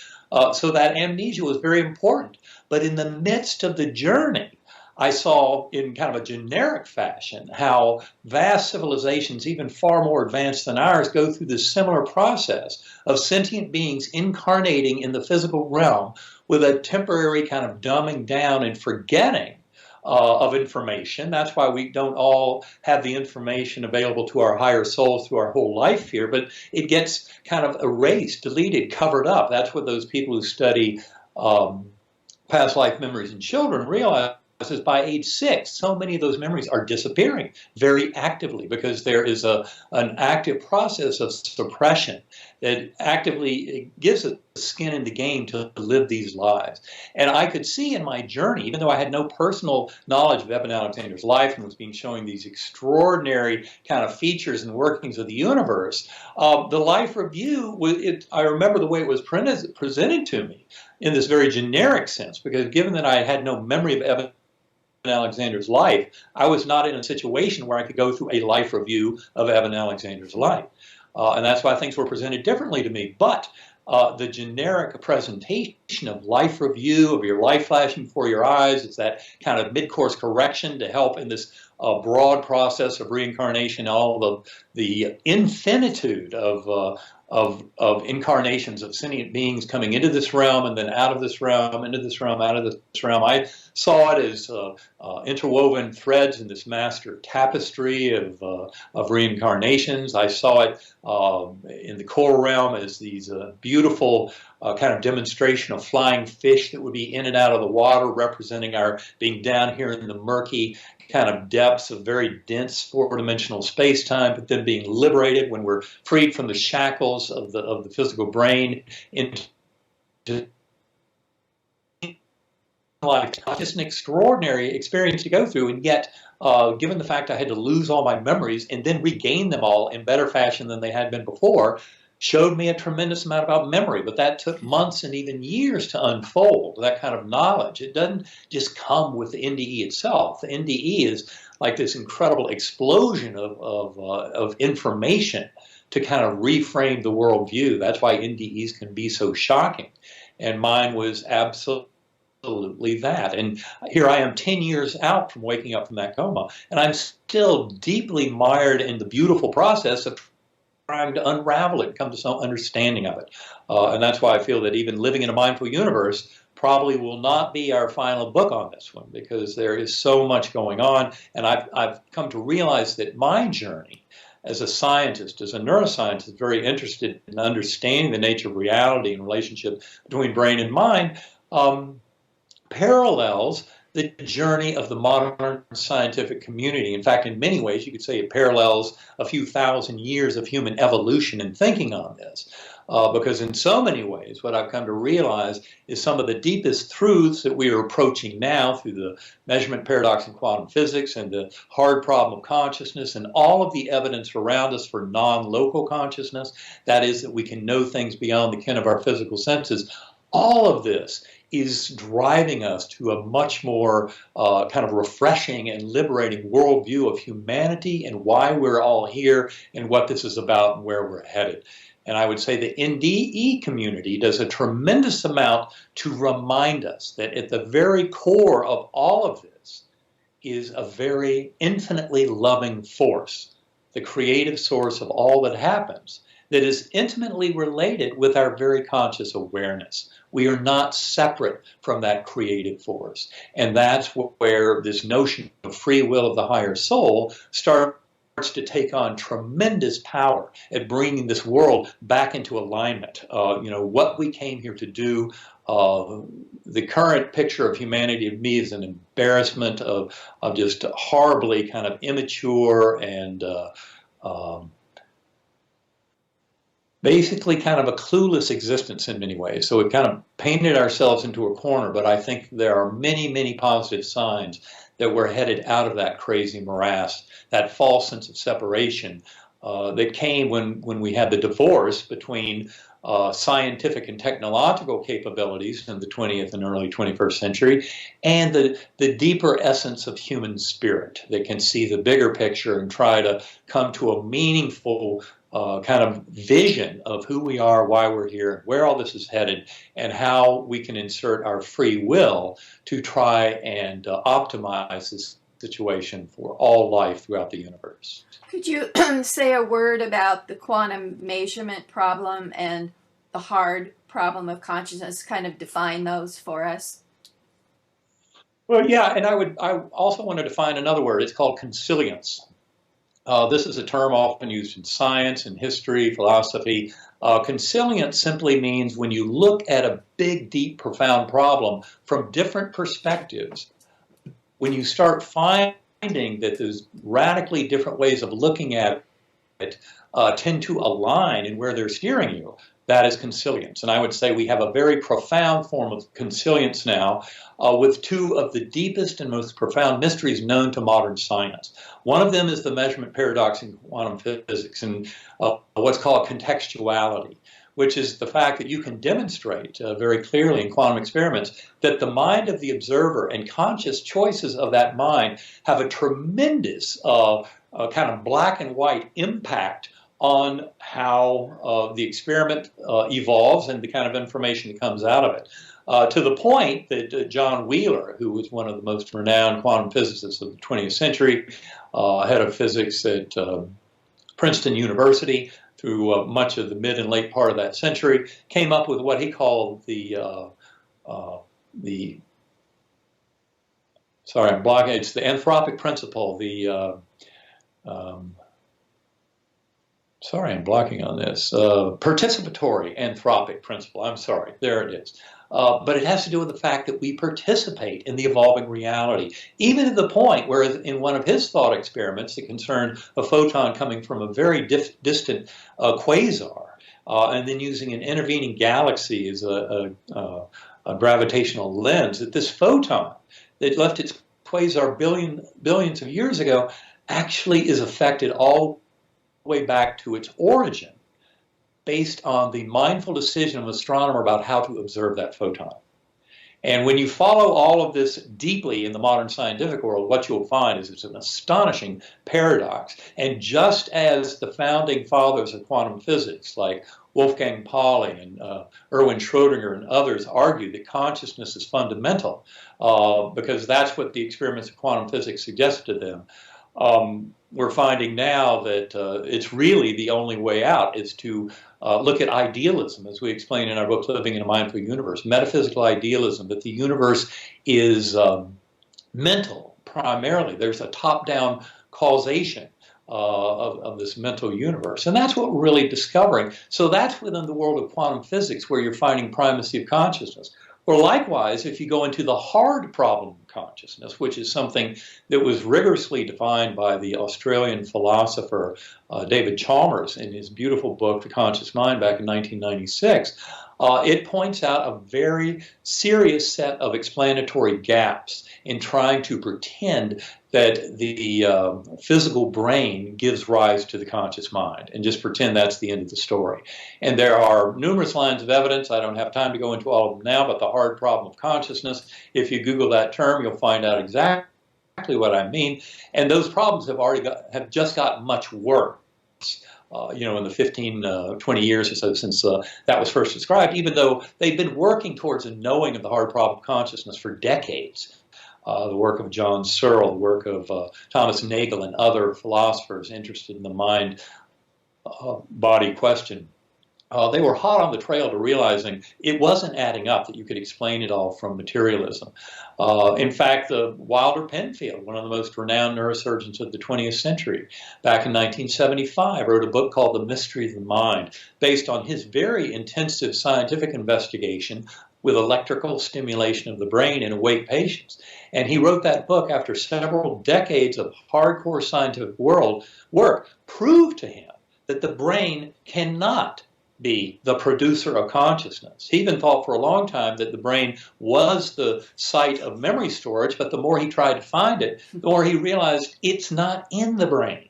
So that amnesia was very important. But in the midst of the journey, I saw in kind of a generic fashion how vast civilizations, even far more advanced than ours, go through this similar process of sentient beings incarnating in the physical realm with a temporary kind of dumbing down and forgetting of information. That's why we don't all have the information available to our higher souls through our whole life here, but it gets kind of erased, deleted, covered up. That's what those people who study past life memories in children realize. Is by age 6, so many of those memories are disappearing very actively because there is an active process of suppression that actively gives us skin in the game to live these lives. And I could see in my journey, even though I had no personal knowledge of Evan Alexander's life and was being showing these extraordinary kind of features and workings of the universe, the life review, I remember the way it was presented to me in this very generic sense, because given that I had no memory of Evan Alexander's life, I was not in a situation where I could go through a life review of Evan Alexander's life. And that's why things were presented differently to me. But the generic presentation of life review, of your life flashing before your eyes, it's that kind of mid-course correction to help in this broad process of reincarnation, all of the infinitude of incarnations of sentient beings coming into this realm and then out of this realm, into this realm, out of this realm. I saw it as interwoven threads in this master tapestry of reincarnations. I saw it in the core realm as these beautiful kind of demonstration of flying fish that would be in and out of the water, representing our being down here in the murky kind of depths of very dense four-dimensional space-time, but then being liberated when we're freed from the shackles of the physical brain into lifetime. Just an extraordinary experience to go through, and yet, given the fact I had to lose all my memories and then regain them all in better fashion than they had been before, showed me a tremendous amount about memory. But that took months and even years to unfold, that kind of knowledge. It doesn't just come with the NDE itself. The NDE is like this incredible explosion of information to kind of reframe the worldview. That's why NDEs can be so shocking. And mine was absolutely that. And here I am 10 years out from waking up from that coma, and I'm still deeply mired in the beautiful process of trying to unravel it, come to some understanding of it. And that's why I feel that even Living in a Mindful Universe probably will not be our final book on this one, because there is so much going on. And I've come to realize that my journey as a scientist, as a neuroscientist, very interested in understanding the nature of reality and relationship between brain and mind, parallels the journey of the modern scientific community. In fact, in many ways, you could say it parallels a few thousand years of human evolution and thinking on this. Because in so many ways, what I've come to realize is some of the deepest truths that we are approaching now through the measurement paradox in quantum physics and the hard problem of consciousness and all of the evidence around us for non-local consciousness, that is, that we can know things beyond the ken of our physical senses. All of this is driving us to a much more kind of refreshing and liberating worldview of humanity and why we're all here and what this is about and where we're headed. And I would say the NDE community does a tremendous amount to remind us that at the very core of all of this is a very infinitely loving force, the creative source of all that happens, that is intimately related with our very conscious awareness. We are not separate from that creative force. And that's where this notion of free will of the higher soul starts to take on tremendous power at bringing this world back into alignment. What we came here to do, the current picture of humanity to me is an embarrassment of just horribly kind of immature and basically kind of a clueless existence in many ways. So we've kind of painted ourselves into a corner, but I think there are many, many positive signs that we're headed out of that crazy morass, that false sense of separation that came when we had the divorce between scientific and technological capabilities in the 20th and early 21st century, and the deeper essence of human spirit that can see the bigger picture and try to come to a meaningful kind of vision of who we are, why we're here, where all this is headed, and how we can insert our free will to try and optimize this situation for all life throughout the universe. Could you say a word about the quantum measurement problem and the hard problem of consciousness? Kind of define those for us. Well, yeah, and I also want to define another word. It's called consilience. This is a term often used in science and history, philosophy. Consilience simply means when you look at a big, deep, profound problem from different perspectives, when you start finding that there's radically different ways of looking at it tend to align in where they're steering you, that is consilience. And I would say we have a very profound form of consilience now with two of the deepest and most profound mysteries known to modern science. One of them is the measurement paradox in quantum physics and what's called contextuality, which is the fact that you can demonstrate very clearly in quantum experiments that the mind of the observer and conscious choices of that mind have a tremendous kind of black and white impact on how the experiment evolves and the kind of information that comes out of it. To the point that John Wheeler, who was one of the most renowned quantum physicists of the 20th century, head of physics at Princeton University through much of the mid and late part of that century, came up with what he called sorry, I'm blocking, it's the anthropic principle, sorry, I'm blocking on this. Participatory anthropic principle. I'm sorry. There it is. But it has to do with the fact that we participate in the evolving reality, even to the point where in one of his thought experiments that concerned a photon coming from a very distant quasar, and then using an intervening galaxy as a gravitational lens, that this photon that left its quasar billions of years ago actually is affected all the way back to its origin based on the mindful decision of an astronomer about how to observe that photon. And when you follow all of this deeply in the modern scientific world, what you'll find is it's an astonishing paradox. And just as the founding fathers of quantum physics, like Wolfgang Pauli and Erwin Schrödinger and others, argued that consciousness is fundamental because that's what the experiments of quantum physics suggested to them. We're finding now that it's really the only way out is to look at idealism, as we explain in our book, Living in a Mindful Universe, metaphysical idealism, that the universe is mental primarily. There's a top-down causation of this mental universe. And that's what we're really discovering. So that's within the world of quantum physics where you're finding primacy of consciousness. Or likewise, if you go into the hard problem of consciousness, which is something that was rigorously defined by the Australian philosopher David Chalmers in his beautiful book, The Conscious Mind, back in 1996, it points out a very serious set of explanatory gaps in trying to pretend that the physical brain gives rise to the conscious mind and just pretend that's the end of the story. And there are numerous lines of evidence. I don't have time to go into all of them now, but the hard problem of consciousness, if you Google that term, you'll find out exactly what I mean. And those problems have just gotten much worse. In the 15, 20 years or so since that was first described, even though they've been working towards a knowing of the hard problem of consciousness for decades. The work of John Searle, the work of Thomas Nagel and other philosophers interested in the mind-body question. They were hot on the trail to realizing it wasn't adding up, that you could explain it all from materialism. In fact, Wilder Penfield, one of the most renowned neurosurgeons of the 20th century, back in 1975, wrote a book called The Mystery of the Mind, based on his very intensive scientific investigation with electrical stimulation of the brain in awake patients. And he wrote that book after several decades of hardcore scientific work, proved to him that the brain cannot be the producer of consciousness. He even thought for a long time that the brain was the site of memory storage, but the more he tried to find it, the more he realized it's not in the brain.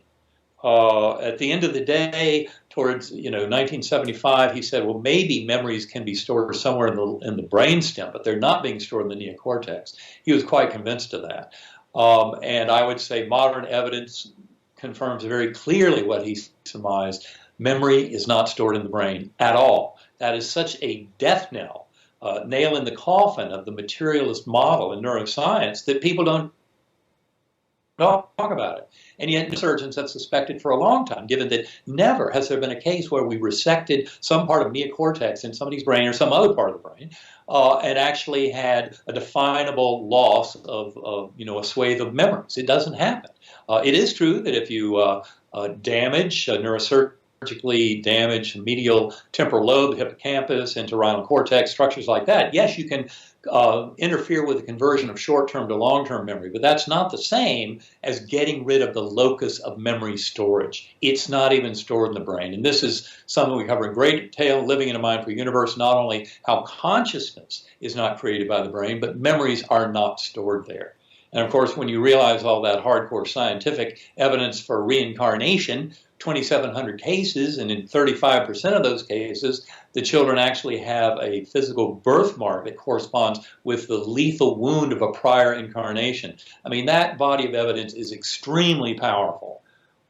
At the end of the day, towards 1975, he said, well, maybe memories can be stored somewhere in the brainstem, but they're not being stored in the neocortex. He was quite convinced of that. And I would say modern evidence confirms very clearly what he surmised. Memory is not stored in the brain at all. That is such a death knell, nail in the coffin of the materialist model in neuroscience that people don't talk about it. And yet surgeons have suspected for a long time, given that never has there been a case where we resected some part of neocortex in somebody's brain or some other part of the brain and actually had a definable loss of a swathe of memories. It doesn't happen. It is true that if you damage neurosurgically damage medial temporal lobe, hippocampus, entorhinal cortex, structures like that, yes, you can interfere with the conversion of short-term to long-term memory, but that's not the same as getting rid of the locus of memory storage. It's not even stored in the brain. And this is something we cover in great detail, Living in a Mindful Universe, not only how consciousness is not created by the brain, but memories are not stored there. And of course, when you realize all that hardcore scientific evidence for reincarnation, 2,700 cases, and in 35% of those cases, the children actually have a physical birthmark that corresponds with the lethal wound of a prior incarnation. I mean, that body of evidence is extremely powerful.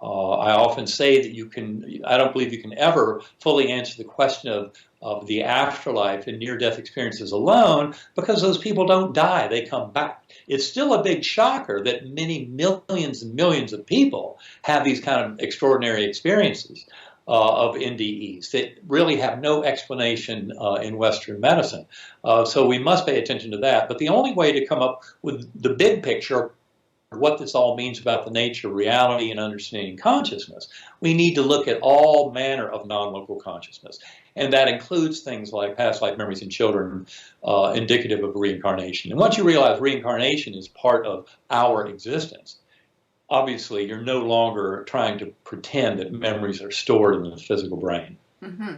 I often say that I don't believe you can ever fully answer the question of the afterlife and near-death experiences alone, because those people don't die, they come back. It's still a big shocker that many millions and millions of people have these kind of extraordinary experiences of NDEs that really have no explanation in Western medicine. So we must pay attention to that. But the only way to come up with the big picture, what this all means about the nature of reality and understanding consciousness, we need to look at all manner of non-local consciousness. And that includes things like past life memories in children, indicative of reincarnation. And once you realize reincarnation is part of our existence, obviously you're no longer trying to pretend that memories are stored in the physical brain. Mm-hmm.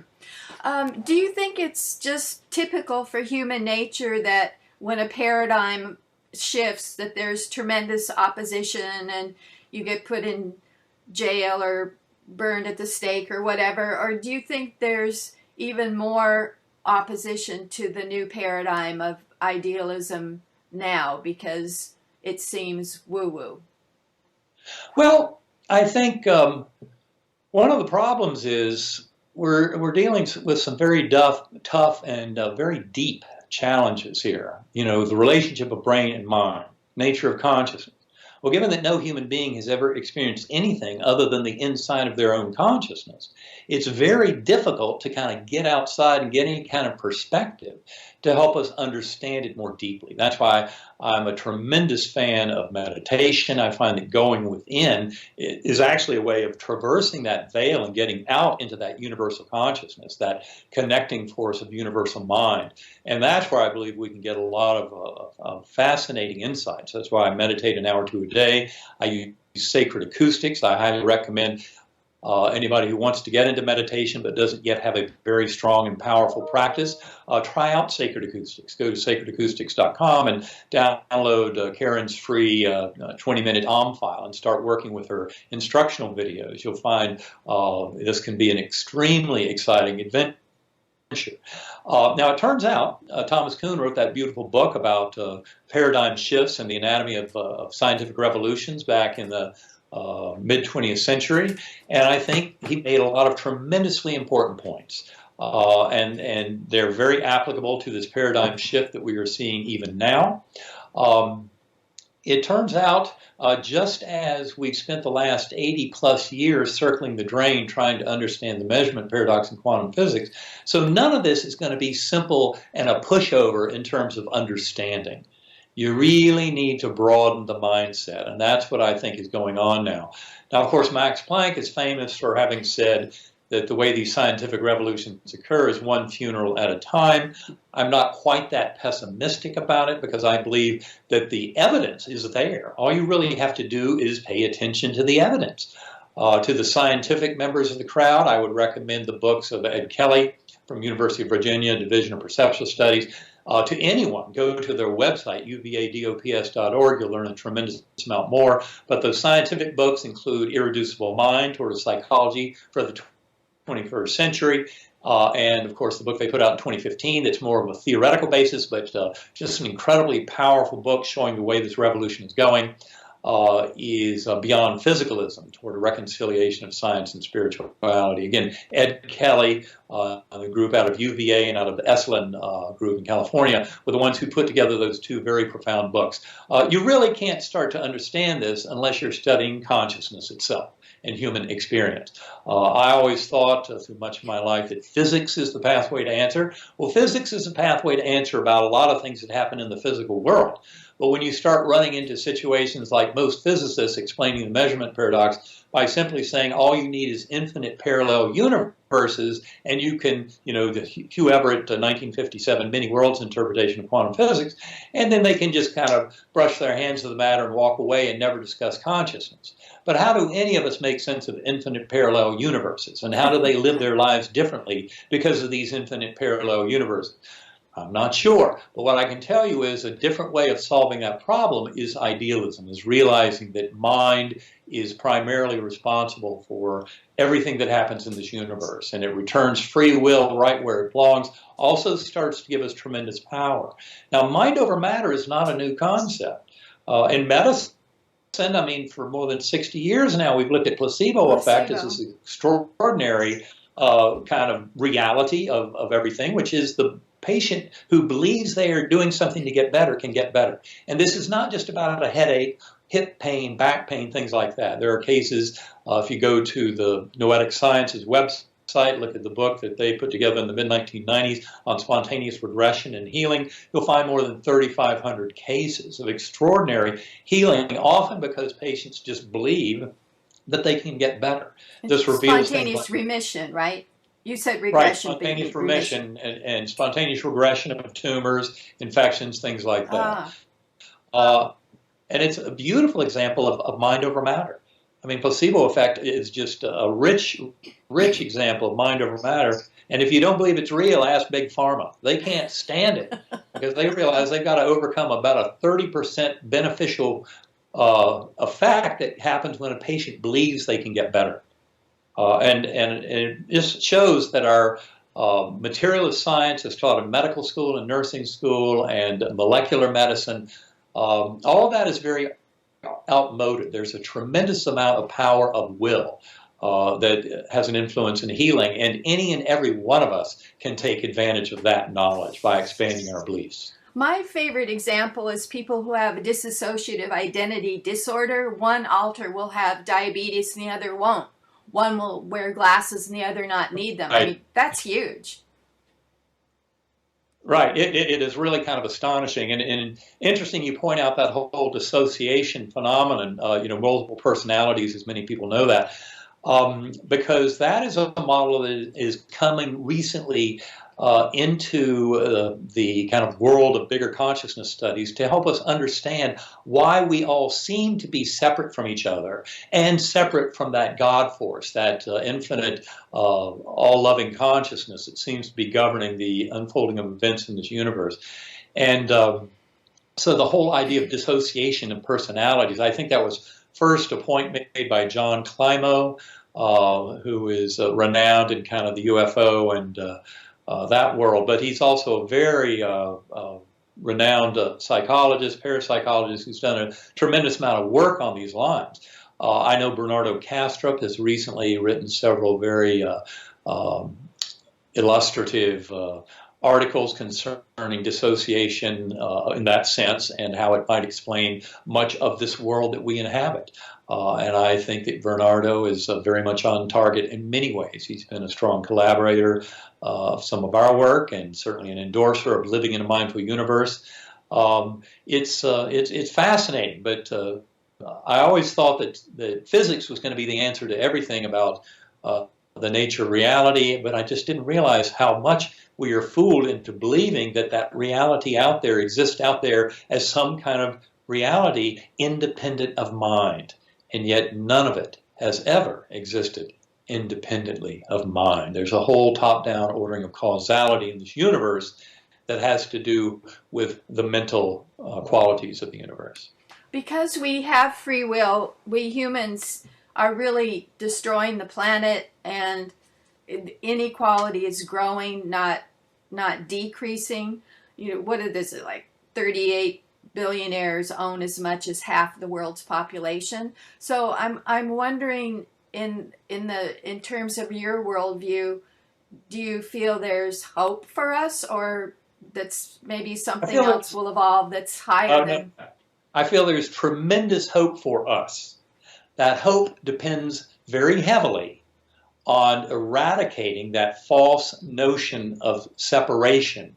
Do you think it's just typical for human nature that when a paradigm shifts, that there's tremendous opposition and you get put in jail or burned at the stake or whatever? Or do you think there's even more opposition to the new paradigm of idealism now because it seems woo-woo? Well, I think one of the problems is we're dealing with some very tough and very deep challenges here. You know, the relationship of brain and mind, nature of consciousness. Well, given that no human being has ever experienced anything other than the inside of their own consciousness, it's very difficult to kind of get outside and get any kind of perspective to help us understand it more deeply. That's why I'm a tremendous fan of meditation. I find that going within is actually a way of traversing that veil and getting out into that universal consciousness, that connecting force of universal mind. And that's where I believe we can get a lot of fascinating insights. That's why I meditate an hour or two a day. I use sacred acoustics. I highly recommend anybody who wants to get into meditation but doesn't yet have a very strong and powerful practice, try out Sacred Acoustics. Go to sacredacoustics.com and download Karen's free 20-minute OM file and start working with her instructional videos. You'll find this can be an extremely exciting adventure. Now, it turns out Thomas Kuhn wrote that beautiful book about paradigm shifts and the anatomy of scientific revolutions back in the mid-20th century, and I think he made a lot of tremendously important points, and they're very applicable to this paradigm shift that we are seeing even now. It turns out, just as we've spent the last 80-plus years circling the drain trying to understand the measurement paradox in quantum physics, so none of this is going to be simple and a pushover in terms of understanding. You really need to broaden the mindset, and that's what I think is going on now. Now, of course, Max Planck is famous for having said that the way these scientific revolutions occur is one funeral at a time. I'm not quite that pessimistic about it because I believe that the evidence is there. All you really have to do is pay attention to the evidence. To the scientific members of the crowd, I would recommend the books of Ed Kelly from University of Virginia, Division of Perceptual Studies. To anyone, go to their website, uvadops.org. You'll learn a tremendous amount more. But those scientific books include Irreducible Mind, Toward a Psychology for the 21st Century. And, of course, the book they put out in 2015 that's more of a theoretical basis, but just an incredibly powerful book showing the way this revolution is going. Is Beyond Physicalism, Toward a Reconciliation of Science and Spirituality. Again, Ed Kelly, the group out of UVA and out of the Esalen group in California, were the ones who put together those two very profound books. You really can't start to understand this unless you're studying consciousness itself and human experience. I always thought through much of my life that physics is the pathway to answer. Well, physics is a pathway to answer about a lot of things that happen in the physical world. But when you start running into situations like most physicists explaining the measurement paradox by simply saying all you need is infinite parallel universes, and you can, the Hugh Everett 1957 many worlds interpretation of quantum physics, and then they can just kind of brush their hands to the matter and walk away and never discuss consciousness. But how do any of us make sense of infinite parallel universes, and how do they live their lives differently because of these infinite parallel universes? I'm not sure, but what I can tell you is a different way of solving that problem is idealism, is realizing that mind is primarily responsible for everything that happens in this universe, and it returns free will right where it belongs, also starts to give us tremendous power. Now, mind over matter is not a new concept. In medicine, I mean, for more than 60 years now, we've looked at placebo effect as this extraordinary kind of reality of everything, which is the patient who believes they are doing something to get better can get better. And this is not just about a headache, hip pain, back pain, things like that. There are cases, if you go to the Noetic Sciences website, look at the book that they put together in the mid-1990s on spontaneous regression and healing, you'll find more than 3,500 cases of extraordinary healing, often because patients just believe that they can get better. This reveals spontaneous remission, right? You said regression. Right, spontaneous remission and spontaneous regression of tumors, infections, things like that. And it's a beautiful example of mind over matter. I mean, placebo effect is just a rich example of mind over matter. And if you don't believe it's real, ask Big Pharma. They can't stand it because they realize they've got to overcome about a 30% beneficial effect that happens when a patient believes they can get better. And it just shows that our materialist science is taught in medical school and nursing school and molecular medicine. All of that is very outmoded. There's a tremendous amount of power of will that has an influence in healing, and any and every one of us can take advantage of that knowledge by expanding our beliefs. My favorite example is people who have a dissociative identity disorder. One alter will have diabetes and the other won't. One will wear glasses and the other not need them. Right. I mean, that's huge. Right. It is really kind of astonishing and interesting. You point out that whole dissociation phenomenon, multiple personalities, as many people know that, because that is a model that is coming recently into the kind of world of bigger consciousness studies to help us understand why we all seem to be separate from each other and separate from that God force, that infinite, all-loving consciousness that seems to be governing the unfolding of events in this universe. And so the whole idea of dissociation of personalities, I think that was first a point made by John Climo, who is renowned in kind of the UFO and that world, but he's also a very renowned psychologist, parapsychologist who's done a tremendous amount of work on these lines. I know Bernardo Kastrup has recently written several very illustrative articles concerning dissociation in that sense and how it might explain much of this world that we inhabit. And I think that Bernardo is very much on target in many ways. He's been a strong collaborator of some of our work and certainly an endorser of Living in a Mindful Universe. It's fascinating, but I always thought that physics was going to be the answer to everything about the nature of reality, but I just didn't realize how much we are fooled into believing that reality out there exists out there as some kind of reality independent of mind. And yet none of it has ever existed independently of mind. There's a whole top-down ordering of causality in this universe that has to do with the mental qualities of the universe. Because we have free will, we humans are really destroying the planet, and inequality is growing, not decreasing. What is it, like 38 billionaires own as much as half the world's population. So I'm wondering, in terms of your worldview, do you feel there's hope for us, or that's maybe something else will evolve that's higher than? I feel there's tremendous hope for us. That hope depends very heavily on eradicating that false notion of separation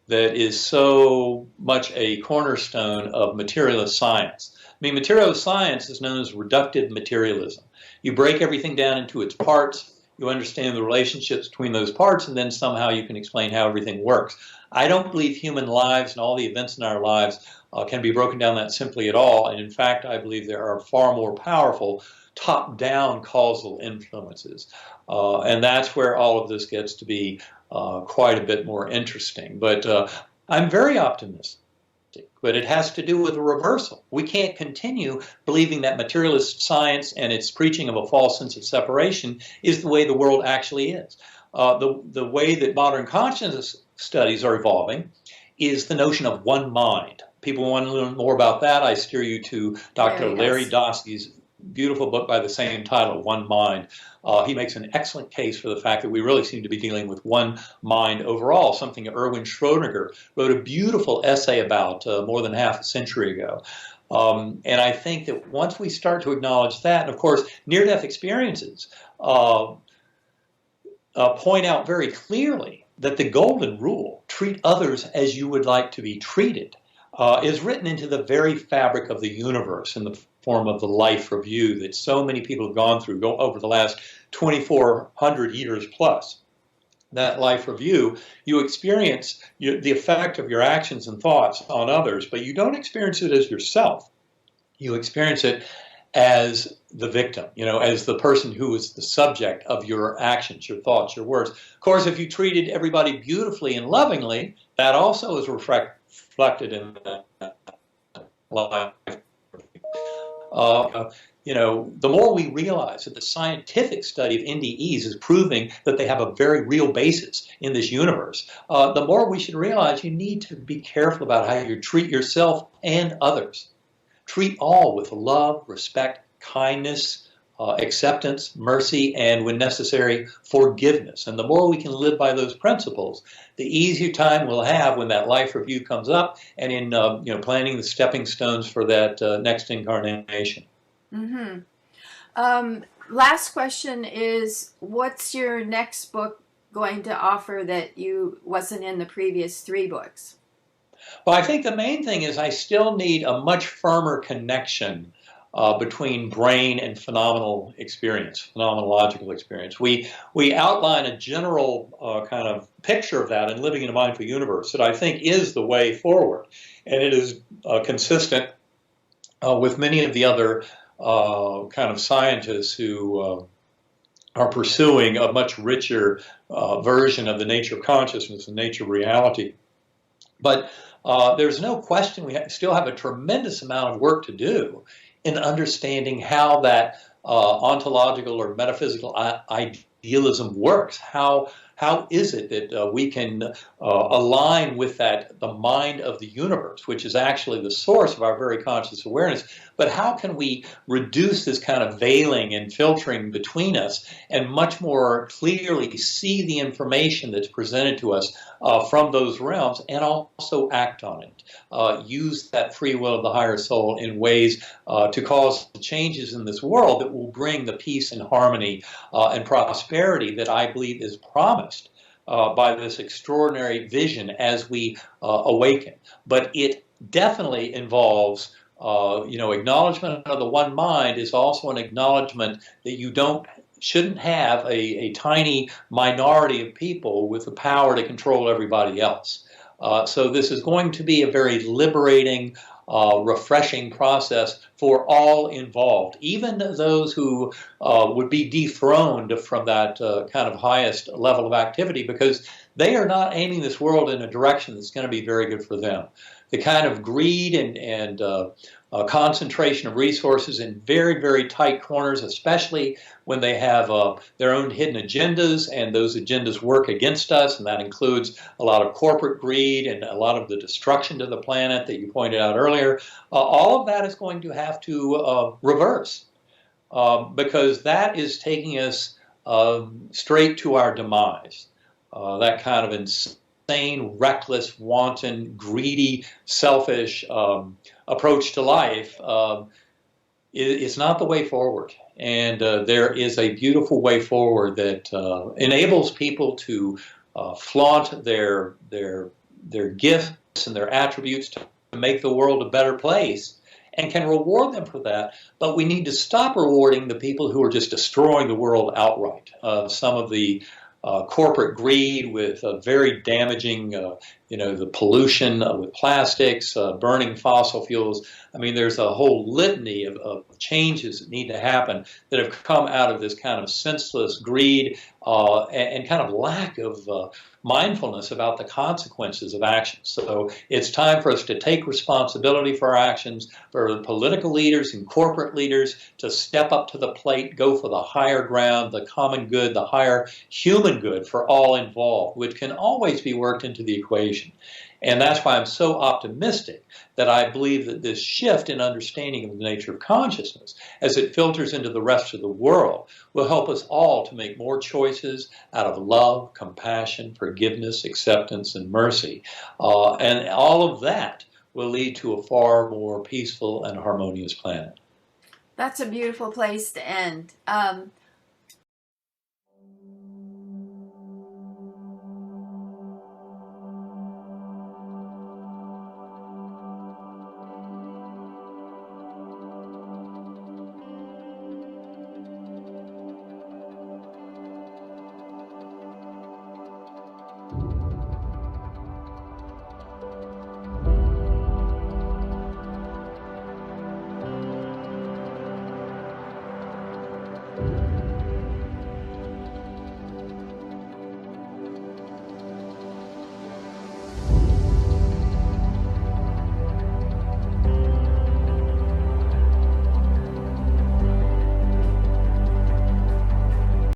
that is so much a cornerstone of materialist science. I mean, materialist science is known as reductive materialism. You break everything down into its parts, you understand the relationships between those parts, and then somehow you can explain how everything works. I don't believe human lives and all the events in our lives can be broken down that simply at all. And in fact, I believe there are far more powerful top-down causal influences. And that's where all of this gets to be quite a bit more interesting. But I'm very optimistic. But it has to do with a reversal. We can't continue believing that materialist science and its preaching of a false sense of separation is the way the world actually is. The way that modern consciousness studies are evolving is the notion of one mind. People want to learn more about that. I steer you to Dr. Larry Dossey's beautiful book by the same title, One Mind. He makes an excellent case for the fact that we really seem to be dealing with one mind overall, something Erwin Schrödinger wrote a beautiful essay about more than half a century ago. And I think that once we start to acknowledge that, and of course, near-death experiences point out very clearly that the golden rule, treat others as you would like to be treated, is written into the very fabric of the universe in the form of the life review that so many people have gone through over the last 2,400 years plus. That life review, you experience the effect of your actions and thoughts on others, but you don't experience it as yourself. You experience it as the victim, as the person who is the subject of your actions, your thoughts, your words. Of course, if you treated everybody beautifully and lovingly, that also is reflected in that life. The more we realize that the scientific study of NDEs is proving that they have a very real basis in this universe, the more we should realize you need to be careful about how you treat yourself and others. Treat all with love, respect, kindness, acceptance, mercy, and when necessary, forgiveness. And the more we can live by those principles, the easier time we'll have when that life review comes up and in planning the stepping stones for that next incarnation. Mm-hmm. Last question is, what's your next book going to offer that you wasn't in the previous 3 books? Well, I think the main thing is I still need a much firmer connection between brain and phenomenal experience, phenomenological experience. We outline a general kind of picture of that in Living in a Mindful Universe that I think is the way forward. And it is consistent with many of the other kind of scientists who are pursuing a much richer version of the nature of consciousness and nature of reality. But there's no question we still have a tremendous amount of work to do in understanding how that ontological or metaphysical idealism works. How is it that we can align with the mind of the universe, which is actually the source of our very conscious awareness? But how can we reduce this kind of veiling and filtering between us and much more clearly see the information that's presented to us from those realms and also act on it? Use that free will of the higher soul in ways to cause changes in this world that will bring the peace and harmony and prosperity that I believe is promised by this extraordinary vision as we awaken. But it definitely involves acknowledgement of the one mind is also an acknowledgement that you shouldn't have a tiny minority of people with the power to control everybody else. So this is going to be a very liberating, refreshing process for all involved, even those who would be dethroned from that kind of highest level of activity, because they are not aiming this world in a direction that's going to be very good for them. The kind of greed and concentration of resources in very, very tight corners, especially when they have their own hidden agendas, and those agendas work against us, and that includes a lot of corporate greed and a lot of the destruction to the planet that you pointed out earlier. All of that is going to have to reverse because that is taking us straight to our demise. That kind of insane, reckless, wanton, greedy, selfish approach to life is not the way forward. And there is a beautiful way forward that enables people to flaunt their gifts and their attributes to make the world a better place, and can reward them for that. But we need to stop rewarding the people who are just destroying the world outright. Some of the corporate greed with very damaging, the pollution with plastics, burning fossil fuels. I mean, there's a whole litany of changes that need to happen that have come out of this kind of senseless greed and kind of lack of mindfulness about the consequences of actions. So it's time for us to take responsibility for our actions, for the political leaders and corporate leaders to step up to the plate, go for the higher ground, the common good, the higher human good for all involved, which can always be worked into the equation. And that's why I'm so optimistic that I believe that this shift in understanding of the nature of consciousness, as it filters into the rest of the world, will help us all to make more choices out of love, compassion, forgiveness, acceptance, and mercy. And all of that will lead to a far more peaceful and harmonious planet. That's a beautiful place to end.